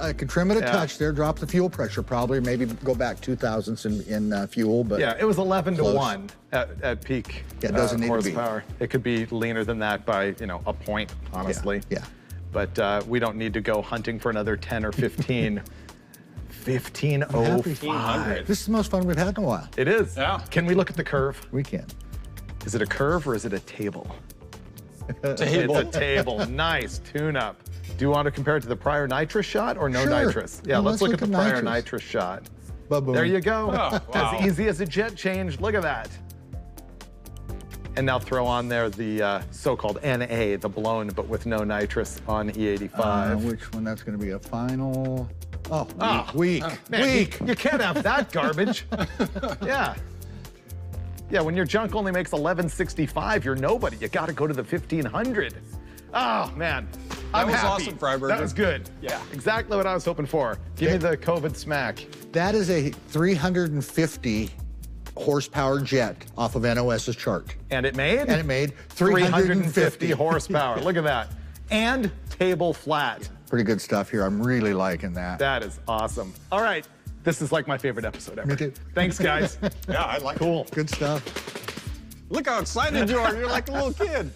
I could trim it a Yeah. touch there, drop the fuel pressure probably, maybe go back 2 thousandths in fuel, but Yeah, it was 11 close. to 1 at peak Yeah, it doesn't need to be. horsepower. It could be leaner than that by, a point, honestly. Yeah. But we don't need to go hunting for another 10 or 15. 1505. This is the most fun we've had in a while. It is. Yeah. Can we look at the curve? We can. Is it a curve or is it a table? Table. It's a table. Nice tune-up. Do you want to compare it to the prior nitrous shot or no Sure. nitrous? Yeah, Well, let's look at the prior nitrous. nitrous shot. Ba-boom. There you go. Oh, wow. As easy as a jet change. Look at that. And now throw on there the so-called NA, the blown but with no nitrous on E85. Which one? That's going to be a final. Oh, Ah, weak. Man, Weak. You can't have that garbage. Yeah. Yeah, when your junk only makes 1165, you're nobody. You got to go to the 1500. Oh, man. I'm was happy. awesome, Freiberger. That was good. Yeah. Exactly what I was hoping for. Give me the COVID smack. That is a 350 horsepower jet off of NOS's chart. And it made? And it made 350 horsepower. Look at that. And table flat. Pretty good stuff here. I'm really liking that. That is awesome. All right. This is like my favorite episode ever. Me too. Thanks, guys. Yeah, I like Cool. Good stuff. Look how excited you are. You're like a little kid.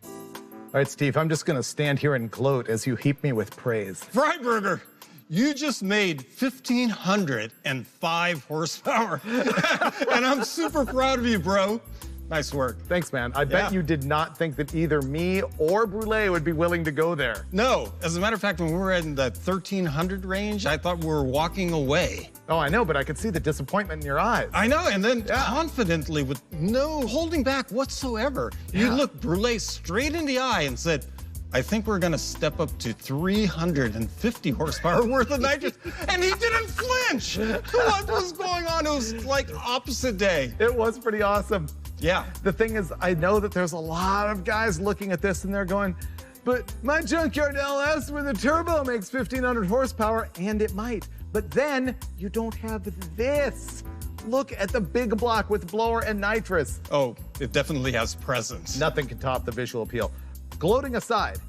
All right, Steve, I'm just going to stand here and gloat as you heap me with praise. Freiberger, you just made 1,505 horsepower. And I'm super proud of you, bro. Nice work. Thanks, man. I bet Yeah. you did not think that either me or Brule would be willing to go there. No, as a matter of fact, when we were in that 1,300 range, I thought we were walking away. Oh, I know, but I could see the disappointment in your eyes. I know, and then confidently, with no holding back whatsoever, you Yeah. looked Brule straight in the eye and said, I think we're gonna step up to 350 horsepower worth of nitrous. And he didn't flinch. What was going on? It was like opposite day. It was pretty awesome. Yeah. The thing is, I know that there's a lot of guys looking at this and they're going, but my junkyard LS with a turbo makes 1,500 horsepower, and it might. But then you don't have this. Look at the big block with blower and nitrous. Oh, it definitely has presence. Nothing can top the visual appeal. Gloating aside,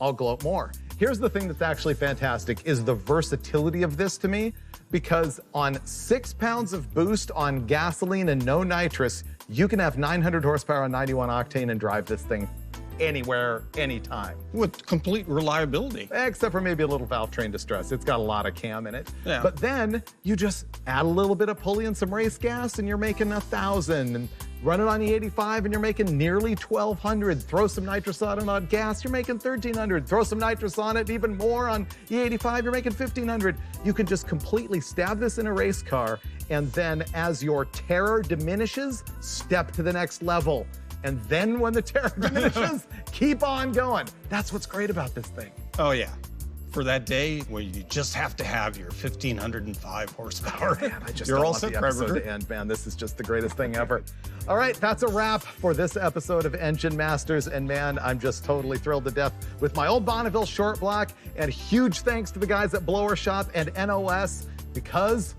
I'll gloat more. Here's the thing that's actually fantastic is the versatility of this to me, because on 6 pounds of boost on gasoline and no nitrous, you can have 900 horsepower on 91 octane and drive this thing anywhere, anytime. With complete reliability. Except for maybe a little valve train distress. It's got a lot of cam in it. Yeah. But then you just add a little bit of pulley and some race gas and you're making 1,000. And run it on E85 and you're making nearly 1,200. Throw some nitrous on it on gas, you're making 1,300. Throw some nitrous on it, even more on E85, you're making 1,500. You can just completely stab this in a race car, and then as your terror diminishes, step to the next level. And then when the terror diminishes, keep on going. That's what's great about this thing. Oh, yeah. For that day where you just have to have your 1,505 horsepower. Man, I just You're don't all want set, the episode Freiberger. to end, man. This is just the greatest thing ever. All right, that's a wrap for this episode of Engine Masters. And man, I'm just totally thrilled to death with my old Bonneville short block. And huge thanks to the guys at Blower Shop and NOS, because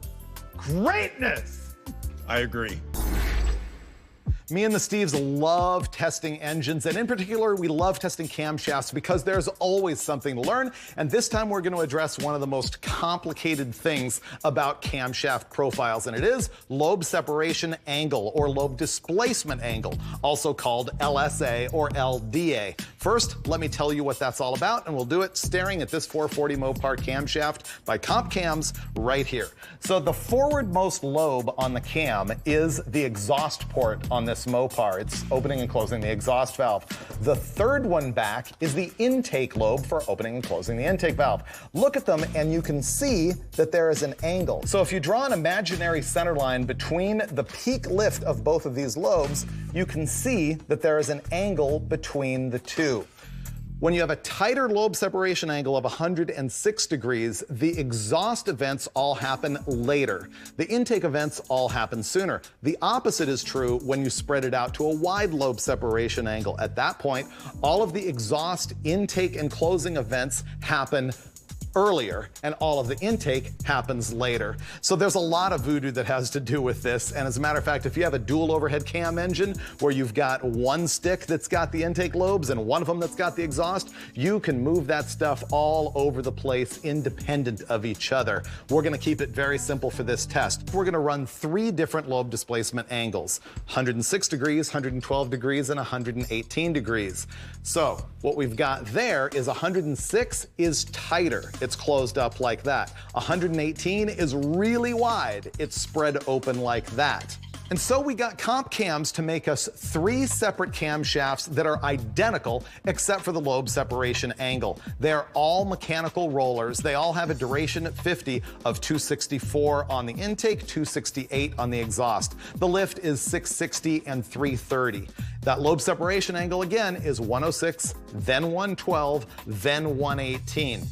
greatness. I agree. Me and the Steves love testing engines, and in particular, we love testing camshafts because there's always something to learn. And this time we're going to address one of the most complicated things about camshaft profiles, and it is lobe separation angle or lobe displacement angle, also called LSA or LDA. First, let me tell you what that's all about, and we'll do it staring at this 440 Mopar camshaft by Comp Cams right here. So the forwardmost lobe on the cam is the exhaust port on this Mopar. It's opening and closing the exhaust valve. The third one back is the intake lobe for opening and closing the intake valve. Look at them and you can see that there is an angle. So if you draw an imaginary center line between the peak lift of both of these lobes, you can see that there is an angle between the two. When you have a tighter lobe separation angle of 106 degrees, the exhaust events all happen later. The intake events all happen sooner. The opposite is true when you spread it out to a wide lobe separation angle. At that point, all of the exhaust intake and closing events happen earlier, and all of the intake happens later. So there's a lot of voodoo that has to do with this. And as a matter of fact, if you have a dual overhead cam engine where you've got one stick that's got the intake lobes and one of them that's got the exhaust, you can move that stuff all over the place independent of each other. We're gonna keep it very simple for this test. We're gonna run 3 different lobe displacement angles: 106 degrees, 112 degrees, and 118 degrees. So what we've got there is 106 is tighter. It's closed up like that. 118 is really wide. It's spread open like that. And so we got comp cams to make us 3 separate camshafts that are identical except for the lobe separation angle. They're all mechanical rollers. They all have a duration at 50 of 264 on the intake, 268 on the exhaust. The lift is 660 and 330. That lobe separation angle again is 106, then 112, then 118.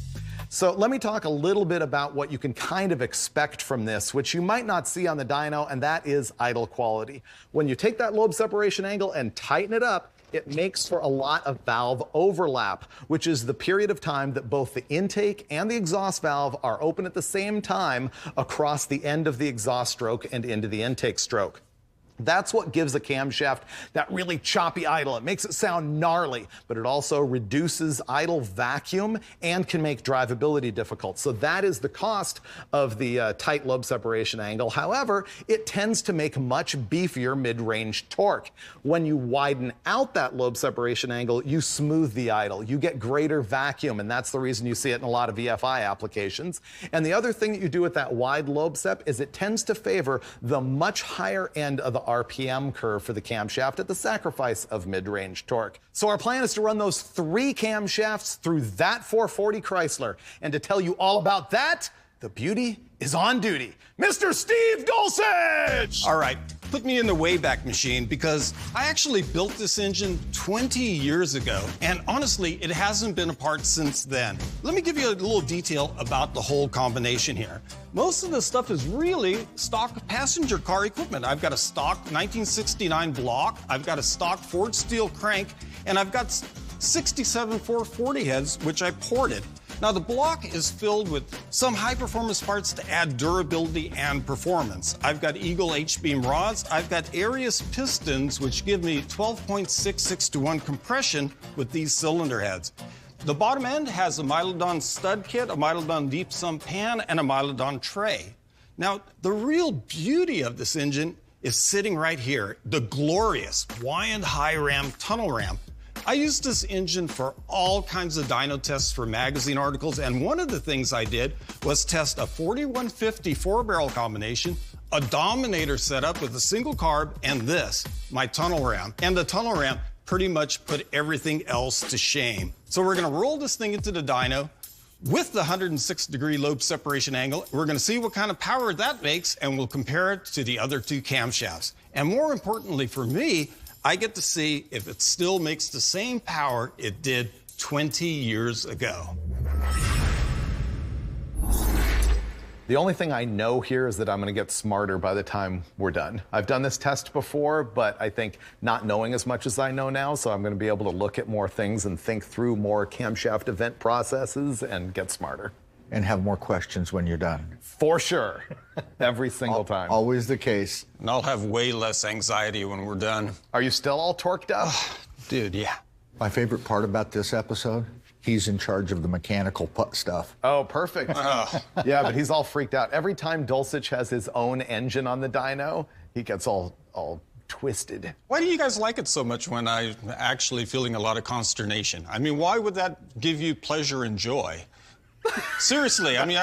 So let me talk a little bit about what you can kind of expect from this, which you might not see on the dyno, and that is idle quality. When you take that lobe separation angle and tighten it up, it makes for a lot of valve overlap, which is the period of time that both the intake and the exhaust valve are open at the same time across the end of the exhaust stroke and into the intake stroke. That's what gives a camshaft that really choppy idle. It makes it sound gnarly, but it also reduces idle vacuum and can make drivability difficult. So that is the cost of the tight lobe separation angle. However, it tends to make much beefier mid-range torque. When you widen out that lobe separation angle, you smooth the idle. You get greater vacuum, and that's the reason you see it in a lot of VFI applications. And the other thing that you do with that wide lobe sep is it tends to favor the much higher end of the RPM curve for the camshaft at the sacrifice of mid-range torque. So our plan is to run those 3 camshafts through that 440 Chrysler. And to tell you all about that, the beauty is on duty. Mr. Steve Dulcich! All right, put me in the Wayback Machine because I actually built this engine 20 years ago, and honestly, it hasn't been apart since then. Let me give you a little detail about the whole combination here. Most of the stuff is really stock passenger car equipment. I've got a stock 1969 block, I've got a stock forged steel crank, and I've got 67 440 heads, which I ported. Now, the block is filled with some high-performance parts to add durability and performance. I've got Eagle H-beam rods. I've got Arius pistons, which give me 12.66 to 1 compression with these cylinder heads. The bottom end has a Milodon stud kit, a Milodon deep sump pan, and a Milodon tray. Now, the real beauty of this engine is sitting right here, the glorious Wyand high ram tunnel ramp. I used this engine for all kinds of dyno tests for magazine articles, and one of the things I did was test a 4150 4-barrel combination, a Dominator setup with a single carb, and this, my tunnel ramp. And the tunnel ramp pretty much put everything else to shame. So we're gonna roll this thing into the dyno with the 106-degree lobe separation angle. We're gonna see what kind of power that makes, and we'll compare it to the other 2 camshafts. And more importantly for me, I get to see if it still makes the same power it did 20 years ago. The only thing I know here is that I'm gonna get smarter by the time we're done. I've done this test before, but I think not knowing as much as I know now, so I'm gonna be able to look at more things and think through more camshaft event processes and get smarter. And have more questions when you're done. For sure, every single time. Always the case. And I'll have way less anxiety when we're done. Are you still all torqued up? Dude, yeah. My favorite part about this episode, he's in charge of the mechanical stuff. Oh, perfect. Yeah, but he's all freaked out. Every time Dulcich has his own engine on the dyno, he gets all twisted. Why do you guys like it so much when I'm actually feeling a lot of consternation? I mean, why would that give you pleasure and joy? Seriously, I mean,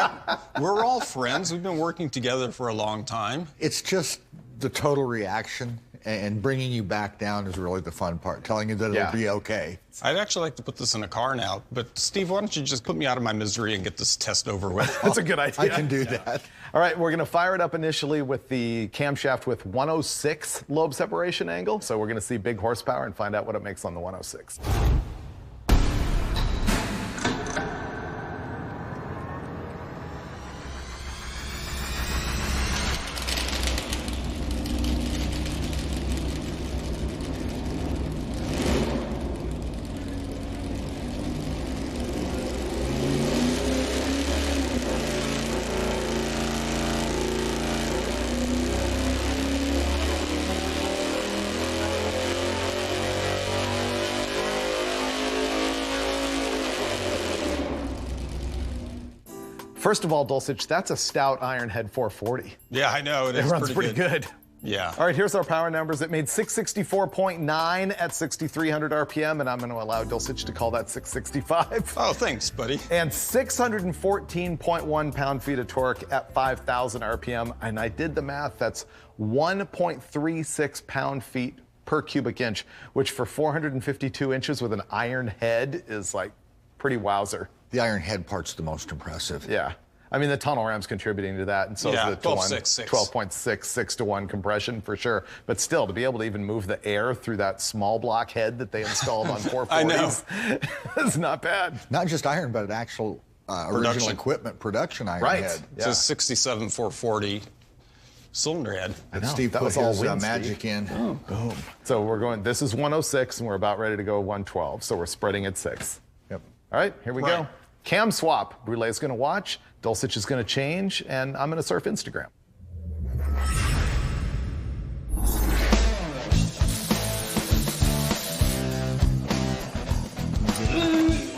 we're all friends. We've been working together for a long time. It's just the total reaction, and bringing you back down is really the fun part, telling you that it'll be okay. I'd actually like to put this in a car now, but Steve, why don't you just put me out of my misery and get this test over with? That's a good idea. I can do that. All right, we're gonna fire it up initially with the camshaft with 106 lobe separation angle. So we're gonna see big horsepower and find out what it makes on the 106. First of all, Dulcich, that's a stout iron head 440. Yeah, I know. It runs pretty good. Yeah. All right, here's our power numbers. It made 664.9 at 6,300 RPM, and I'm going to allow Dulcich to call that 665. Oh, thanks, buddy. And 614.1 pound-feet of torque at 5,000 RPM. And I did the math. That's 1.36 pound-feet per cubic inch, which for 452 inches with an iron head is like pretty wowzer. The iron head part's the most impressive. Yeah. I mean, the tunnel ram's contributing to that, and so Yeah, is the 12.6 to 1 compression for sure. But still, to be able to even move the air through that small block head that they installed on 440s is not bad. Not just iron, but an actual original equipment production iron Right. head. Yeah. It's a 67 440 cylinder head. And know, Steve that put was all his wind, magic Steve. in. Boom. So we're going, this is 106, and we're about ready to go 112. So we're spreading at 6. Yep. All right, here we Right. go. Cam swap. Brulé's going to watch. Dulcich is going to change, and I'm going to surf Instagram.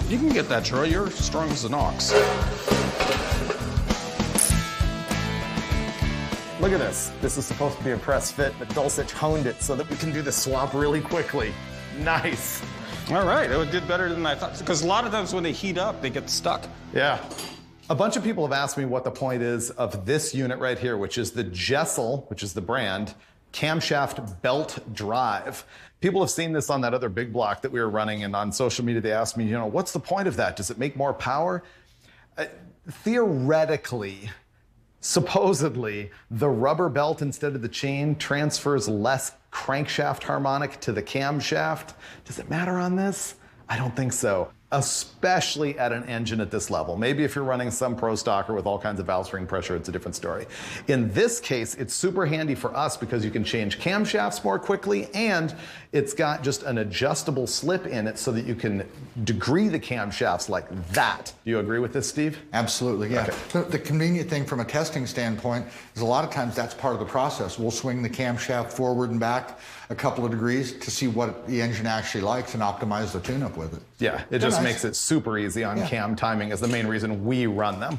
You can get that, Troy. You're strong as an ox. Look at this. This is supposed to be a press fit, but Dulcich honed it so that we can do the swap really quickly. Nice. All right, it did better than I thought. Because a lot of times when they heat up, they get stuck. Yeah. A bunch of people have asked me what the point is of this unit right here, which is the Jessel, which is the brand, camshaft belt drive. People have seen this on that other big block that we were running, and on social media they asked me, what's the point of that? Does it make more power? Theoretically, supposedly, the rubber belt instead of the chain transfers less crankshaft harmonic to the camshaft. Does it matter on this? I don't think so, especially at an engine at this level. Maybe if you're running some pro stocker with all kinds of valve spring pressure, it's a different story. In this case, it's super handy for us because you can change camshafts more quickly, and it's got just an adjustable slip in it so that you can degree the camshafts like that. Do you agree with this, Steve? Absolutely, yeah. Okay. So the convenient thing from a testing standpoint is a lot of times that's part of the process. We'll swing the camshaft forward and back a couple of degrees to see what the engine actually likes and optimize the tune-up with it. Yeah, it just makes it super easy on cam timing is the main reason we run them.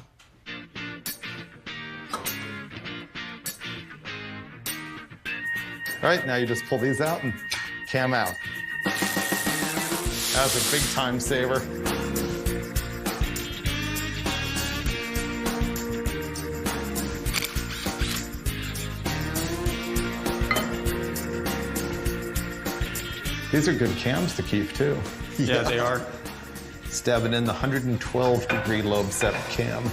All right, now you just pull these out and cam out. That's a big time saver. These are good cams to keep too. Yeah, they are. Stabbing in the 112-degree lobe set cam.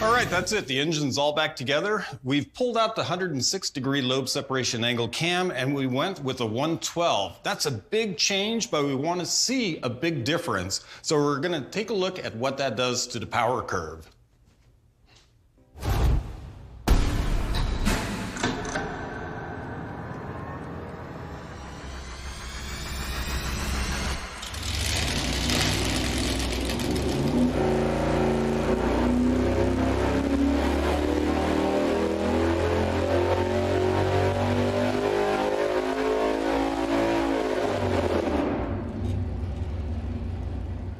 All right, that's it. The engine's all back together. We've pulled out the 106-degree lobe separation angle cam, and we went with a 112. That's a big change, but we want to see a big difference. So we're going to take a look at what that does to the power curve.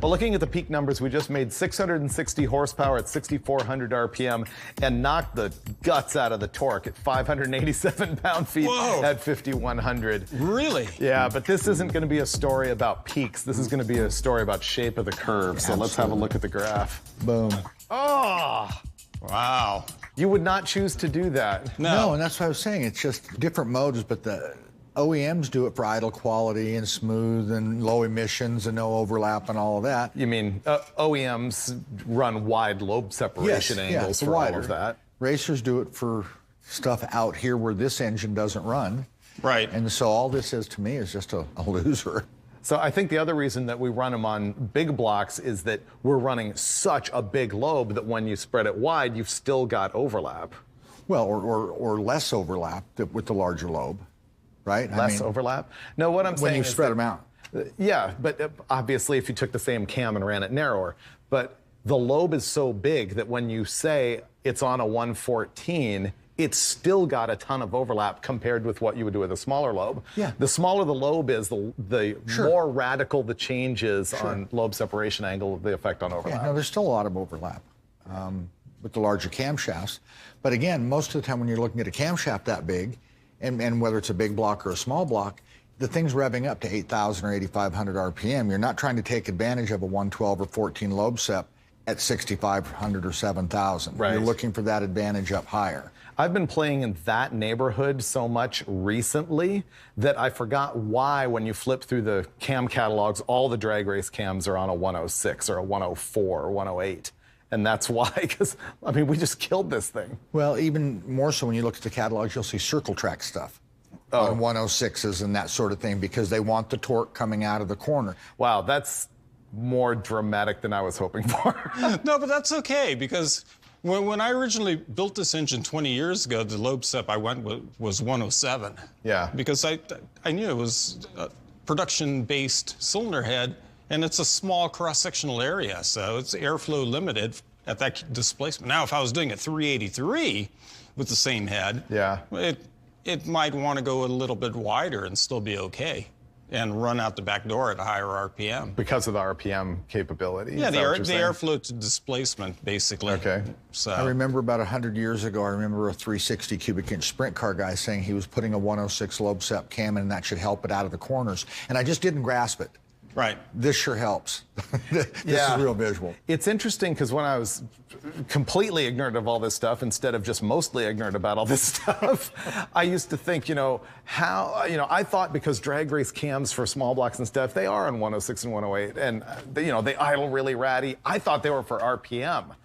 Well, looking at the peak numbers, we just made 660 horsepower at 6,400 RPM and knocked the guts out of the torque at 587 pound-feet Whoa. at 5,100. Really? Yeah, but this isn't going to be a story about peaks. This is going to be a story about shape of the curve. So let's have a look at the graph. Boom. Oh, Wow. you would not choose to do that. No, and that's what I was saying. It's just different modes, but the OEMs do it for idle quality and smooth and low emissions and no overlap and all of that. You mean OEMs run wide lobe separation angles it's for all wider. of that? Racers do it for stuff out here where this engine doesn't run. Right. And so all this is to me is just a loser. So I think the other reason that we run them on big blocks is that we're running such a big lobe that when you spread it wide, you've still got overlap. Well, or less overlap with the larger lobe, right? Less overlap? No, what I'm saying when you is spread that- them out. Yeah, but obviously if you took the same cam and ran it narrower. But the lobe is so big that when you say it's on a 114, it's still got a ton of overlap compared with what you would do with a smaller lobe. Yeah. The smaller the lobe is, the more radical the change is on lobe separation angle, the effect on overlap. Yeah, no, there's still a lot of overlap with the larger camshafts. But again, most of the time when you're looking at a camshaft that big, and whether it's a big block or a small block, the thing's revving up to 8,000 or 8,500 RPM. You're not trying to take advantage of a 112 or 14 lobe sep at 6,500 or 7,000. Right. You're looking for that advantage up higher. I've been playing in that neighborhood so much recently that I forgot why when you flip through the cam catalogs, all the drag race cams are on a 106 or a 104 or 108. And that's why, because, I mean, we just killed this thing. Well, even more so when you look at the catalogs, you'll see circle track stuff on 106s and that sort of thing because they want the torque coming out of the corner. Wow, that's more dramatic than I was hoping for. No, but that's okay because when I originally built this engine 20 years ago, the lobe sep I went with was 107. Yeah. Because I knew it was a production-based cylinder head, and it's a small cross-sectional area, so it's airflow limited at that displacement. Now, if I was doing a 383 with the same head, it might want to go a little bit wider and still be okay and run out the back door at a higher RPM. Because of the RPM capability. Yeah, is the that what you're saying? airflow to displacement, basically. Okay. So I remember about 100 years ago, I remember a 360 cubic inch sprint car guy saying he was putting a 106 lobe sep cam in and that should help it out of the corners. And I just didn't grasp it. Right. This sure helps. This is real visual. It's interesting because when I was completely ignorant of all this stuff, instead of just mostly ignorant about all this stuff, I used to think, I thought because drag race cams for small blocks and stuff, they are on 106 and 108, and they idle really ratty. I thought they were for RPM.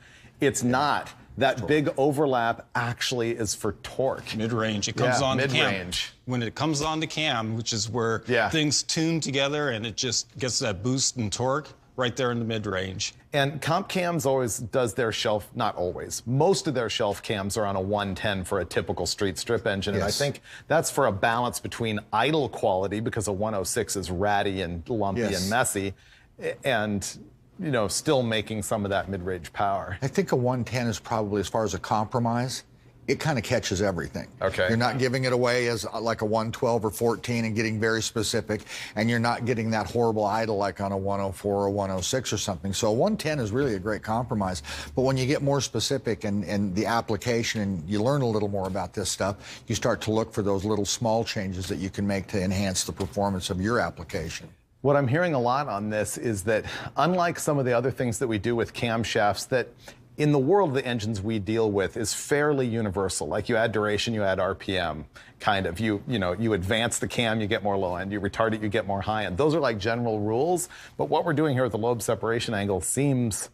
It's not. That big overlap actually is for torque. Mid-range. It comes on the cam. Mid-range. When it comes on the cam, which is where things tune together and it just gets that boost in torque right there in the mid-range. And Comp Cams always does their shelf, not always, most of their shelf cams are on a 110 for a typical street strip engine. And I think that's for a balance between idle quality, because a 106 is ratty and lumpy and messy, and still making some of that mid-range power. I think a 110 is probably, as far as a compromise, it kind of catches everything. Okay. You're not giving it away as like a 112 or 14 and getting very specific, and you're not getting that horrible idle like on a 104 or 106 or something. So a 110 is really a great compromise. But when you get more specific and the application and you learn a little more about this stuff, you start to look for those little small changes that you can make to enhance the performance of your application. What I'm hearing a lot on this is that, unlike some of the other things that we do with camshafts, that in the world of the engines we deal with is fairly universal. Like you add duration, you add RPM, kind of. You advance the cam, you get more low end. You retard it, you get more high end. Those are like general rules. But what we're doing here with the lobe separation angle seems,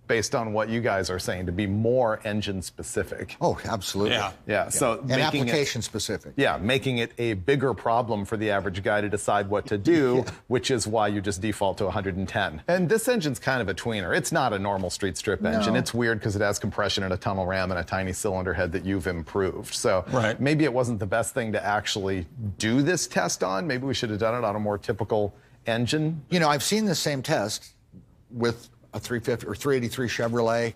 based on what you guys are saying, to be more engine specific. Oh, absolutely. Yeah. So and application specific. Yeah, making it a bigger problem for the average guy to decide what to do, which is why you just default to 110. And this engine's kind of a tweener. It's not a normal street strip engine. It's weird because it has compression and a tunnel ram and a tiny cylinder head that you've improved. So maybe it wasn't the best thing to actually do this test on. Maybe we should have done it on a more typical engine. I've seen the same test with a 350 or 383 Chevrolet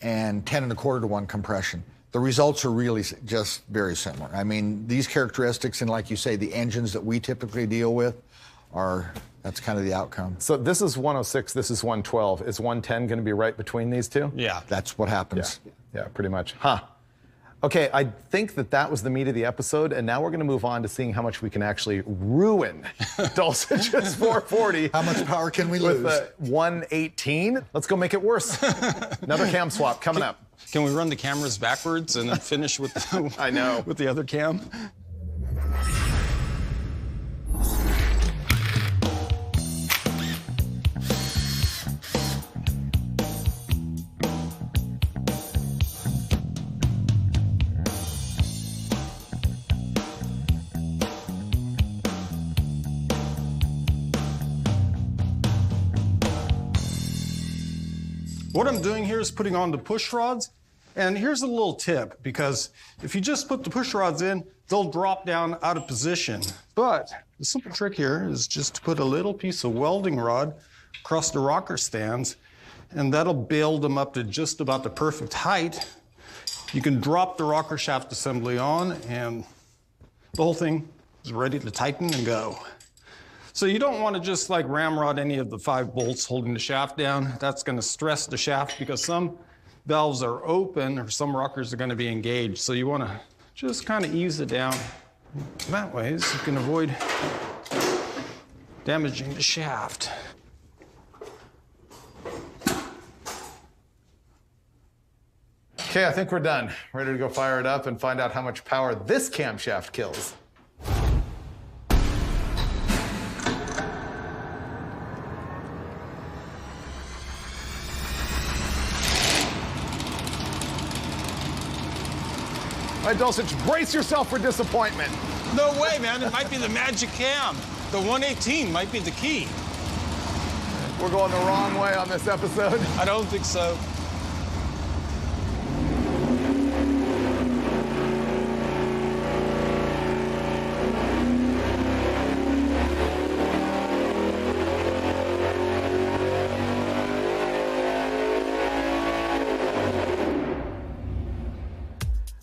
and 10.25 to 1 compression. The results are really just very similar. I mean, these characteristics and, like you say, the engines that we typically deal with that's kind of the outcome. So this is 106, this is 112. Is 110 going to be right between these two? Yeah. That's what happens. Yeah, pretty much. Okay, I think that was the meat of the episode, and now we're going to move on to seeing how much we can actually ruin Dulcich's 440. How much power can we lose? With 118. Let's go make it worse. Another cam swap coming up. Can we run the cameras backwards and then finish with the, with the other cam? What I'm doing here is putting on the push rods. And here's a little tip, because if you just put the push rods in, they'll drop down out of position. But the simple trick here is just to put a little piece of welding rod across the rocker stands, and that'll build them up to just about the perfect height. You can drop the rocker shaft assembly on and the whole thing is ready to tighten and go. So you don't want to just like ramrod any of the 5 bolts holding the shaft down. That's going to stress the shaft because some valves are open or some rockers are going to be engaged. So you want to just kind of ease it down that way so you can avoid damaging the shaft. Okay, I think we're done. Ready to go fire it up and find out how much power this camshaft kills. All right, Dulcich, brace yourself for disappointment. No way, man. It might be the magic cam. The 118 might be the key. We're going the wrong way on this episode. I don't think so.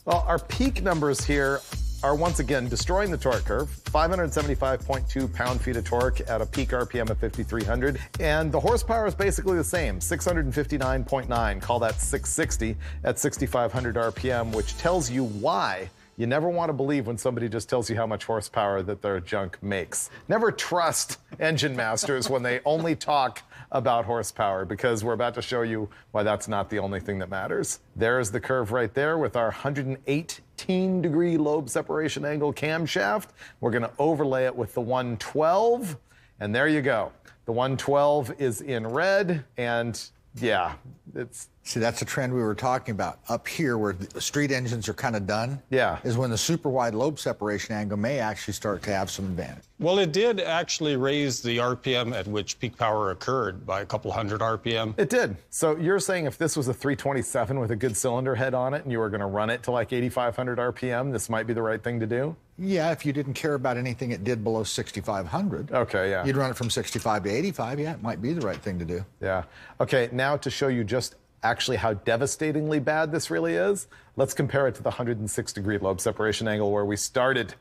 Well, our peak numbers here are once again destroying the torque curve. 575.2 pound-feet of torque at a peak RPM of 5,300. And the horsepower is basically the same, 659.9. Call that 660 at 6,500 RPM, which tells you why you never want to believe when somebody just tells you how much horsepower that their junk makes. Never trust engine masters when they only talk about horsepower, because we're about to show you why that's not the only thing that matters. There's the curve right there with our 118-degree lobe separation angle camshaft. We're going to overlay it with the 112, and there you go. The 112 is in red, and yeah, it's... See, that's a trend we were talking about. Up here, where the street engines are kind of done, Yeah. is when the super wide lobe separation angle may actually start to have some advantage. Well, it did actually raise the RPM at which peak power occurred by a couple hundred RPM. It did. So you're saying if this was a 327 with a good cylinder head on it and you were going to run it to like 8,500 RPM, this might be the right thing to do? Yeah, if you didn't care about anything it did below 6,500. Okay, yeah. You'd run it from 65 to 85. Yeah, it might be the right thing to do. Yeah. Okay, now to show you just actually how devastatingly bad this really is, let's compare it to the 106-degree lobe separation angle where we started.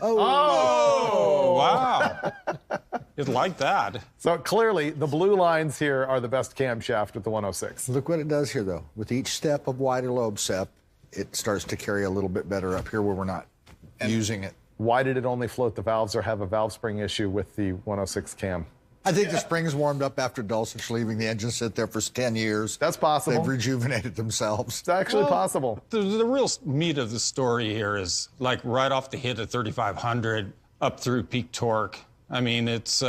Oh, wow. You'd like that. So clearly, the blue lines here are the best camshaft with the 106. Look what it does here, though. With each step of wider lobe sep, it starts to carry a little bit better up here where we're not using it. Why did it only float the valves or have a valve spring issue with the 106 cam? I think the springs warmed up after Dulcich leaving the engine sit there for 10 years. That's possible. They've rejuvenated themselves. It's actually possible. The real meat of the story here is like right off the hit at 3,500 up through peak torque. I mean, it's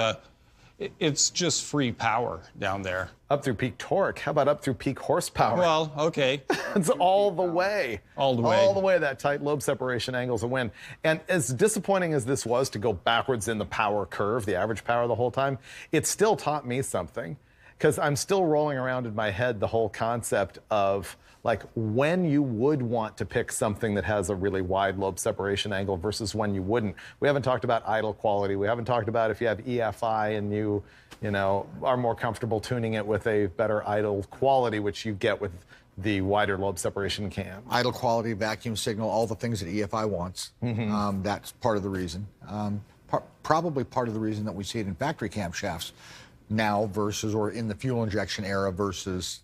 just free power down there. Up through peak torque. How about up through peak horsepower? Well, okay. It's all the way. All the way. All the way. That tight lobe separation angle's a win. And as disappointing as this was to go backwards in the power curve, the average power the whole time, it still taught me something. Because I'm still rolling around in my head the whole concept of like when you would want to pick something that has a really wide lobe separation angle versus when you wouldn't. We haven't talked about idle quality. We haven't talked about if you have EFI and you know, are more comfortable tuning it with a better idle quality, which you get with the wider lobe separation cam. Idle quality, vacuum signal, all the things that EFI wants. That's part of the reason. Probably part of the reason that we see it in factory camshafts now versus, or in the fuel injection era versus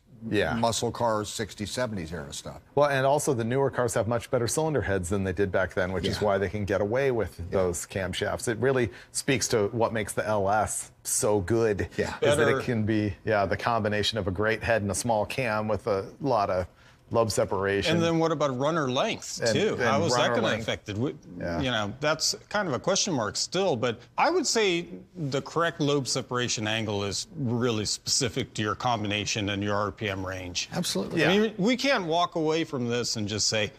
muscle cars, 60s, 70s era stuff. Well, and also the newer cars have much better cylinder heads than they did back then, which is why they can get away with those camshafts. It really speaks to what makes the LS so good. Yeah. Is that it can be, the combination of a great head and a small cam with a lot of lobe separation. And then what about runner length, too? How is that going to affect it? You know, that's kind of a question mark still, but I would say the correct lobe separation angle is really specific to your combination and your RPM range. Absolutely. Yeah. I mean, we can't walk away from this and just say,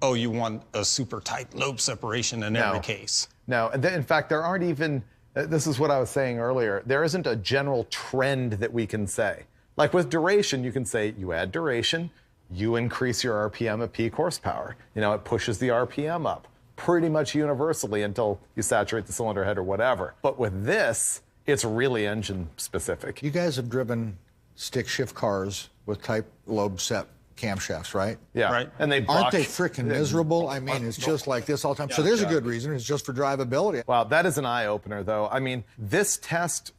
oh, you want a super tight lobe separation in every case. No, in fact, there aren't even, this is what I was saying earlier, there isn't a general trend that we can say. Like with duration, you can say you add duration, you increase your RPM at peak horsepower. You know, it pushes the RPM up pretty much universally until you saturate the cylinder head or whatever. But with this, it's really engine specific. You guys have driven stick shift cars with type lobe sep camshafts, right? Yeah. Right. And they Aren't buck. they freaking miserable? I mean, it's just like this all the time. So there's a good reason. It's just for drivability. Wow, that is an eye-opener, though. I mean, this test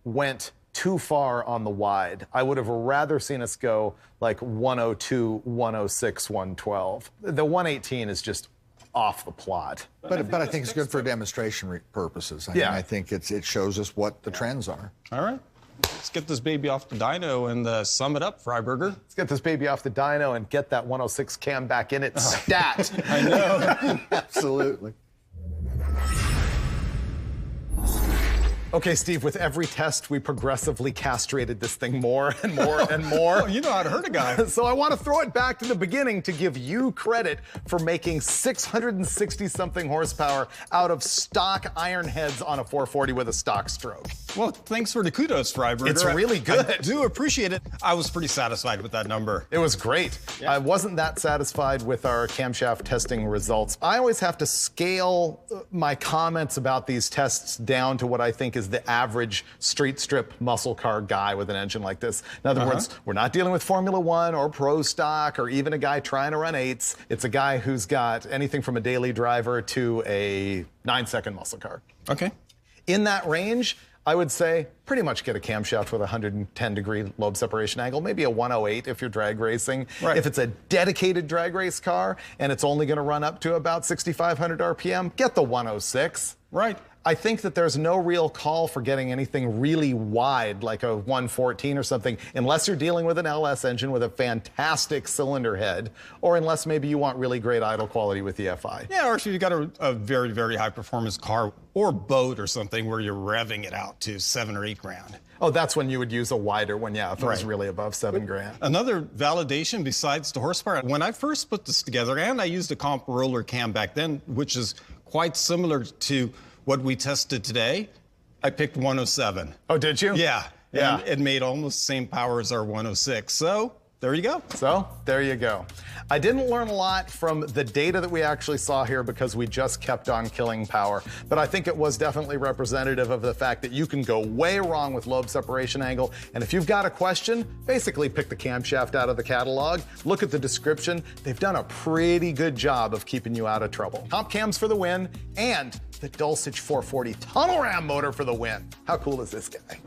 went too far on the wide. I would have rather seen us go like 102, 106, 112. The 118 is just off the plot. But I think it's good for demonstration purposes. I mean, I think it shows us what the trends are. All right. Let's get this baby off the dyno and sum it up, Freiberger. Let's get this baby off the dyno and get that 106 cam back in its stat. I know. Absolutely. Okay, Steve, with every test, we progressively castrated this thing more and more and more. Oh, you know how to hurt a guy. So I want to throw it back to the beginning to give you credit for making 660-something horsepower out of stock iron heads on a 440 with a stock stroke. Well, thanks for the kudos, Freiberger. It's really good. I do appreciate it. I was pretty satisfied with that number. It was great. I wasn't that satisfied with our camshaft testing results. I always have to scale my comments about these tests down to what I think is the average street strip muscle car guy with an engine like this. In other words, we're not dealing with Formula One or Pro Stock or even a guy trying to run 8s. It's a guy who's got anything from a daily driver to a 9-second muscle car. Okay. In that range, I would say pretty much get a camshaft with a 110-degree lobe separation angle, maybe a 108 if you're drag racing. Right. If it's a dedicated drag race car and it's only going to run up to about 6,500 RPM, get the 106. Right. I think that there's no real call for getting anything really wide like a 114 or something unless you're dealing with an LS engine with a fantastic cylinder head or unless maybe you want really great idle quality with the FI. Yeah, or if you've got a very, very high performance car or boat or something where you're revving it out to 7 or 8 grand. Oh, that's when you would use a wider one, yeah, if it was really above 7 grand. Another validation besides the horsepower, when I first put this together, and I used a comp roller cam back then, which is quite similar to what we tested today, I picked 107. Oh, did you? Yeah. Yeah. And it made almost the same power as our 106. So there you go. So there you go. I didn't learn a lot from the data that we actually saw here because we just kept on killing power. But I think it was definitely representative of the fact that you can go way wrong with lobe separation angle. And if you've got a question, basically pick the camshaft out of the catalog, look at the description. They've done a pretty good job of keeping you out of trouble. Comp cams for the win and the Dulcich 440 tunnel ram motor for the win. How cool is this guy?